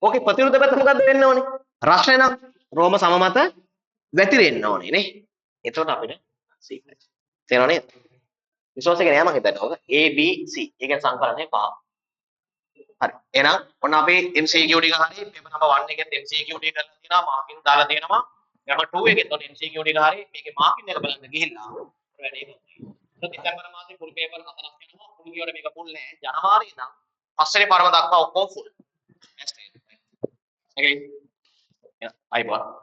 ඕකේ ප්‍රතිවිරුද්ධ පැත්ත මොකද්ද වෙන්න ඕනේ? රසය නම් රෝම සම මත වැතිරෙන්න ඕනේ නේ. එතකොට අපිට C තේරෙනව නේද? විශ්වාස එක නෑ මම හිතන්නේ. ඔක A B C. ඒකෙන් සංකලනය පහ. හරි. එහෙනම් ඔන්න අපේ MCQ ටික හරි පේපර් නම්බර් 1 එකෙත් MCQ ටික කරලා තියෙනවා මාකින් දාලා තියෙනවා. නම්බර් 2 එකෙත් ඔන්න MCQ ටික හරි මේකේ මාකින් එක බලන්න ගිහිල්ලා වැඩේ කරනවා. දෙසැම්බර් මාසේ ෆුල් පේපර් 4ක් යනවා. ෆුල් කියවට මේක ෆුල් නෑ. ජනවාරි ඉඳන් පස්වෙනි පරම දක්වා ඔක්කොම full. Okay. Yeah, I bought.